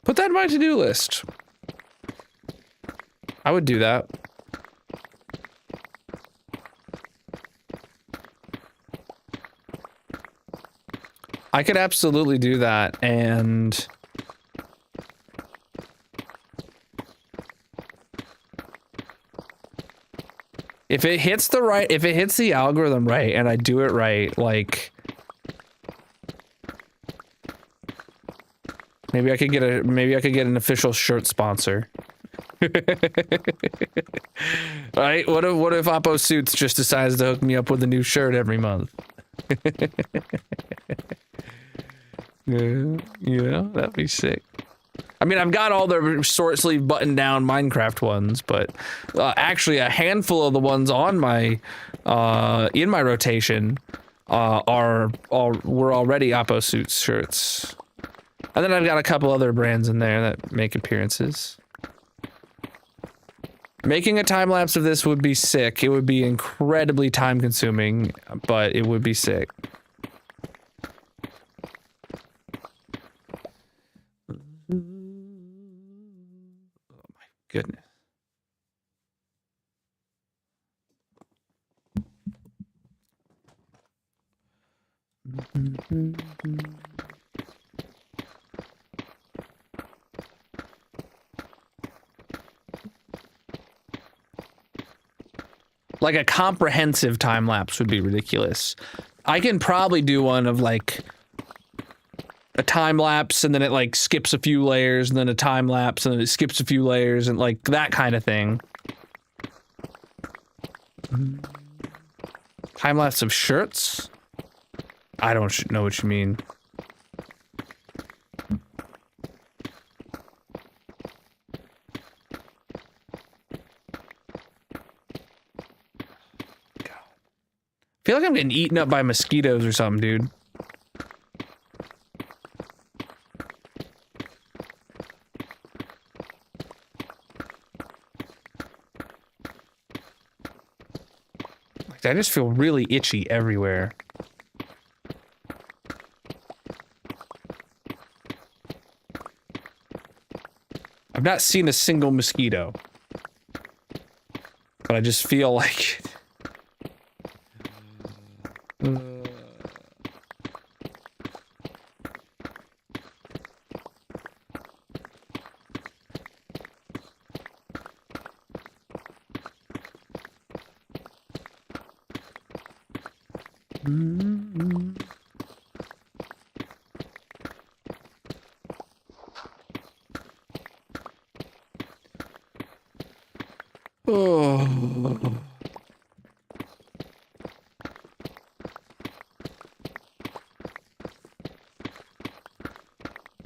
Put that in my to-do list. I would do that. I could absolutely do that, and if it hits the algorithm right and I do it right, like maybe I could get an official shirt sponsor. Right? What if Oppo Suits just decides to hook me up with a new shirt every month? Yeah, that'd be sick. I mean, I've got all the short sleeve button down Minecraft ones, but actually a handful of the ones on my in my rotation were already Oppo Suits shirts. And then I've got a couple other brands in there that make appearances. Making a time lapse of this would be sick. It would be incredibly time consuming, but it would be sick. Oh my goodness. Like a comprehensive time lapse would be ridiculous. I can probably do one of like a time lapse and then it like skips a few layers and then a time lapse and then it skips a few layers and like that kind of thing. Time lapse of shirts? I don't know what you mean. I feel like I'm getting eaten up by mosquitoes or something, dude. Like, I just feel really itchy everywhere. I've not seen a single mosquito, but I just feel like oh.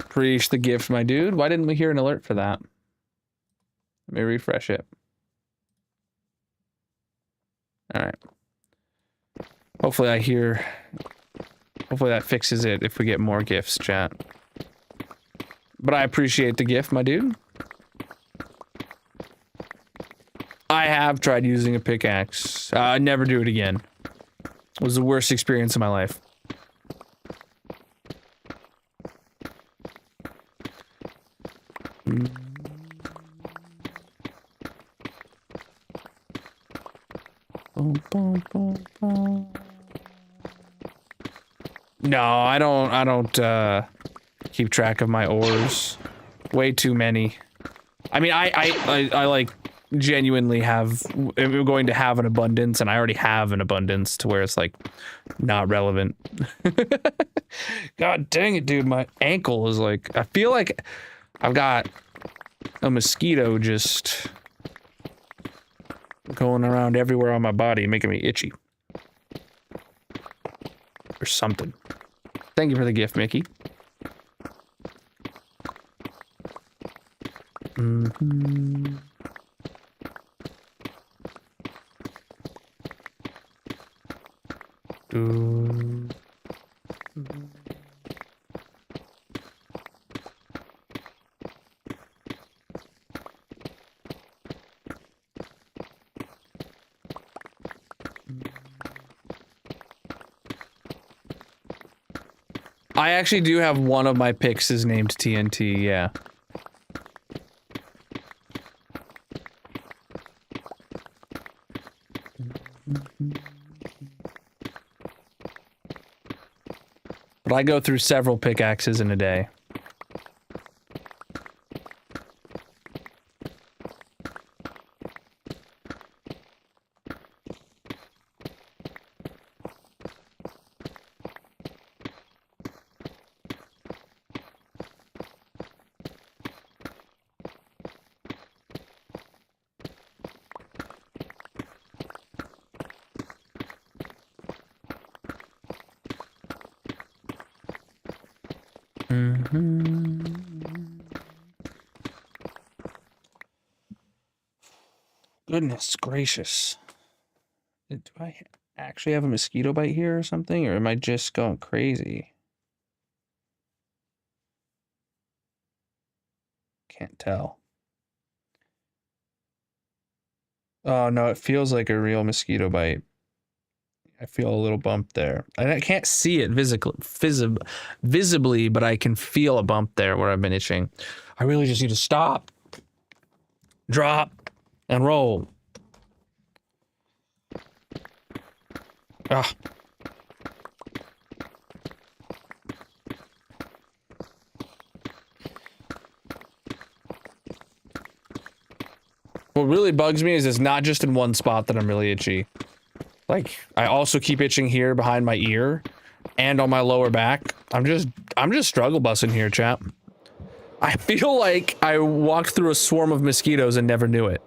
Preach the gift, my dude. Why didn't we hear an alert for that? Let me refresh it. All right. Hopefully that fixes it if we get more gifts, chat. But I appreciate the gift, my dude. I have tried using a pickaxe. I'd never do it again. It was the worst experience of my life. No, I don't keep track of my ores. Way too many. I mean, I like genuinely I'm going to have an abundance, and I already have an abundance to where it's like not relevant. God dang it, dude, my ankle is like, I feel like I've got a mosquito just going around everywhere on my body, making me itchy. Or something. Thank you for the gift, Mickey. Mm-hmm. I actually do have one of my picks is named TNT, yeah. But I go through several pickaxes in a day. Goodness gracious. Do I actually have a mosquito bite here or something? Or am I just going crazy? can't tell. Oh no, it feels like a real mosquito bite. I feel a little bump there. And I can't see it visibly, but I can feel a bump there where I've been itching. I really just need to stop, drop, and roll. Ah. What really bugs me is it's not just in one spot that I'm really itchy. Like, I also keep itching here behind my ear and on my lower back. I'm just struggle bussing here, chap. I feel like I walked through a swarm of mosquitoes and never knew it.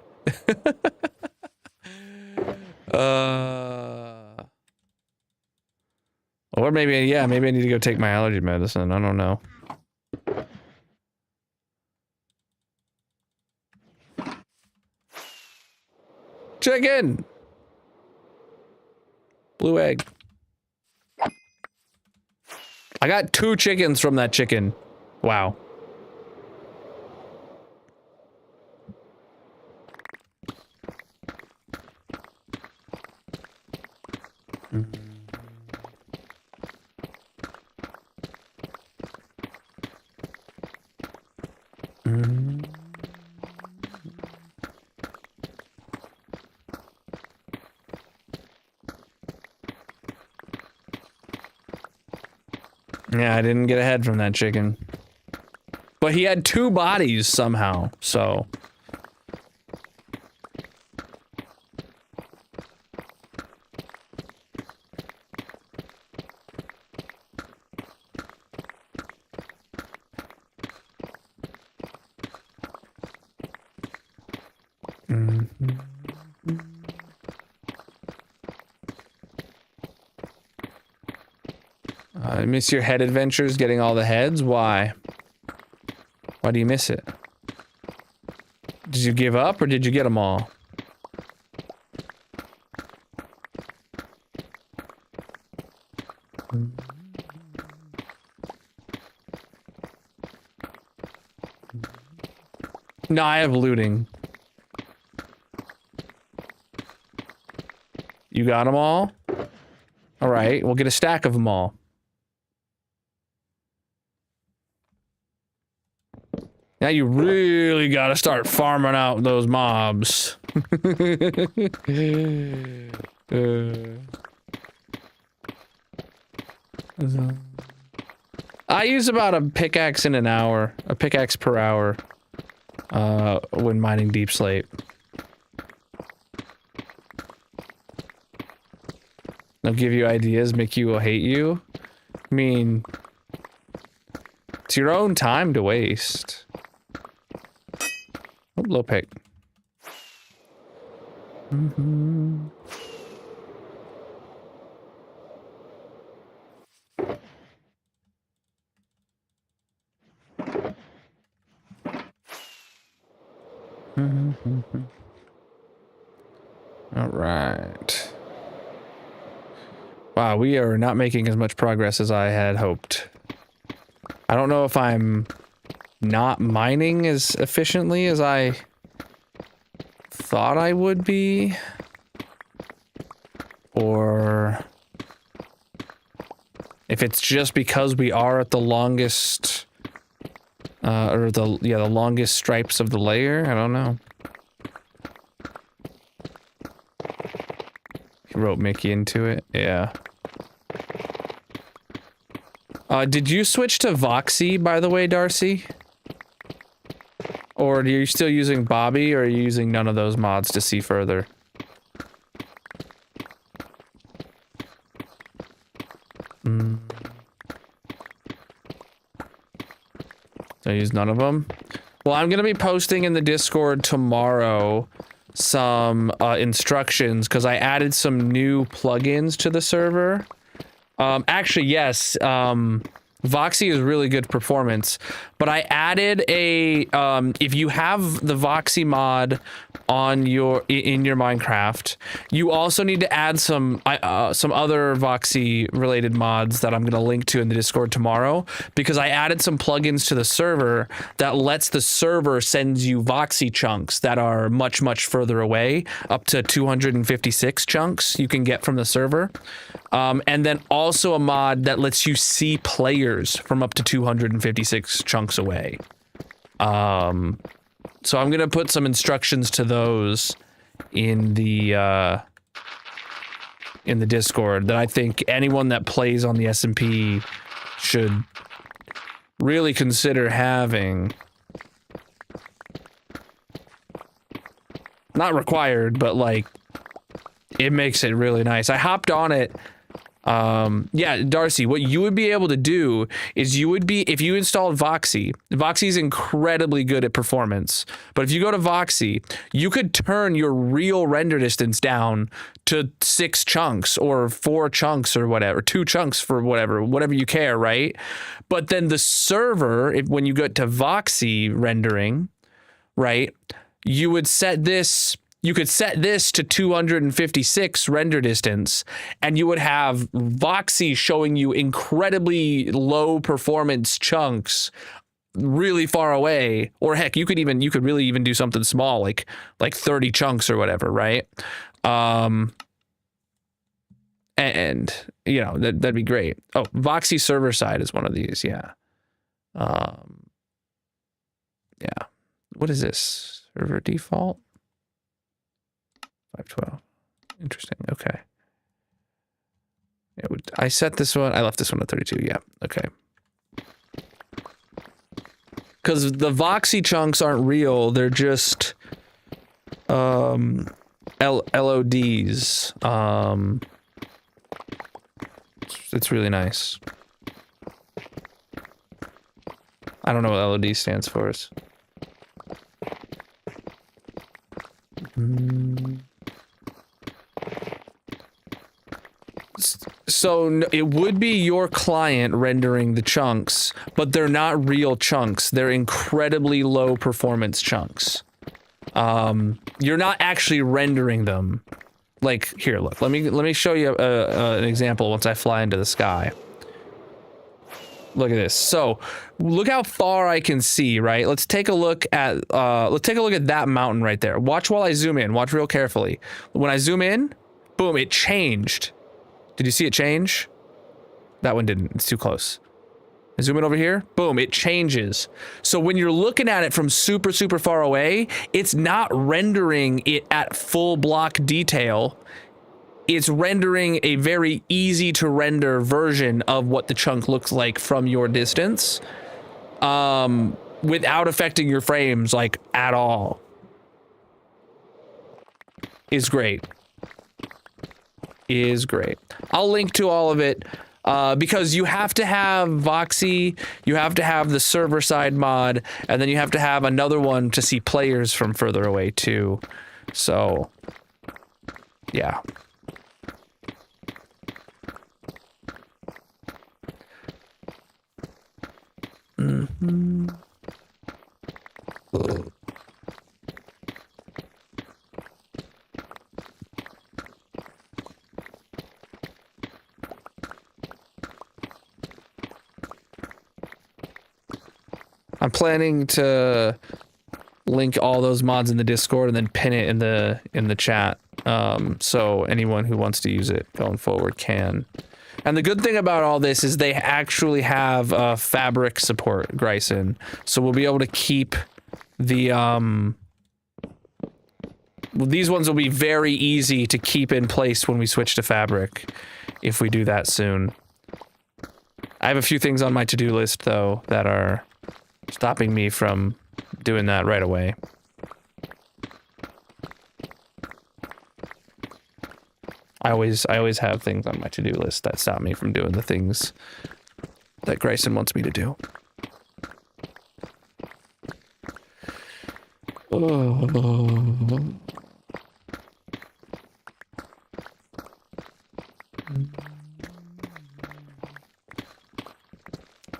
Or maybe, yeah, maybe I need to go take my allergy medicine. I don't know. Chicken! Blue egg. I got 2 chickens from that chicken. Wow. Yeah, I didn't get ahead from that chicken. But he had 2 bodies somehow, so. I miss your head adventures, getting all the heads? Why? Why do you miss it? Did you give up or did you get them all? No, I have looting. You got them all? All right, we'll get a stack of them all. Now you really gotta start farming out those mobs. I use about a pickaxe in an hour, a pickaxe per hour, when mining deep slate. They'll give you ideas, make you hate you. I mean, it's your own time to waste. Oh, low pick. All right. Wow, we are not making as much progress as I had hoped. I don't know if I'm not mining as efficiently as I thought I would be, or if it's just because we are at the longest, or the longest stripes of the layer. I don't know. He wrote Mickey into it. Yeah. Did you switch to Voxy, by the way, Darcy? Or are you still using Bobby, or are you using none of those mods to see further? I use none of them? Well, I'm gonna be posting in the Discord tomorrow some instructions, because I added some new plugins to the server. Actually, yes, Voxy is really good performance, but I added a if you have the Voxy mod on your in your Minecraft, you also need to add some other Voxy related mods that I'm going to link to in the Discord tomorrow, because I added some plugins to the server that lets the server send you Voxy chunks that are much further away, up to 256 chunks you can get from the server. And then also a mod that lets you see players from up to 256 chunks away. So I'm gonna put some instructions to those in the Discord that I think anyone that plays on the SMP should really consider having. Not required, but like, it makes it really nice. I hopped on it. Yeah, Darcy, what you would be able to do is if you installed Voxy, Voxy's incredibly good at performance, but if you go to Voxy, you could turn your real render distance down to 6 chunks or 4 chunks or whatever, 2 chunks for whatever you care, right? But then the server, when you get to Voxy rendering, right, you could set this to 256 render distance, and you would have Voxy showing you incredibly low performance chunks really far away. Or heck, you could really even do something small, like 30 chunks or whatever, right? And you know, that'd be great. Oh, Voxy server side is one of these, yeah. Yeah. What is this? Server default? 512. Interesting. Okay. I set this one. I left this one at 32. Yeah. Okay. Because the Voxy chunks aren't real. They're just LODs. It's really nice. I don't know what LOD stands for. So it would be your client rendering the chunks, but they're not real chunks. They're incredibly low performance chunks. You're not actually rendering them. Like, here, look. Let me show you an example once I fly into the sky. Look at this. So, look how far I can see, right? Let's take a look at that mountain right there. Watch while I zoom in. Watch real carefully. When I zoom in, boom, it changed. Did you see it change? That one didn't. It's too close. I zoom in over here. Boom, it changes. So when you're looking at it from super far away, it's not rendering it at full block detail. It's rendering a very easy to render version of what the chunk looks like from your distance, without affecting your frames like at all. Is great. Is great. I'll link to all of it, because you have to have Voxy, you have to have the server side mod, and then you have to have another one to see players from further away too. So, yeah. Mm-hmm. I'm planning to link all those mods in the Discord and then pin it in the chat, so anyone who wants to use it going forward can. And the good thing about all this is they actually have fabric support, Gryson, so we'll be able to keep the these ones will be very easy to keep in place when we switch to fabric, if we do that soon. I have a few things on my to-do list though that are stopping me from doing that right away. I always have things on my to-do list that stop me from doing the things that Grayson wants me to do. Oh.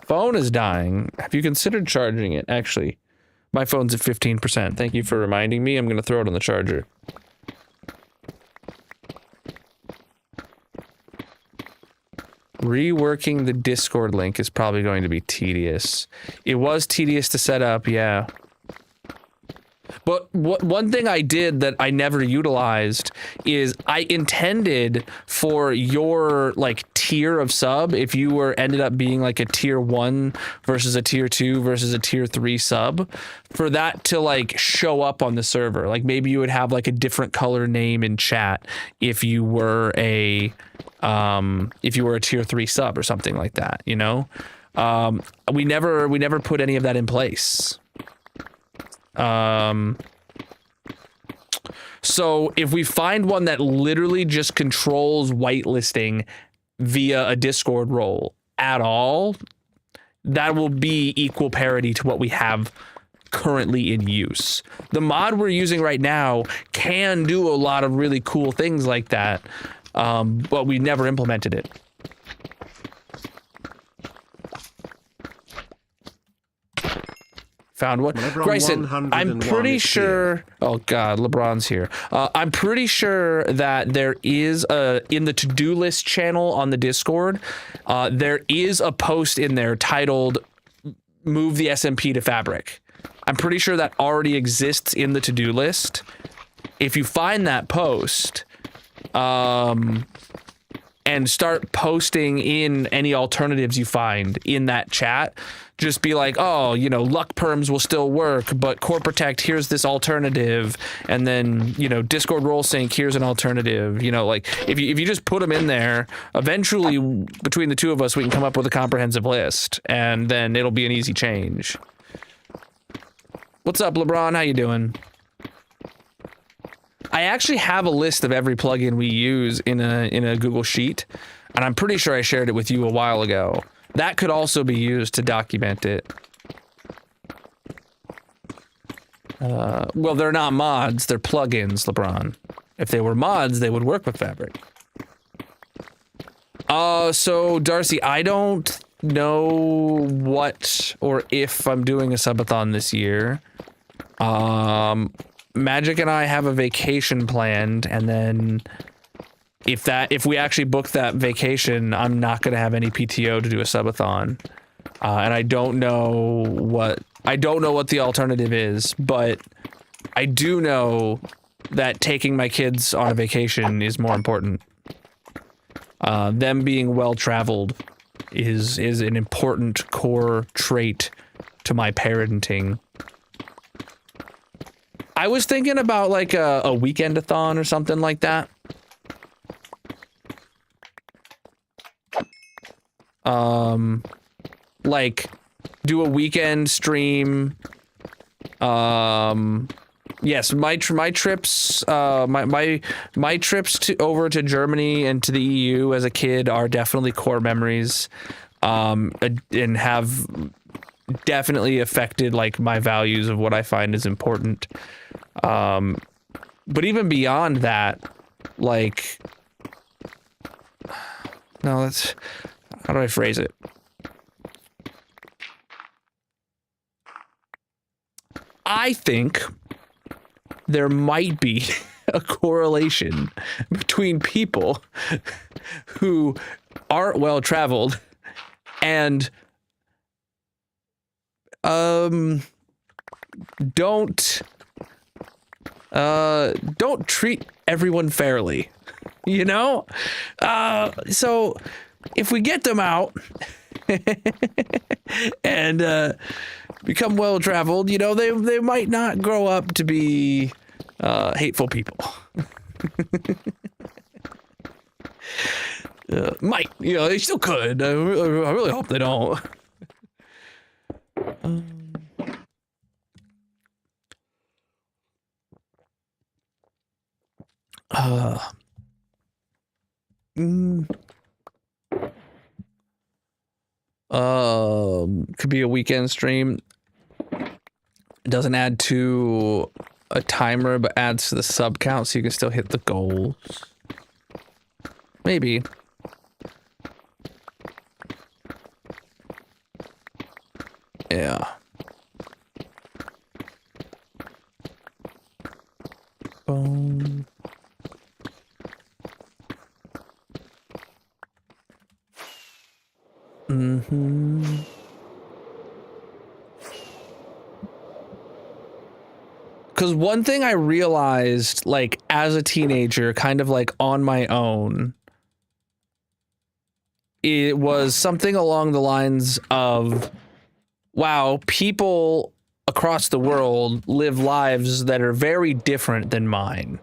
phone is dying. Have you considered charging it? Actually, my phone's at 15%. Thank you for reminding me. I'm going to throw it on the charger. Reworking the Discord link is probably going to be tedious. It was tedious to set up, yeah. But one thing I did that I never utilized is I intended for your like tier of sub, if you were ended up being like a tier 1 versus a tier 2 versus a tier 3 sub, for that to like show up on the server. Like maybe you would have like a different color name in chat if you were a tier 3 sub or something like that, you know? We never put any of that in place. So if we find one that literally just controls whitelisting via a Discord role at all, that will be equal parity to what we have currently in use. The mod we're using right now can do a lot of really cool things like that, but we never implemented it. Found one. Grayson, I'm pretty sure. Oh God, LeBron's here. I'm pretty sure that there is in the to-do list channel on the Discord, there is a post in there titled "Move the SMP to Fabric." I'm pretty sure that already exists in the to-do list. If you find that post, and start posting in any alternatives you find in that chat, just be like, oh, you know, luck perms will still work, but core protect, here's this alternative. And then, you know, Discord role sync, here's an alternative. You know, like if you just put them in there, eventually between the two of us, we can come up with a comprehensive list, and then it'll be an easy change. What's up, LeBron? How you doing? I actually have a list of every plugin we use in a Google Sheet, and I'm pretty sure I shared it with you a while ago. That could also be used to document it. Well, they're not mods, they're plugins, LeBron. If they were mods, they would work with Fabric. So Darcy, I don't know what or if I'm doing a subathon this year. Magic and I have a vacation planned, and then if we actually book that vacation, I'm not going to have any PTO to do a subathon. And I don't know what the alternative is, but I do know that taking my kids on a vacation is more important. Them being well-traveled is an important core trait to my parenting. I was thinking about like a weekend-a-thon or something like that. Like do a weekend stream. Yes, my trips my trips over to Germany and to the EU as a kid are definitely core memories, and have definitely affected like my values of what I find is important. But even beyond that, like, no, that's, how do I phrase it? I think there might be a correlation between people who aren't well traveled and don't treat everyone fairly, you know? So if we get them out and become well traveled, you know, they might not grow up to be hateful people. Might, you know, they still could. I really hope they don't. Could be a weekend stream. It doesn't add to a timer, but adds to the sub count, so you can still hit the goals. Maybe. Mm-hmm. Because one thing I realized, like, as a teenager, kind of like on my own, it was something along the lines of, wow, people across the world live lives that are very different than mine.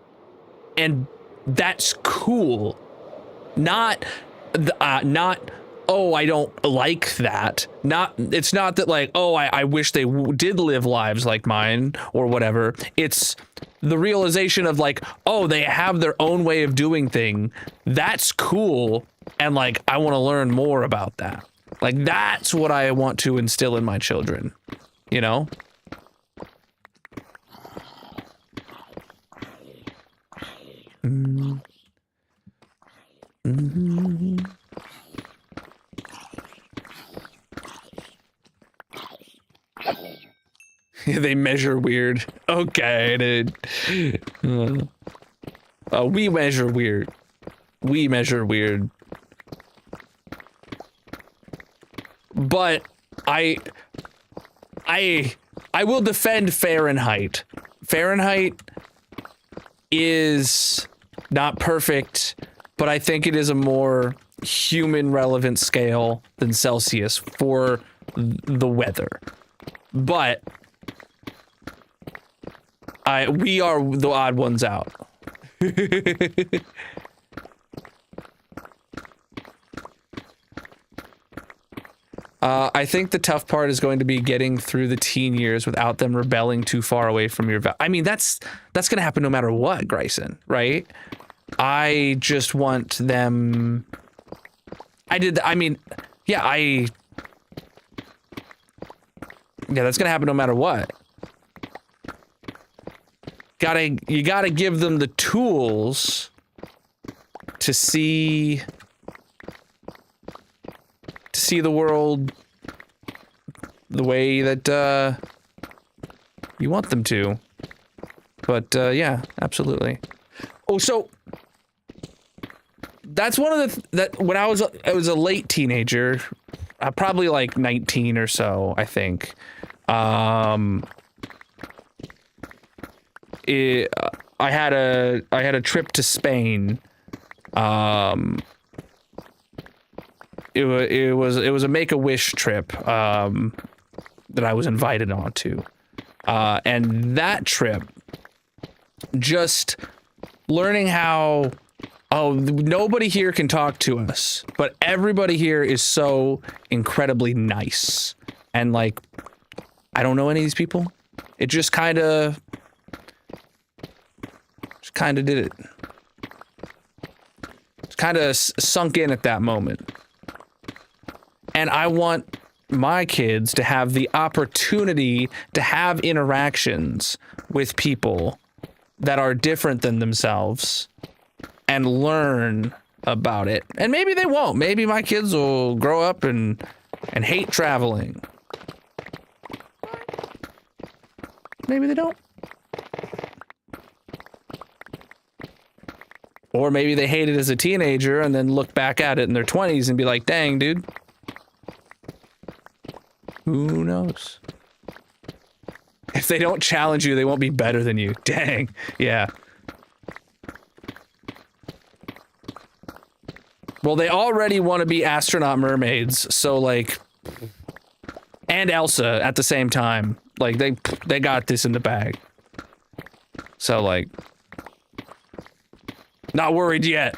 And that's cool. Not, oh, I don't like that. It's not that like, oh, I wish they did live lives like mine or whatever. It's the realization of like, oh, they have their own way of doing thing. That's cool. And like, I want to learn more about that. Like, that's what I want to instill in my children, you know? Mm. Mm-hmm. They measure weird. Okay, dude. We measure weird. We measure weird. But I will defend Fahrenheit. Fahrenheit is not perfect, but I think it is a more human relevant scale than Celsius for the weather. But we are the odd ones out. I think the tough part is going to be getting through the teen years without them rebelling too far away from your I mean, that's going to happen no matter what, Grayson, right? I just want them. Yeah, that's going to happen no matter what. You gotta give them the tools to see the world the way that you want them to. But yeah, absolutely. Oh, so that's one of that when I was a late teenager, probably like 19 or so, I think. I had a trip to Spain. It was a Make-A-Wish trip that I was invited onto, and that trip, just learning how nobody here can talk to us, but everybody here is so incredibly nice, and like I don't know any of these people. It just kind of did it. It's kind of sunk in at that moment. And I want my kids to have the opportunity to have interactions with people that are different than themselves and learn about it. And maybe they won't. Maybe my kids will grow up and hate traveling. Maybe they don't. Or maybe they hate it as a teenager and then look back at it in their 20s and be like, dang, dude. Who knows? If they don't challenge you, they won't be better than you. Dang. Yeah. Well, they already want to be astronaut mermaids, so like, and Elsa at the same time. Like they got this in the bag. So like, not worried yet.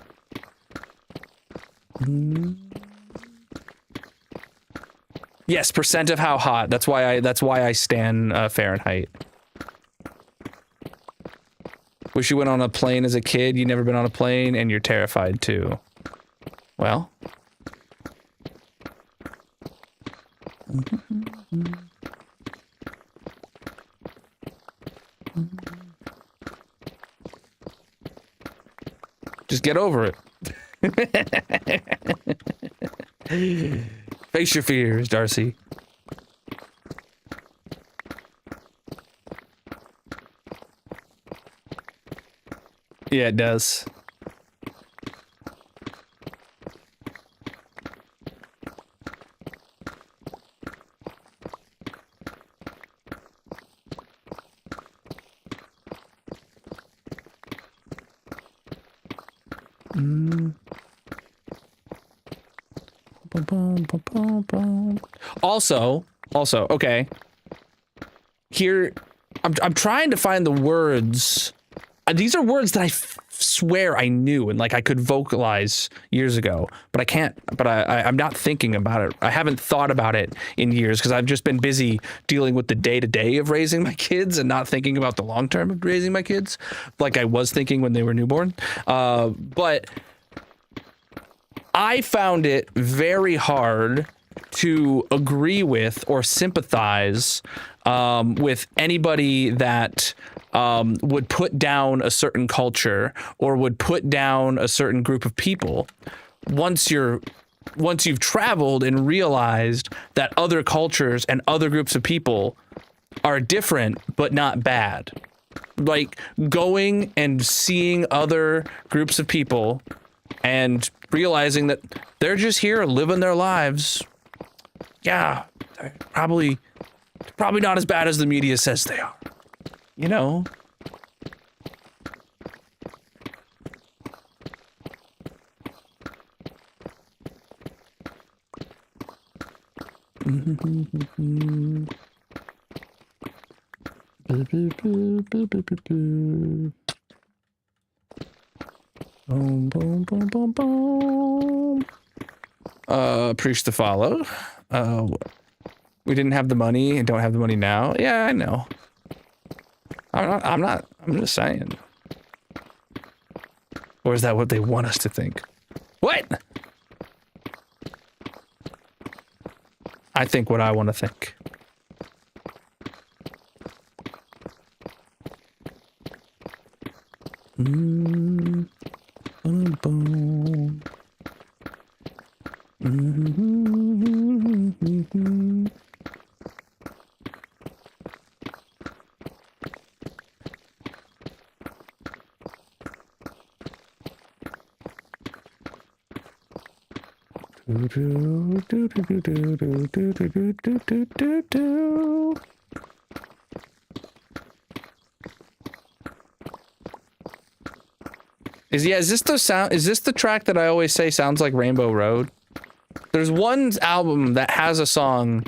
Yes, percent of how hot. That's why I stan Fahrenheit. Wish you went on a plane as a kid. You never been on a plane, and you're terrified too. Well. Just get over it. Face your fears, Darcy. Yeah, it does. Also, okay. Here, I'm trying to find the words. These are words that I swear I knew and like I could vocalize years ago, but I can't. But I'm not thinking about it. I haven't thought about it in years because I've just been busy dealing with the day-to-day of raising my kids and not thinking about the long term of raising my kids, like I was thinking when they were newborn. But I found it very hard to agree with or sympathize with anybody that would put down a certain culture or would put down a certain group of people once you've traveled and realized that other cultures and other groups of people are different but not bad. Like going and seeing other groups of people and realizing that they're just here living their lives. Yeah, they're probably not as bad as the media says they are. You know? Boom, boom, boom, boom, boom. Preach to follow. We didn't have the money and don't have the money now. Yeah, I know. I'm just saying. Or is that what they want us to think? What? I think what I want to think. Boom. Is this the track that I always say sounds like Rainbow Road? There's one album that has a song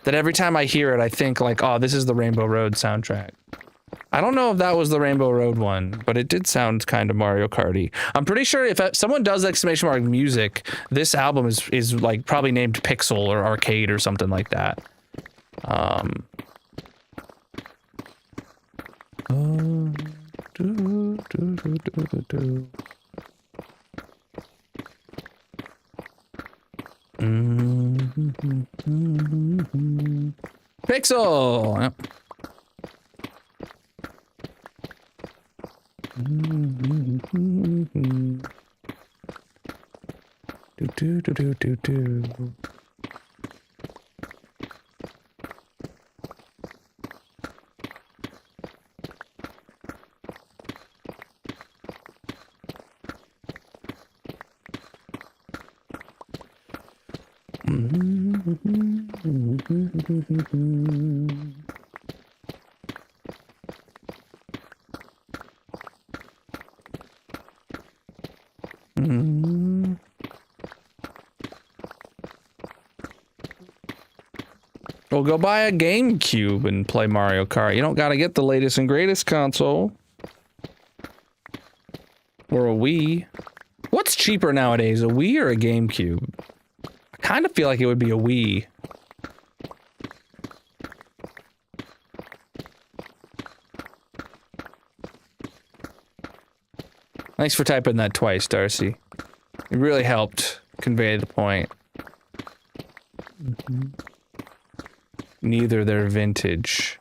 that every time I hear it, I think like, oh, this is the Rainbow Road soundtrack. I don't know if that was the Rainbow Road one, but it did sound kind of Mario Karty. I'm pretty sure if someone does exclamation mark music, this album is like probably named Pixel or Arcade or something like that. Pixel. Yep. Well, go buy a GameCube and play Mario Kart. You don't gotta get the latest and greatest console. Or a Wii. What's cheaper nowadays, a Wii or a GameCube? I kind of feel like it would be a Wii. Thanks for typing that twice, Darcy. It really helped convey the point. Neither they're vintage.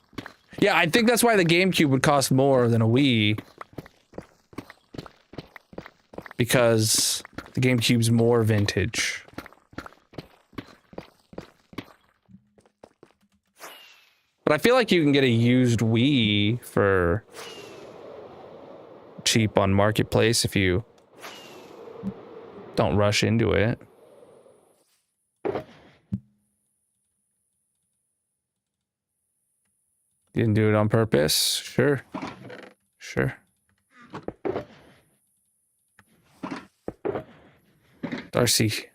Yeah, I think that's why the GameCube would cost more than a Wii. Because the GameCube's more vintage. But I feel like you can get a used Wii for cheap on Marketplace if you don't rush into it. You didn't do it on purpose? Sure. Sure. Darcy,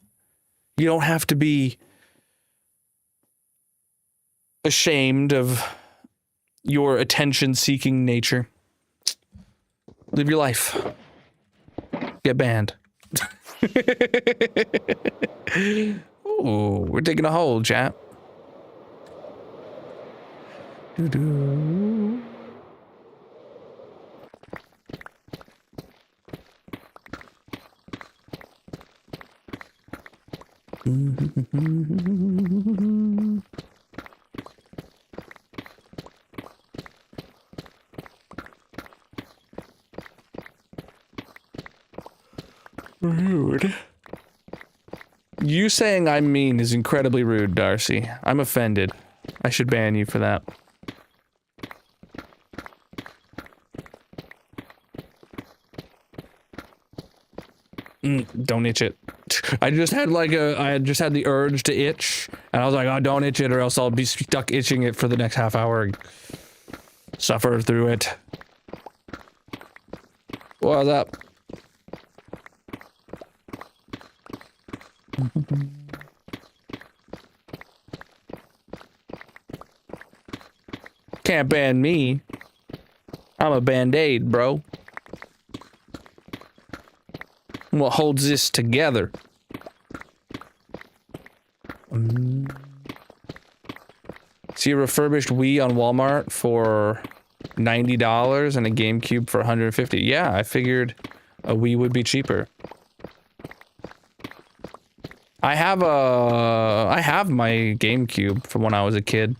you don't have to be ashamed of your attention-seeking nature. Live your life. Get banned. Ooh, we're digging a hole, chat. Doo-doo. Rude. You saying I'm mean is incredibly rude, Darcy. I'm offended. I should ban you for that. Don't itch it. I just had the urge to itch, and I was like, oh, don't itch it or else I'll be stuck itching it for the next half hour and suffer through it. What's up? Can't ban me. I'm a band-aid, bro. What holds this together? See a refurbished Wii on Walmart for $90 and a GameCube for $150. Yeah, I figured a Wii would be cheaper. I have my GameCube from when I was a kid.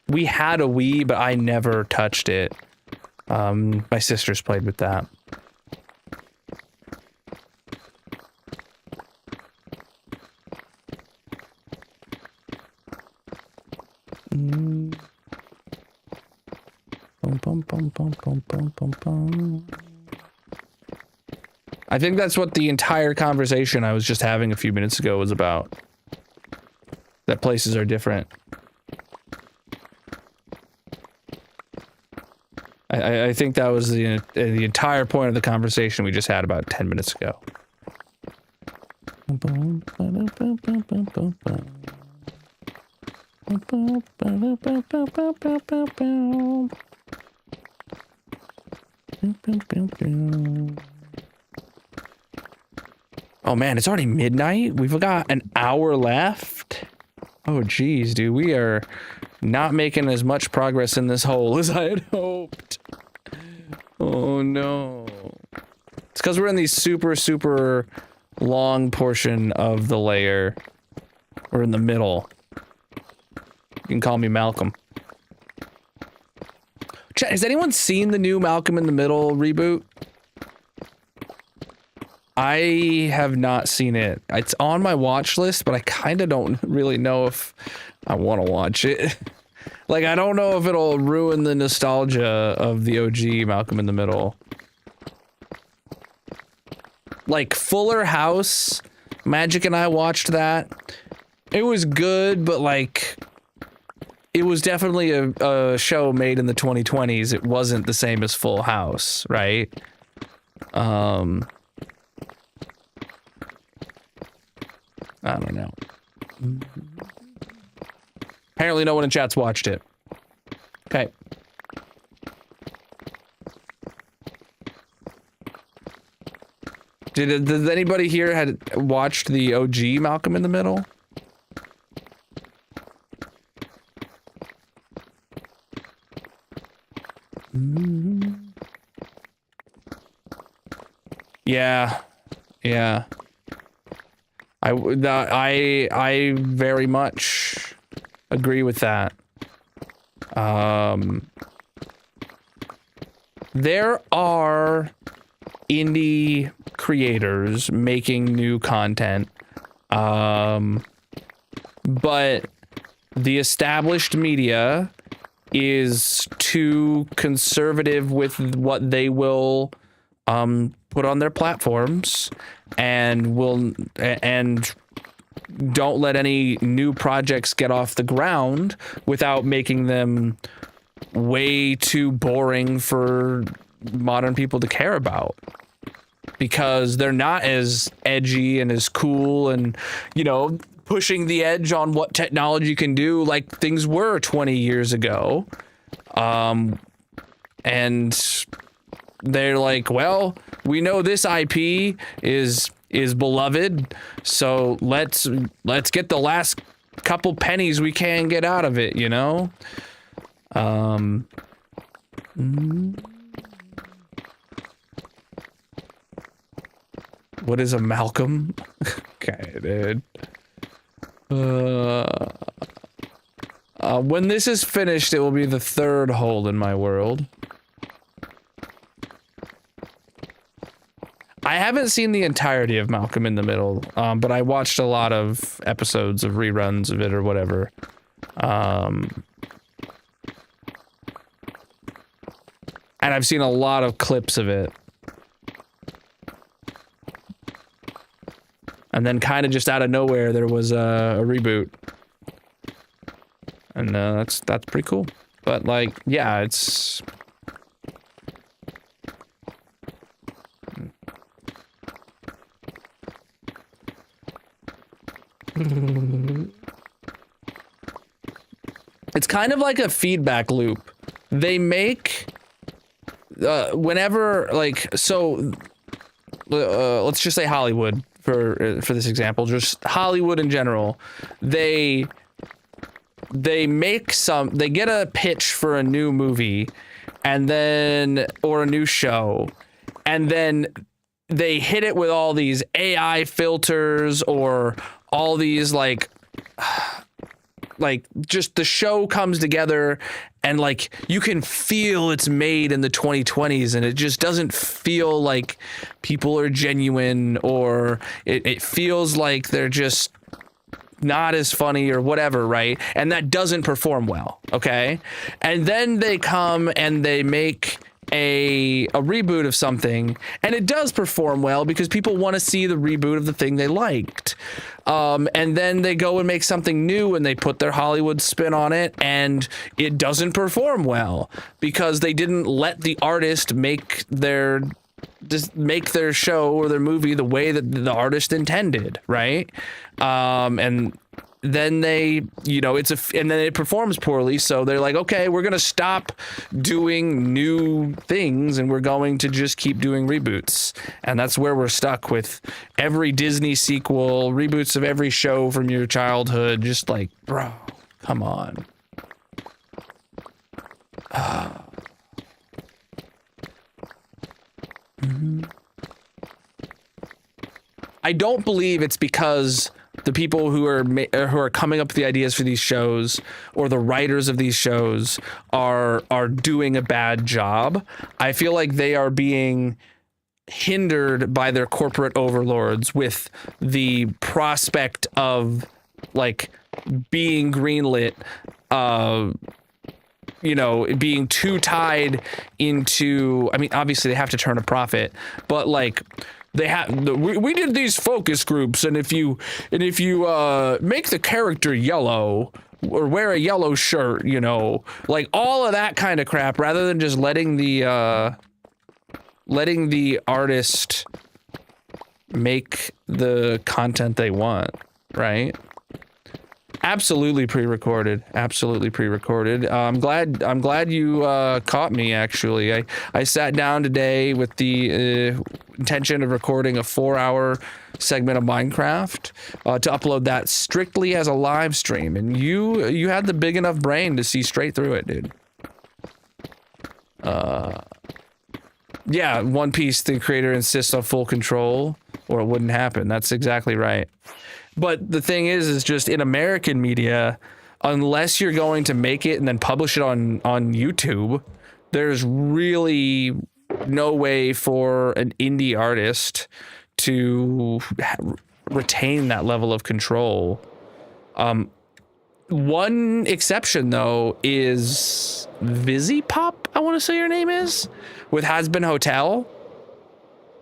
We had a Wii, but I never touched it. My sisters played with that. I think that's what the entire conversation I was just having a few minutes ago was about. That places are different. I think that was the entire point of the conversation we just had about 10 minutes ago. Oh man, it's already midnight? We've got an hour left? Oh geez, dude, we are not making as much progress in this hole as I had hoped. Oh no. It's because we're in the super long portion of the layer. We're in the middle. You can call me Malcolm. Has anyone seen the new Malcolm in the Middle reboot? I have not seen it. It's on my watch list, but I kind of don't really know if I want to watch it. Like, I don't know if it'll ruin the nostalgia of the OG Malcolm in the Middle. Like, Fuller House, Magic and I watched that. It was good, but like, it was definitely a show made in the 2020s. It wasn't the same as Full House, right? I don't know. Apparently no one in chat's watched it. Okay. Did anybody here had watched the OG Malcolm in the Middle? Yeah. Yeah. I very much agree with that. There are indie creators making new content, but the established media is too conservative with what they will put on their platforms, and don't let any new projects get off the ground without making them way too boring for modern people to care about. because they're not as edgy and as cool and, you know, pushing the edge on what technology can do like things were 20 years ago. And they're like, well, we know this IP is beloved, so let's get the last couple pennies we can get out of it, you know? What is a Malcolm? Okay, dude. When this is finished, it will be the third hole in my world. I haven't seen the entirety of Malcolm in the Middle, but I watched a lot of episodes of reruns of it or whatever. And I've seen a lot of clips of it. And then kind of just out of nowhere, there was a reboot. And that's pretty cool. But like, yeah, it's... It's kind of like a feedback loop. They make whenever, like, so let's just say Hollywood for this example, just Hollywood in general. They get a pitch for a new movie and then, or a new show, and then they hit it with all these AI filters or all these like just the show comes together and like you can feel it's made in the 2020s and it just doesn't feel like people are genuine, or it feels like they're just not as funny or whatever, right? And that doesn't perform well, okay? And then they come and they make a reboot of something, and it does perform well because people want to see the reboot of the thing they liked. And then they go and make something new and they put their Hollywood spin on it, and it doesn't perform well because they didn't let the artist make their show or their movie the way that the artist intended, right? And then they, you know, and then it performs poorly, so they're like, okay, we're gonna stop doing new things and we're going to just keep doing reboots. And that's where we're stuck with every Disney sequel, reboots of every show from your childhood. Just like, bro, come on. I don't believe it's because the people who are coming up with the ideas for these shows or the writers of these shows are doing a bad job. I feel like they are being hindered by their corporate overlords with the prospect of like being greenlit, you know, being too tied into, I mean, obviously they have to turn a profit, but like we did these focus groups, and if you make the character yellow or wear a yellow shirt, you know, like all of that kind of crap, rather than just letting the artist make the content they want, right? Absolutely pre-recorded. Absolutely pre-recorded. I'm glad you caught me. Actually, I sat down today with the intention of recording a 4-hour segment of Minecraft to upload that strictly as a live stream, and you had the big enough brain to see straight through it, dude. Yeah, One Piece, the creator insists on full control, or it wouldn't happen. That's exactly right. But the thing is just in American media, unless you're going to make it and then publish it on YouTube, there's really no way for an indie artist to retain that level of control. One exception, though, is VisiPop, I want to say her name is, with Has Been Hotel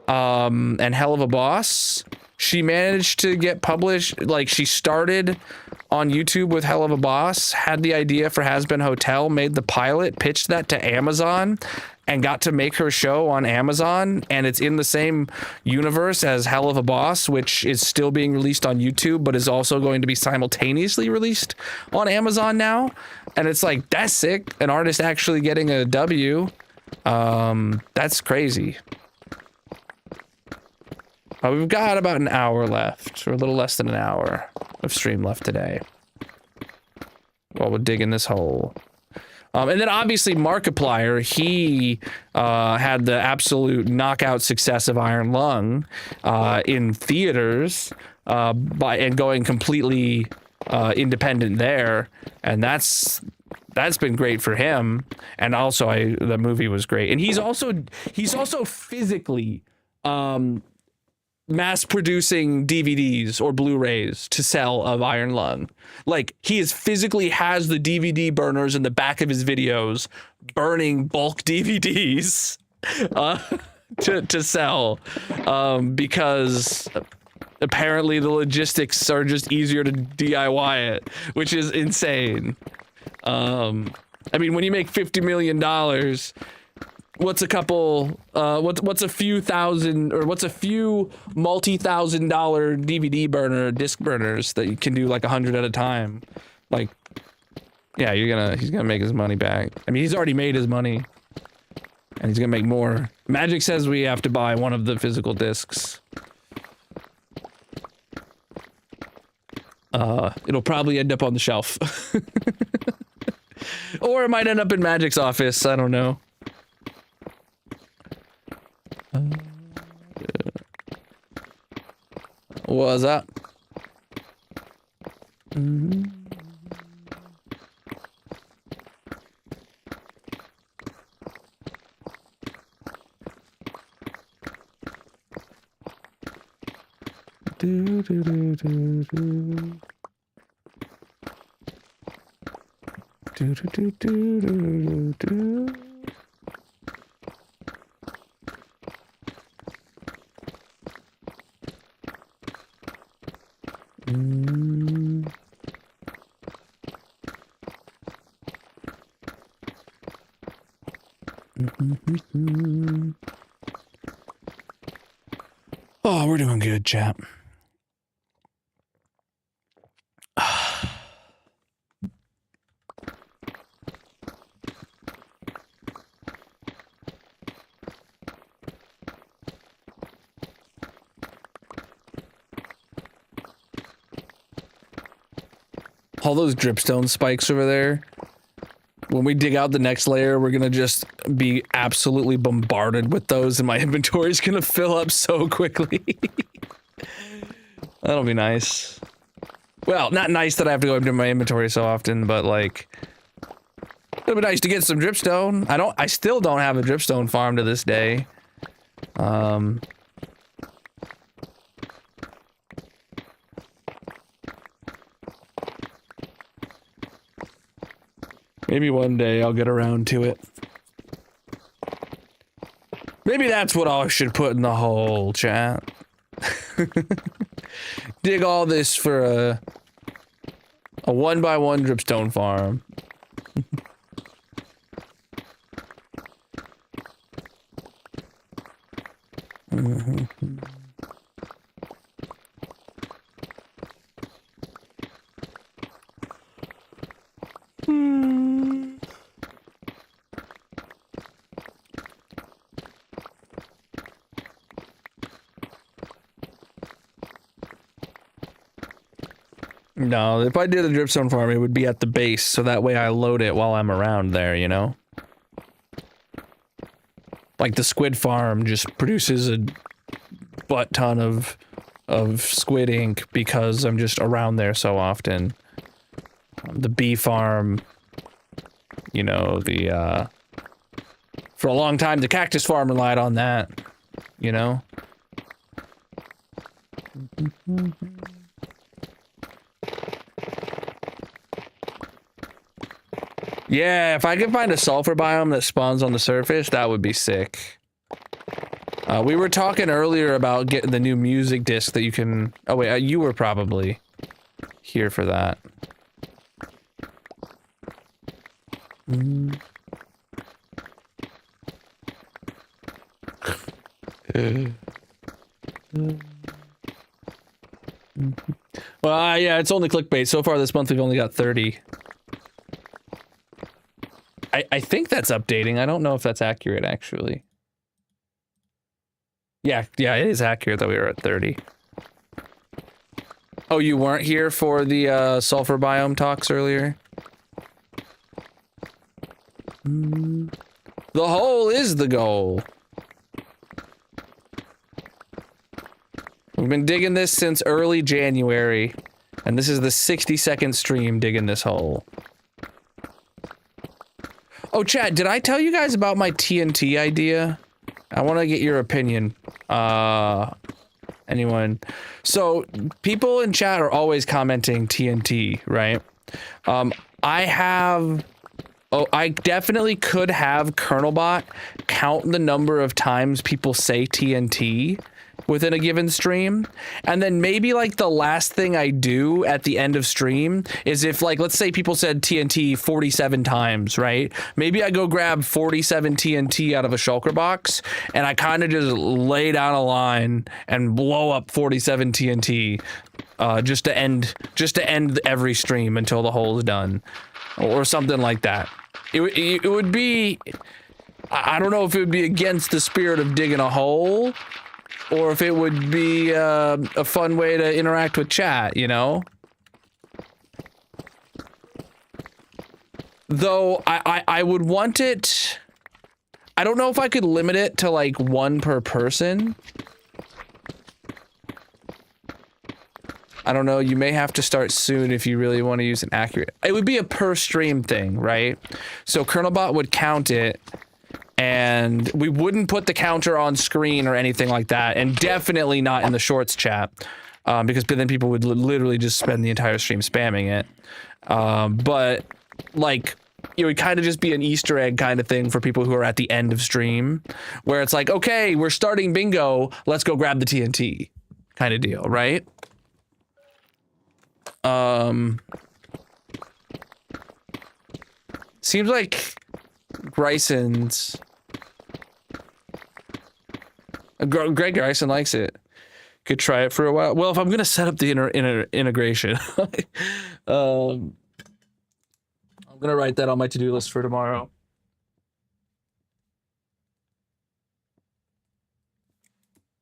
and Hell of a Boss. She managed to get published, like she started on YouTube with Hell of a Boss, had the idea for Has Been Hotel, made the pilot, pitched that to Amazon, and got to make her show on Amazon, and it's in the same universe as Hell of a Boss, which is still being released on YouTube, but is also going to be simultaneously released on Amazon now. And it's like, that's sick. An artist actually getting a W. That's crazy. We've got about an hour left, or a little less than an hour of stream left today, while we're digging this hole. And then obviously Markiplier, he had the absolute knockout success of Iron Lung in theaters and going completely independent there, and that's been great for him. And also the movie was great, and he's also physically mass producing DVDs or Blu-rays to sell of Iron Lung. Like, he physically has the DVD burners in the back of his videos, burning bulk DVDs to sell, because apparently the logistics are just easier to DIY it, which is insane. I mean, when you make $50 million, what's a couple, what's a few thousand, or what's a few multi-$1,000 DVD disc burners that you can do like 100 at a time? Like, yeah, he's gonna make his money back. I mean, he's already made his money, and he's gonna make more. Magic says we have to buy one of the physical discs. It'll probably end up on the shelf. Or it might end up in Magic's office, I don't know. What's up? Do, do, do, do, do. Do, do, do, do, do, do. Oh, we're doing good, chap. All those dripstone spikes over there. When we dig out the next layer, we're gonna just be absolutely bombarded with those, and my inventory is gonna fill up so quickly. That'll be nice. Well, not nice that I have to go into my inventory so often, but like, it'll be nice to get some dripstone. I still don't have a dripstone farm to this day. Maybe one day I'll get around to it. Maybe that's what I should put in the whole chat. Dig all this for a 1x1 dripstone farm. No, if I did a dripstone farm, it would be at the base, so that way I load it while I'm around there, you know? Like the squid farm just produces a butt ton of squid ink because I'm just around there so often. The bee farm, you know, for a long time the cactus farm relied on that, you know? Yeah, if I could find a sulfur biome that spawns on the surface, that would be sick. We were talking earlier about getting the new music disc that you can... Oh wait, you were probably... here for that. Well, yeah, it's only clickbait. So far this month, we've only got 30. I think that's updating. I don't know if that's accurate, actually. Yeah, it is accurate that we were at 30. Oh, you weren't here for the sulfur biome talks earlier? The hole is the goal. We've been digging this since early January, and this is the 60-second stream digging this hole. Oh, chat, did I tell you guys about my TNT idea? I want to get your opinion. Anyone? So, people in chat are always commenting TNT, right? I definitely could have Colonelbot count the number of times people say TNT within a given stream, and then maybe like the last thing I do at the end of stream is if, like, let's say people said TNT 47 times, right? Maybe I go grab 47 TNT out of a shulker box and I kind of just lay down a line and blow up 47 TNT just to end every stream until the hole is done, or something like that. It would be, I don't know if it would be against the spirit of digging a hole, or if it would be a fun way to interact with chat, you know? Though, I would want it... I don't know if I could limit it to, like, 1 per person. I don't know, you may have to start soon if you really want to use an accurate... It would be a per stream thing, right? So Colonelbot would count it, and we wouldn't put the counter on screen or anything like that, and definitely not in the shorts chat, because then people would literally just spend the entire stream spamming it. But, like, it would kind of just be an Easter egg kind of thing for people who are at the end of stream, where it's like, okay, we're starting bingo, let's go grab the TNT kind of deal, right? Seems like Gryson's... Greg Gryson likes it. Could try it for a while. Well, if I'm gonna set up the integration, I'm gonna write that on my to-do list for tomorrow.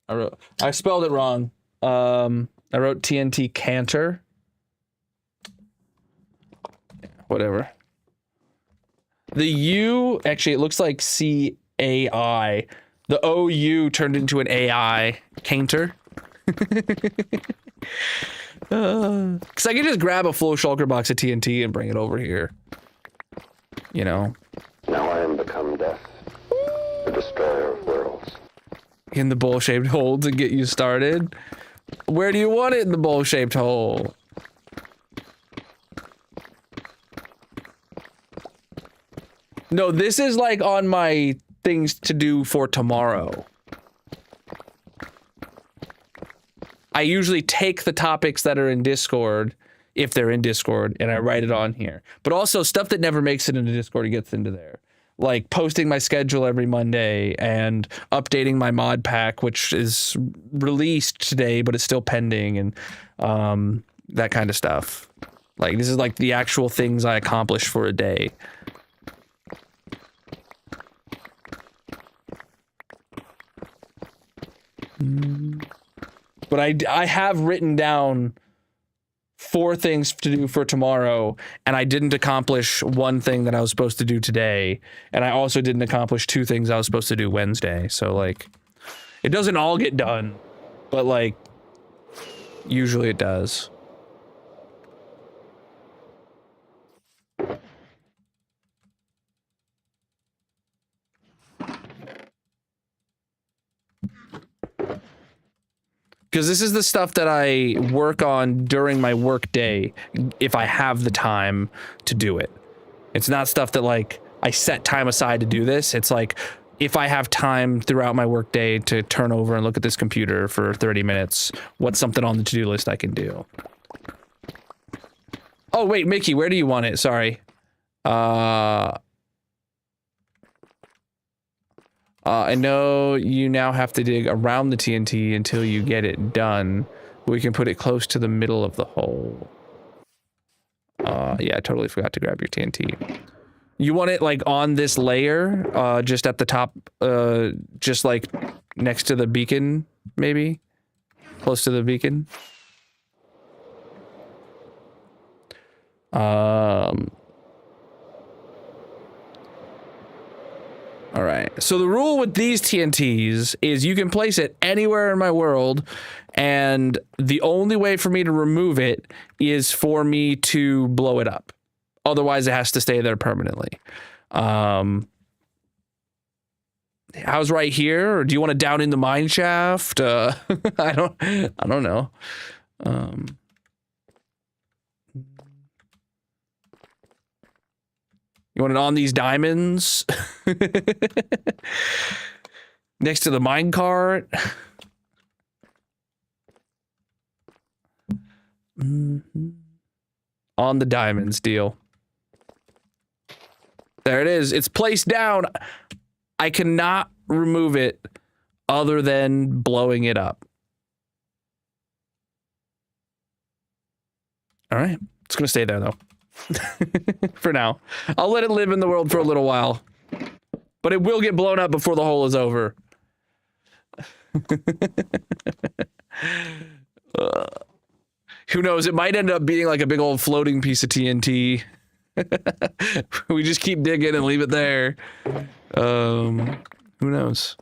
I spelled it wrong. I wrote TNT Canter. Whatever. The U, actually, it looks like CAI. The OU turned into an AI. Canter. Because I can just grab a full shulker box of TNT and bring it over here. You know? Now I am become death, the destroyer of worlds. In the bowl-shaped hole to get you started? Where do you want it in the bowl-shaped hole? No, this is like on my things to do for tomorrow. I usually take the topics that are in Discord, if they're in Discord, and I write it on here. But also stuff that never makes it into Discord, it gets into there. Like posting my schedule every Monday and updating my mod pack, which is released today, but it's still pending, and that kind of stuff. Like, this is like the actual things I accomplish for a day. But I have written down 4 things to do for tomorrow, and I didn't accomplish 1 thing that I was supposed to do today, and I also didn't accomplish 2 things I was supposed to do Wednesday. So, like, it doesn't all get done, but, like, usually it does. Because this is the stuff that I work on during my work day, if I have the time to do it. It's not stuff that, like, I set time aside to do this. It's like, if I have time throughout my work day to turn over and look at this computer for 30 minutes, what's something on the to-do list I can do? Oh, wait, Mickey, where do you want it? Sorry. I know you now have to dig around the TNT until you get it done. We can put it close to the middle of the hole. Yeah, I totally forgot to grab your TNT. You want it like on this layer, just at the top, just like next to the beacon, maybe? Close to the beacon? All right. So the rule with these TNTs is you can place it anywhere in my world, and the only way for me to remove it is for me to blow it up. Otherwise, it has to stay there permanently. How's right here? Or do you want to down in the mine shaft? I don't know. You want it on these diamonds? Next to the mine cart? On the diamonds, deal. There it is. It's placed down. I cannot remove it other than blowing it up. All right. It's going to stay there, though. For now. I'll let it live in the world for a little while. But it will get blown up before the hole is over. Who knows? It might end up being like a big old floating piece of TNT. We just keep digging and leave it there. Who knows?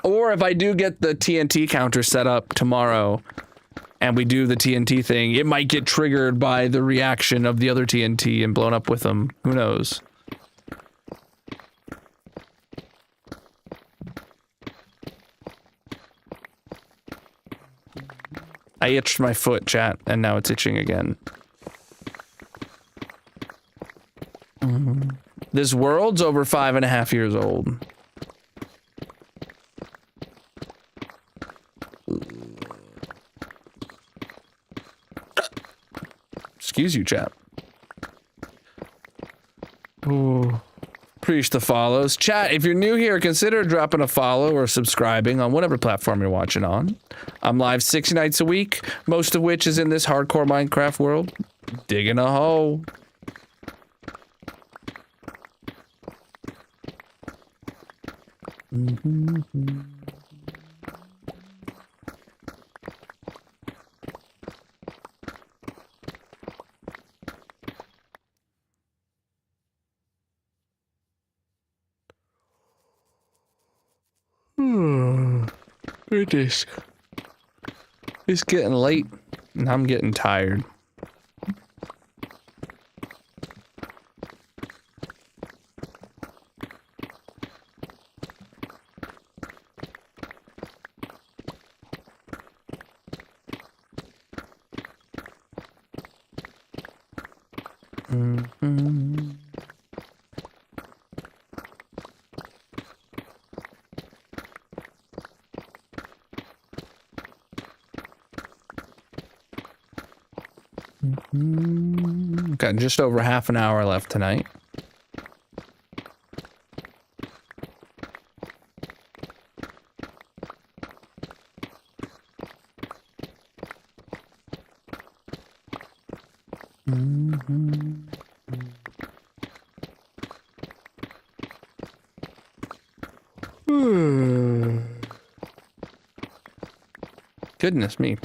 Or if I do get the TNT counter set up tomorrow and we do the TNT thing, it might get triggered by the reaction of the other TNT and blown up with them. Who knows? I itched my foot, chat, and now it's itching again. This world's over 5.5 years old. Excuse you, chat. Ooh. Preach the follows. Chat, if you're new here, consider dropping a follow or subscribing on whatever platform you're watching on. I'm live 60 nights a week, most of which is in this hardcore Minecraft world. Digging a hole. It is. It's getting late, and I'm getting tired. Got just over half an hour left tonight. Goodness me.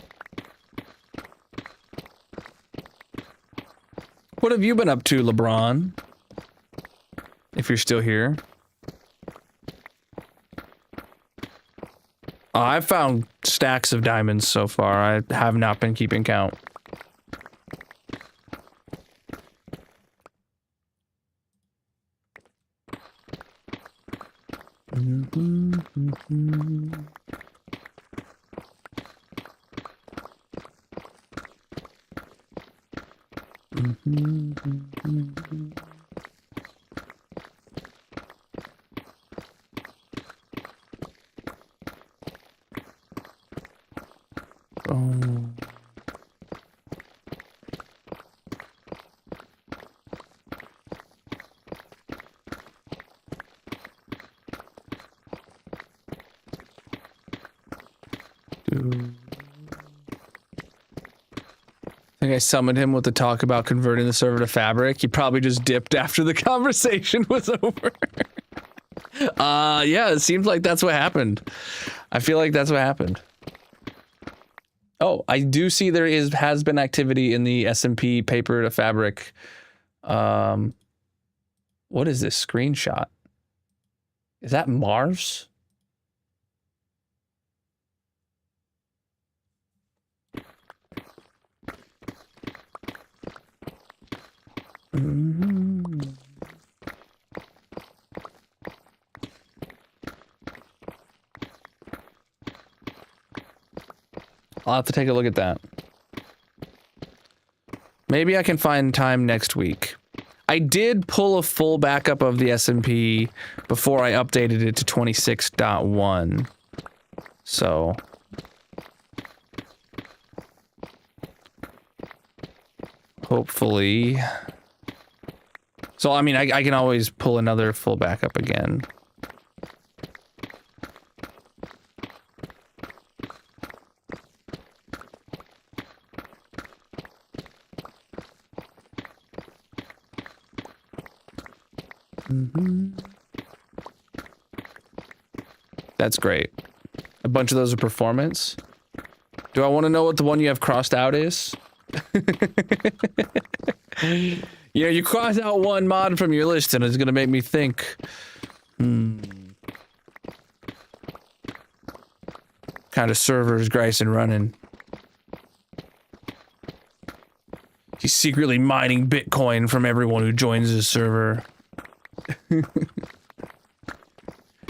What have you been up to, LeBron? If you're still here. I've found stacks of diamonds so far. I have not been keeping count. think I summoned him with the talk about converting the server to Fabric. He probably just dipped after the conversation was over. Yeah, it seems like that's what happened. I feel like that's what happened. Oh, I do see there has been activity in the SMP paper to Fabric. What is this screenshot? Is that Mars? I'll have to take a look at that. Maybe I can find time next week. I did pull a full backup of the SMP before I updated it to 26.1. So hopefully. So I mean, I can always pull another full backup again. That's great. A bunch of those are performance. Do I want to know what the one you have crossed out is? Yeah, you cross out one mod from your list and it's gonna make me think. Kind of server is Grayson running? He's secretly mining Bitcoin from everyone who joins his server.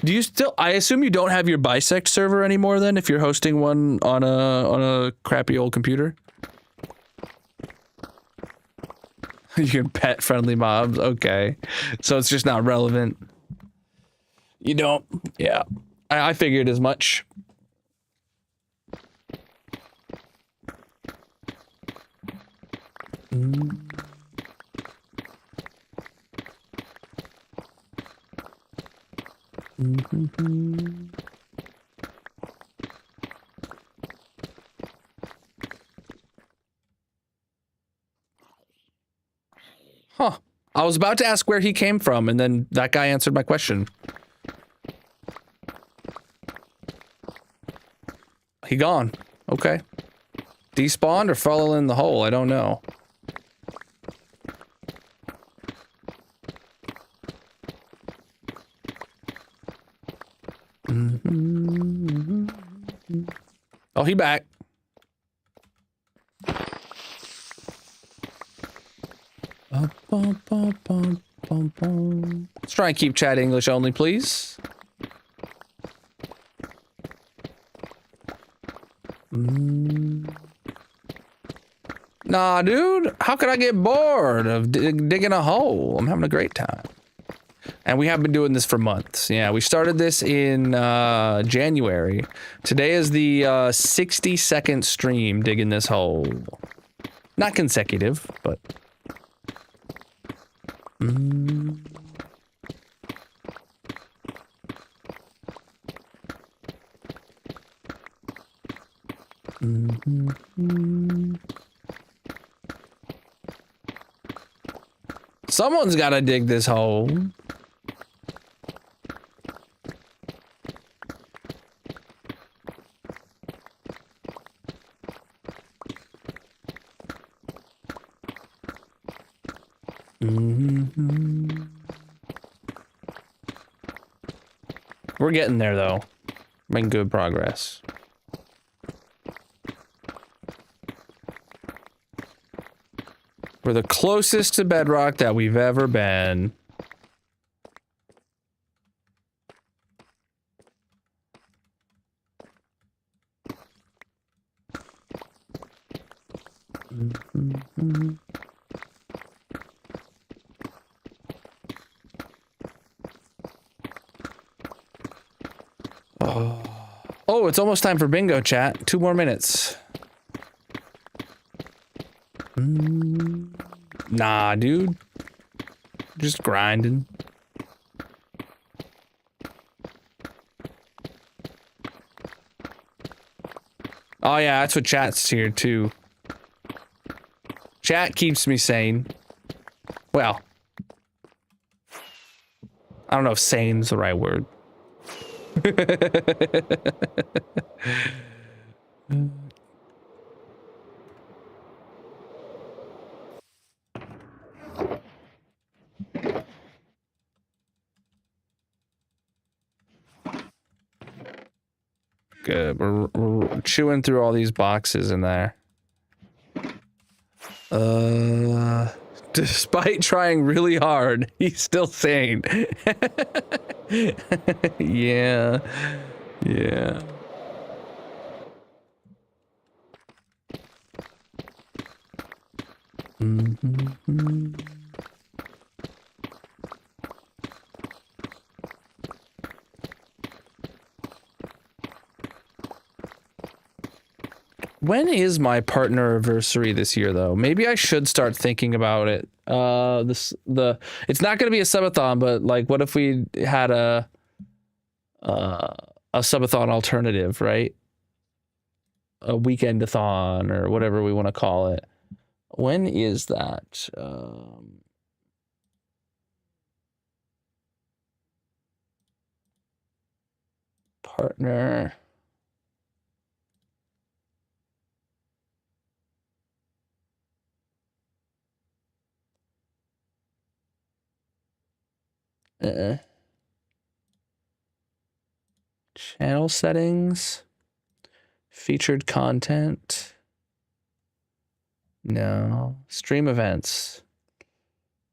Do you still? I assume you don't have your Bisect server anymore. Then, if you're hosting one on a crappy old computer, you can pet friendly mobs. Okay, so it's just not relevant. You don't. Yeah, I figured as much. Huh. I was about to ask where he came from, and then that guy answered my question. He gone. Okay. Despawned or fell in the hole? I don't know. Oh, he back. Let's try and keep chat English only, please. Nah, dude. How could I get bored of digging a hole? I'm having a great time. And we have been doing this for months. Yeah, we started this in January. Today is the 60-second stream digging this hole. Not consecutive, but... Someone's gotta dig this hole. We're getting there, though. Making good progress. We're the closest to bedrock that we've ever been. Oh, it's almost time for bingo, chat. 2 more minutes. Nah, dude. Just grinding. Oh yeah, that's what chat's here too. Chat keeps me sane. Well, I don't know if sane's the right word. Good. We're chewing through all these boxes in there. Despite trying really hard, he's still sane. Yeah. Yeah. Mm-hmm. When is my partner anniversary this year, though? Maybe I should start thinking about it. It's not going to be a subathon, but like, what if we had a subathon alternative, right? A weekendathon or whatever we want to call it. When is that? Partner. Channel settings. Featured content. No. Stream events.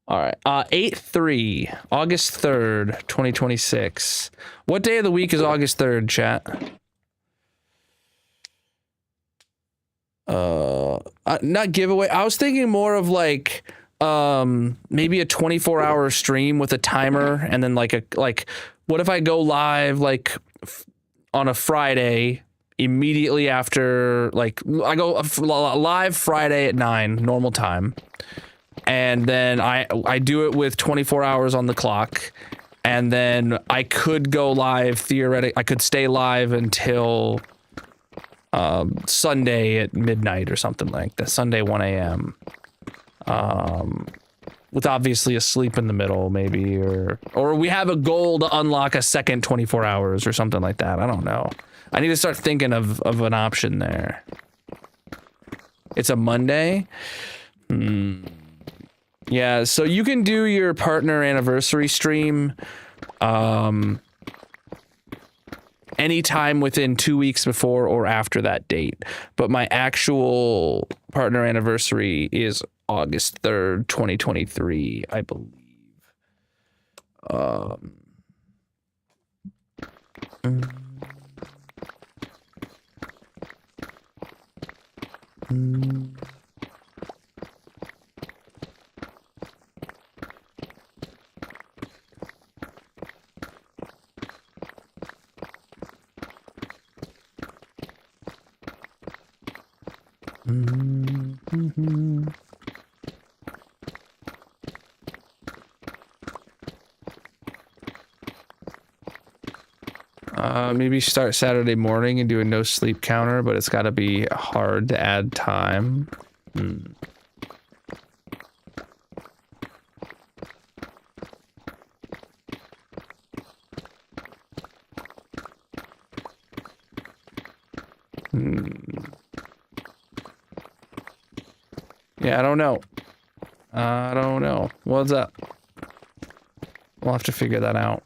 All right. 8/3, August 3rd, 2026. What day of the week is August 3rd, chat? Not giveaway. I was thinking more of like maybe a 24-hour stream with a timer, and then like what if I go live like on a Friday immediately after, like I go live Friday at 9 normal time, and then I do it with 24 hours on the clock, and then I could go live theoretically. I could stay live until Sunday at midnight or something like that. Sunday 1 a.m. With obviously a sleep in the middle, maybe, or we have a goal to unlock a second 24 hours or something like that. I don't know. I need to start thinking of an option there. It's a Monday. Yeah, so you can do your partner anniversary stream anytime within 2 weeks before or after that date. But my actual partner anniversary is August 3rd, 2023, I believe. Maybe start Saturday morning and do a no sleep counter, but it's got to be hard to add time. Yeah, I don't know. I don't know. What's up? We'll have to figure that out.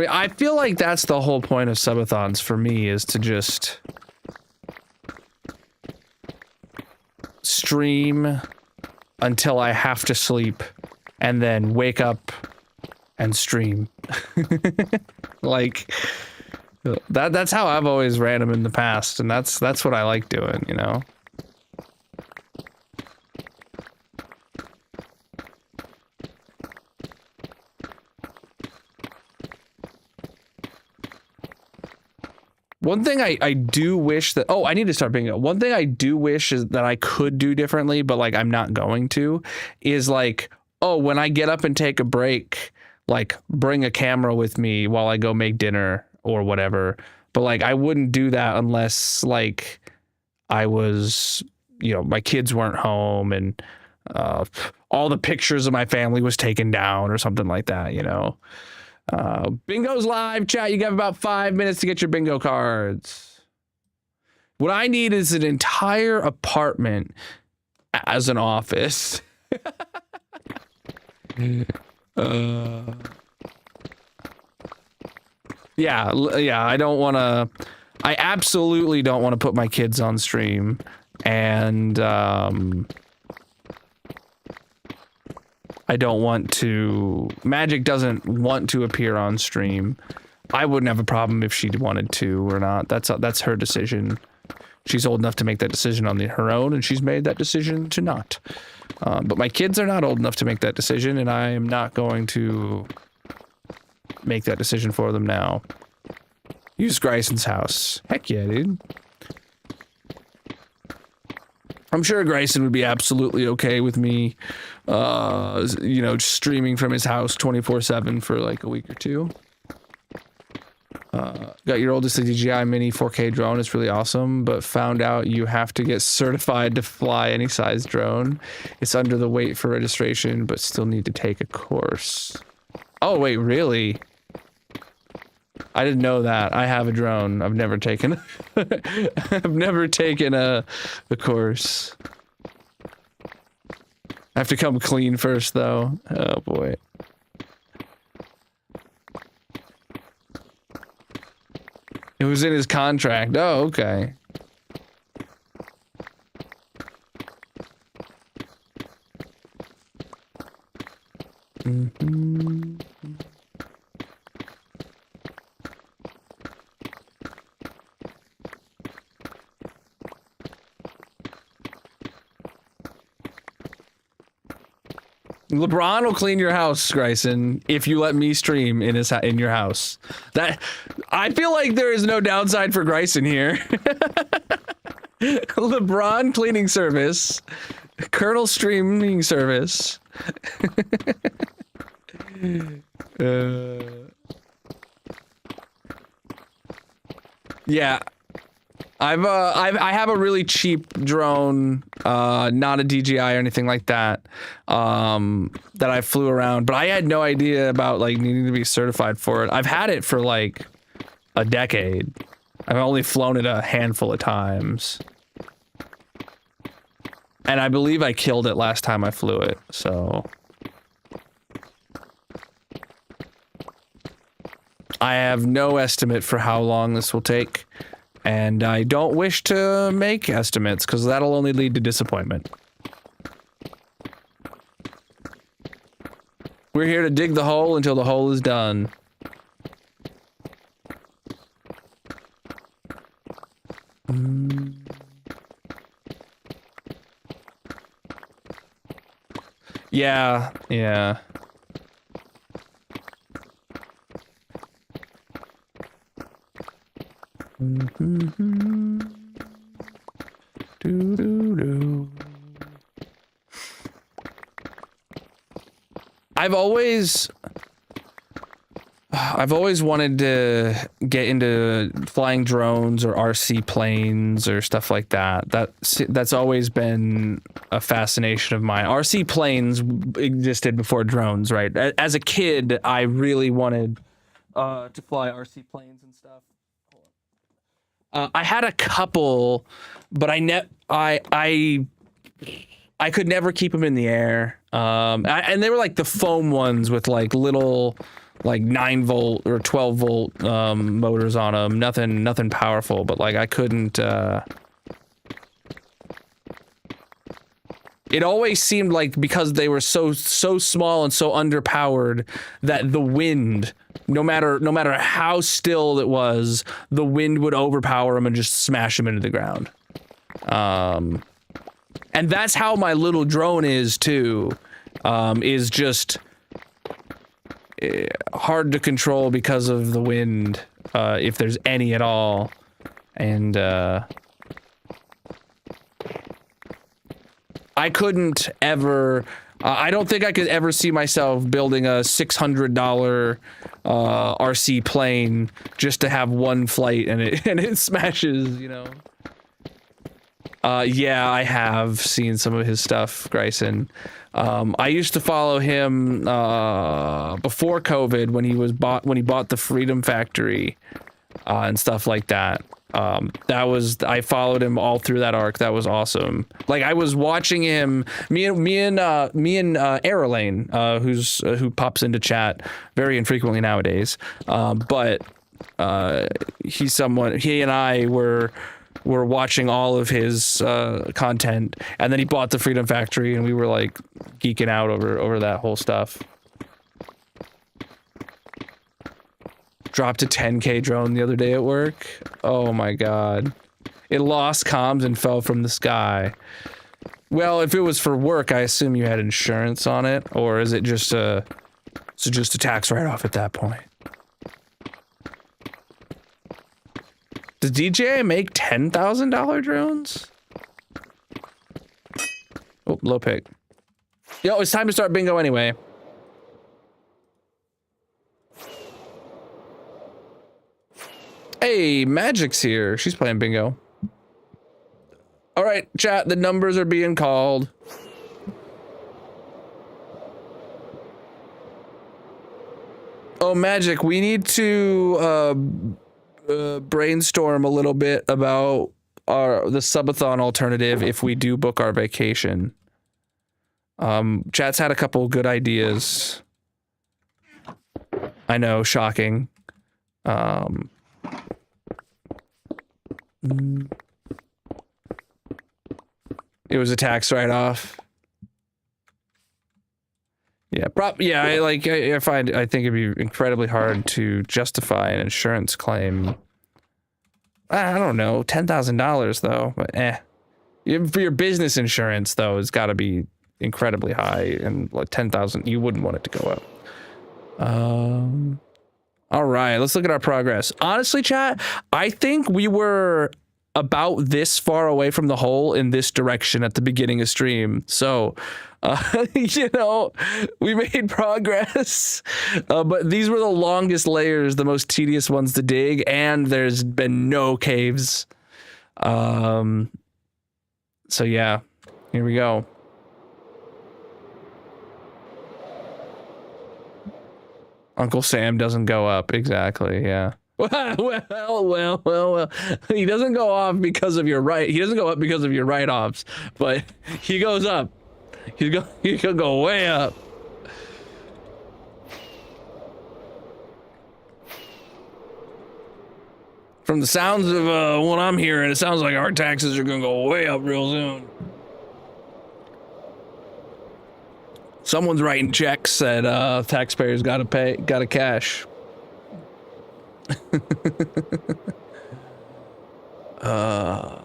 I feel like that's the whole point of subathons for me, is to just stream until I have to sleep and then wake up and stream. Like that's how I've always ran them in the past, and that's what I like doing, you know. One thing I do wish that, I need to start bingo. One thing I do wish is that I could do differently, but like I'm not going to, is like, when I get up and take a break, like bring a camera with me while I go make dinner or whatever. But like I wouldn't do that unless like I was, my kids weren't home and all the pictures of my family was taken down or something like that, Bingo's live, chat. You got about 5 minutes to get your bingo cards. What I need is an entire apartment as an office. Yeah, I absolutely don't want to put my kids on stream, and I don't want to. Magic doesn't want to appear on stream. I wouldn't have a problem if she wanted to or not. That's her decision. She's old enough to make that decision on her own, and she's made that decision to not. But my kids are not old enough to make that decision, and I am not going to make that decision for them now. Use Grayson's house. Heck yeah, dude. I'm sure Grayson would be absolutely okay with me, streaming from his house 24/7 for like a week or two. Got your oldest DJI Mini 4K drone. It's really awesome, but found out you have to get certified to fly any size drone. It's under the weight for registration, but still need to take a course. Oh, wait, really? I didn't know that. I have a drone. I've never taken I've never taken a course. I have to come clean first though. Oh boy. It was in his contract. Oh, okay. Mm-hmm. LeBron will clean your house, Grayson, if you let me stream in your house. That I feel like there is no downside for Grayson here. LeBron cleaning service, Colonel streaming service. Yeah. I have a really cheap drone, not a DJI or anything like that, that I flew around, but I had no idea about like needing to be certified for it. I've had it for like a decade. I've only flown it a handful of times. And I believe I killed it last time I flew it, so. I have no estimate for how long this will take. And I don't wish to make estimates, because that'll only lead to disappointment. We're here to dig the hole until the hole is done. Yeah, yeah. I've always wanted to get into flying drones or RC planes or stuff like that. That's always been a fascination of mine. RC planes existed before drones, right? As a kid, I really wanted to fly RC planes and stuff. I had a couple, but I could never keep them in the air. And they were like the foam ones with like little, like 9-volt or 12-volt motors on them. Nothing powerful, but like I couldn't. It always seemed like because they were so small and so underpowered that the wind, no matter how still it was, the wind would overpower them and just smash them into the ground. And that's how my little drone is too. Is just hard to control because of the wind, if there's any at all. And I couldn't ever. I don't think I could ever see myself building a $600 RC plane just to have one flight and it smashes, you know. Yeah, I have seen some of his stuff, Grayson. I used to follow him before COVID when he bought the Freedom Factory and stuff like that. I followed him all through that arc. That was awesome. Like I was watching him, me and Aerolane, who pops into chat very infrequently nowadays. But he and I were watching all of his content, and then he bought the Freedom Factory, and we were like geeking out over that whole stuff. Dropped a 10K drone the other day at work. Oh my god. It lost comms and fell from the sky. Well, if it was for work, I assume you had insurance on it, or is it just a tax write-off at that point? Does DJI make $10,000 drones? Oh, low pick. Yo, it's time to start bingo anyway. Hey, Magic's here. She's playing bingo. All right, chat, the numbers are being called. Oh, Magic, we need to brainstorm a little bit about the subathon alternative if we do book our vacation. Chat's had a couple good ideas. I know, shocking. It was a tax write-off. Yeah, I think it'd be incredibly hard to justify an insurance claim. I don't know, $10,000 though, but for your business insurance though, it's got to be incredibly high, and like 10,000, you wouldn't want it to go up. All right, let's look at our progress. Honestly, chat, I think we were about this far away from the hole in this direction at the beginning of stream. So, you know, we made progress, but these were the longest layers, the most tedious ones to dig, and there's been no caves. So yeah, here we go. Uncle Sam doesn't go up, exactly, yeah. Well. He doesn't go off because of your he doesn't go up because of your write-offs, but he goes up. He could go way up. From the sounds of what I'm hearing, it sounds like our taxes are gonna go way up real soon. Someone's writing checks that taxpayers gotta cash. Or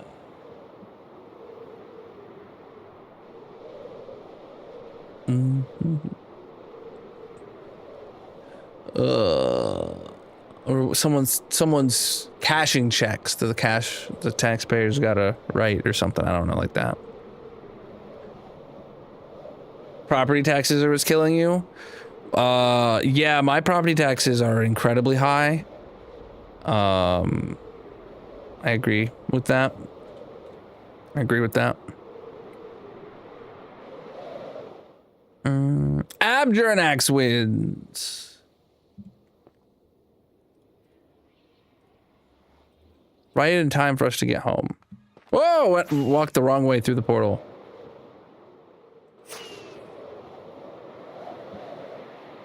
someone's cashing checks to the taxpayers gotta write or something. I don't know, like that. Property taxes are what's killing you? Yeah, my property taxes are incredibly high. I agree with that. Abjurnax wins. Right in time for us to get home. Whoa! Walked the wrong way through the portal.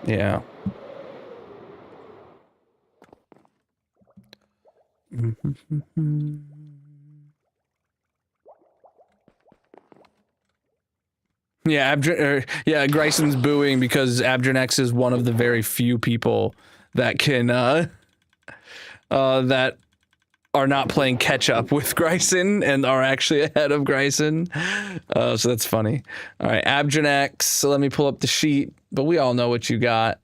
Yeah. Yeah, Grayson's booing because Abjurnax is one of the very few people that can that are not playing catch up with Grayson and are actually ahead of Grayson. So that's funny. All right, Abjurnax, so let me pull up the sheet, but we all know what you got.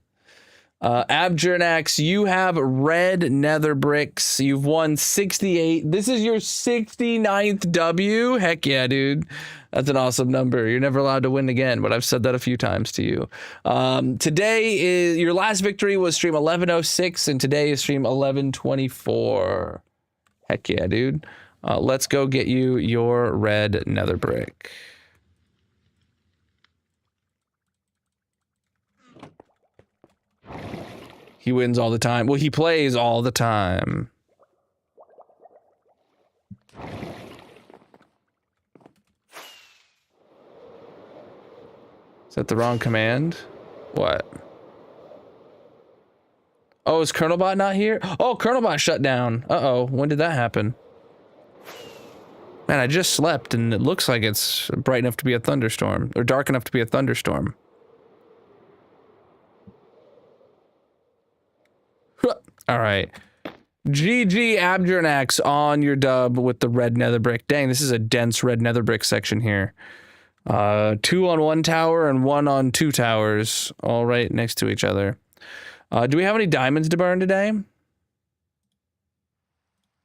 Abjernax, you have red nether bricks. You've won 68. This is your 69th W. Heck yeah, dude. That's an awesome number. You're never allowed to win again, but I've said that a few times to you. Today is your last victory was stream 1106, and today is stream 1124. Heck yeah, dude. Let's go get you your red nether brick. He wins all the time. Well, he plays all the time. Is that the wrong command? What? Oh, is Colonelbot not here? Oh, Colonelbot shut down. Uh-oh. When did that happen? Man, I just slept and it looks like it's bright enough to be a thunderstorm. Or dark enough to be a thunderstorm. All right. GG Abjernax on your dub with the red nether brick. Dang, this is a dense red nether brick section here. 2 on 1 tower and 1 on 2 towers, all right next to each other. Do we have any diamonds to burn today?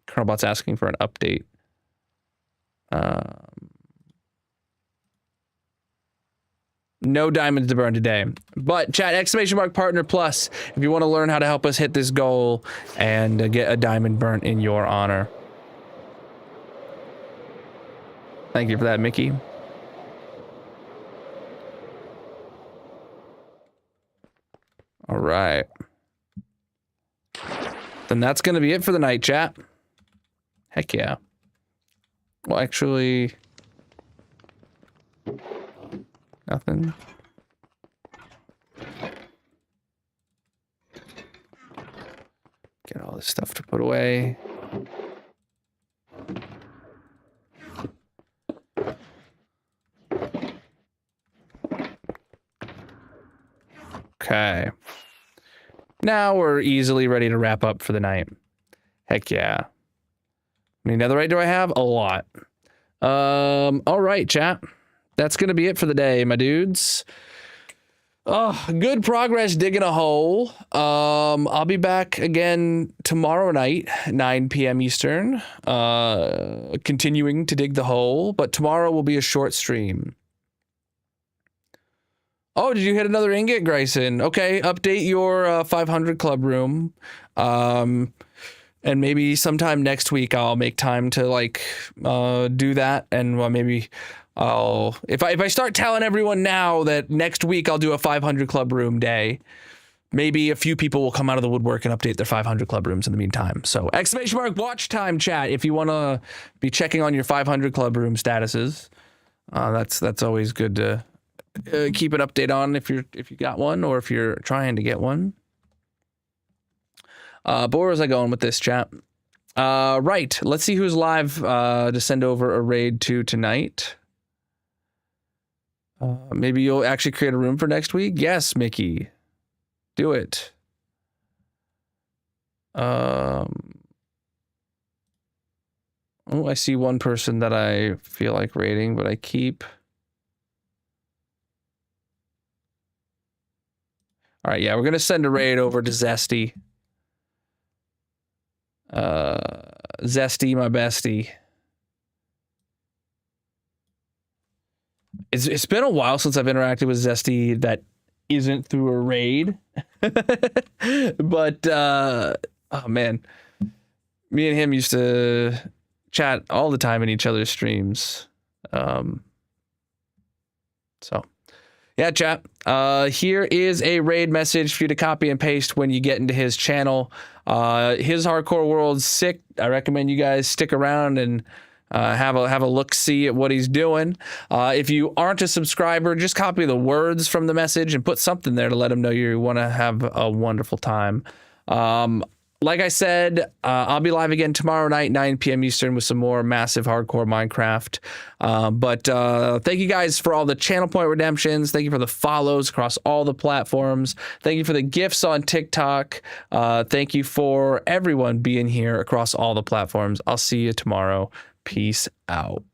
Colonelbot's asking for an update. No diamonds to burn today. But chat, !partner plus if you want to learn how to help us hit this goal and get a diamond burnt in your honor. Thank you for that, Mickey. All right. Then that's going to be it for the night, chat. Heck yeah. Well, actually... nothing. Get all this stuff to put away. Okay. Now we're easily ready to wrap up for the night. Heck yeah. How many netherite do I have? A lot. All right, chat. That's going to be it for the day, my dudes. Oh, good progress digging a hole. I'll be back again tomorrow night, 9 p.m. Eastern, continuing to dig the hole, but tomorrow will be a short stream. Oh, did you hit another ingot, Grayson? Okay, update your 500 club room. And maybe sometime next week I'll make time to like do that, and maybe I'll if I start telling everyone now that next week I'll do a 500 club room day, maybe a few people will come out of the woodwork and update their 500 club rooms in the meantime. So !watch time chat if you want to be checking on your 500 club room statuses. That's always good to keep an update on if you got one or if you're trying to get one. But where was I going with this, chat? Right, let's see who's live to send over a raid to tonight. Maybe you'll actually create a room for next week? Yes, Mickey. Do it. Oh, I see one person that I feel like raiding, but I keep... All right, yeah, we're going to send a raid over to Zesty. Zesty, my bestie. It's been a while since I've interacted with Zesty that isn't through a raid. But, oh man. Me and him used to chat all the time in each other's streams. So... yeah, chat. Here is a raid message for you to copy and paste when you get into his channel. His hardcore world's sick. I recommend you guys stick around and have a look-see at what he's doing. If you aren't a subscriber, just copy the words from the message and put something there to let him know you want to have a wonderful time. Like I said, I'll be live again tomorrow night, 9 p.m. Eastern, with some more massive hardcore Minecraft. But thank you guys for all the channel point redemptions. Thank you for the follows across all the platforms. Thank you for the gifts on TikTok. Thank you for everyone being here across all the platforms. I'll see you tomorrow. Peace out.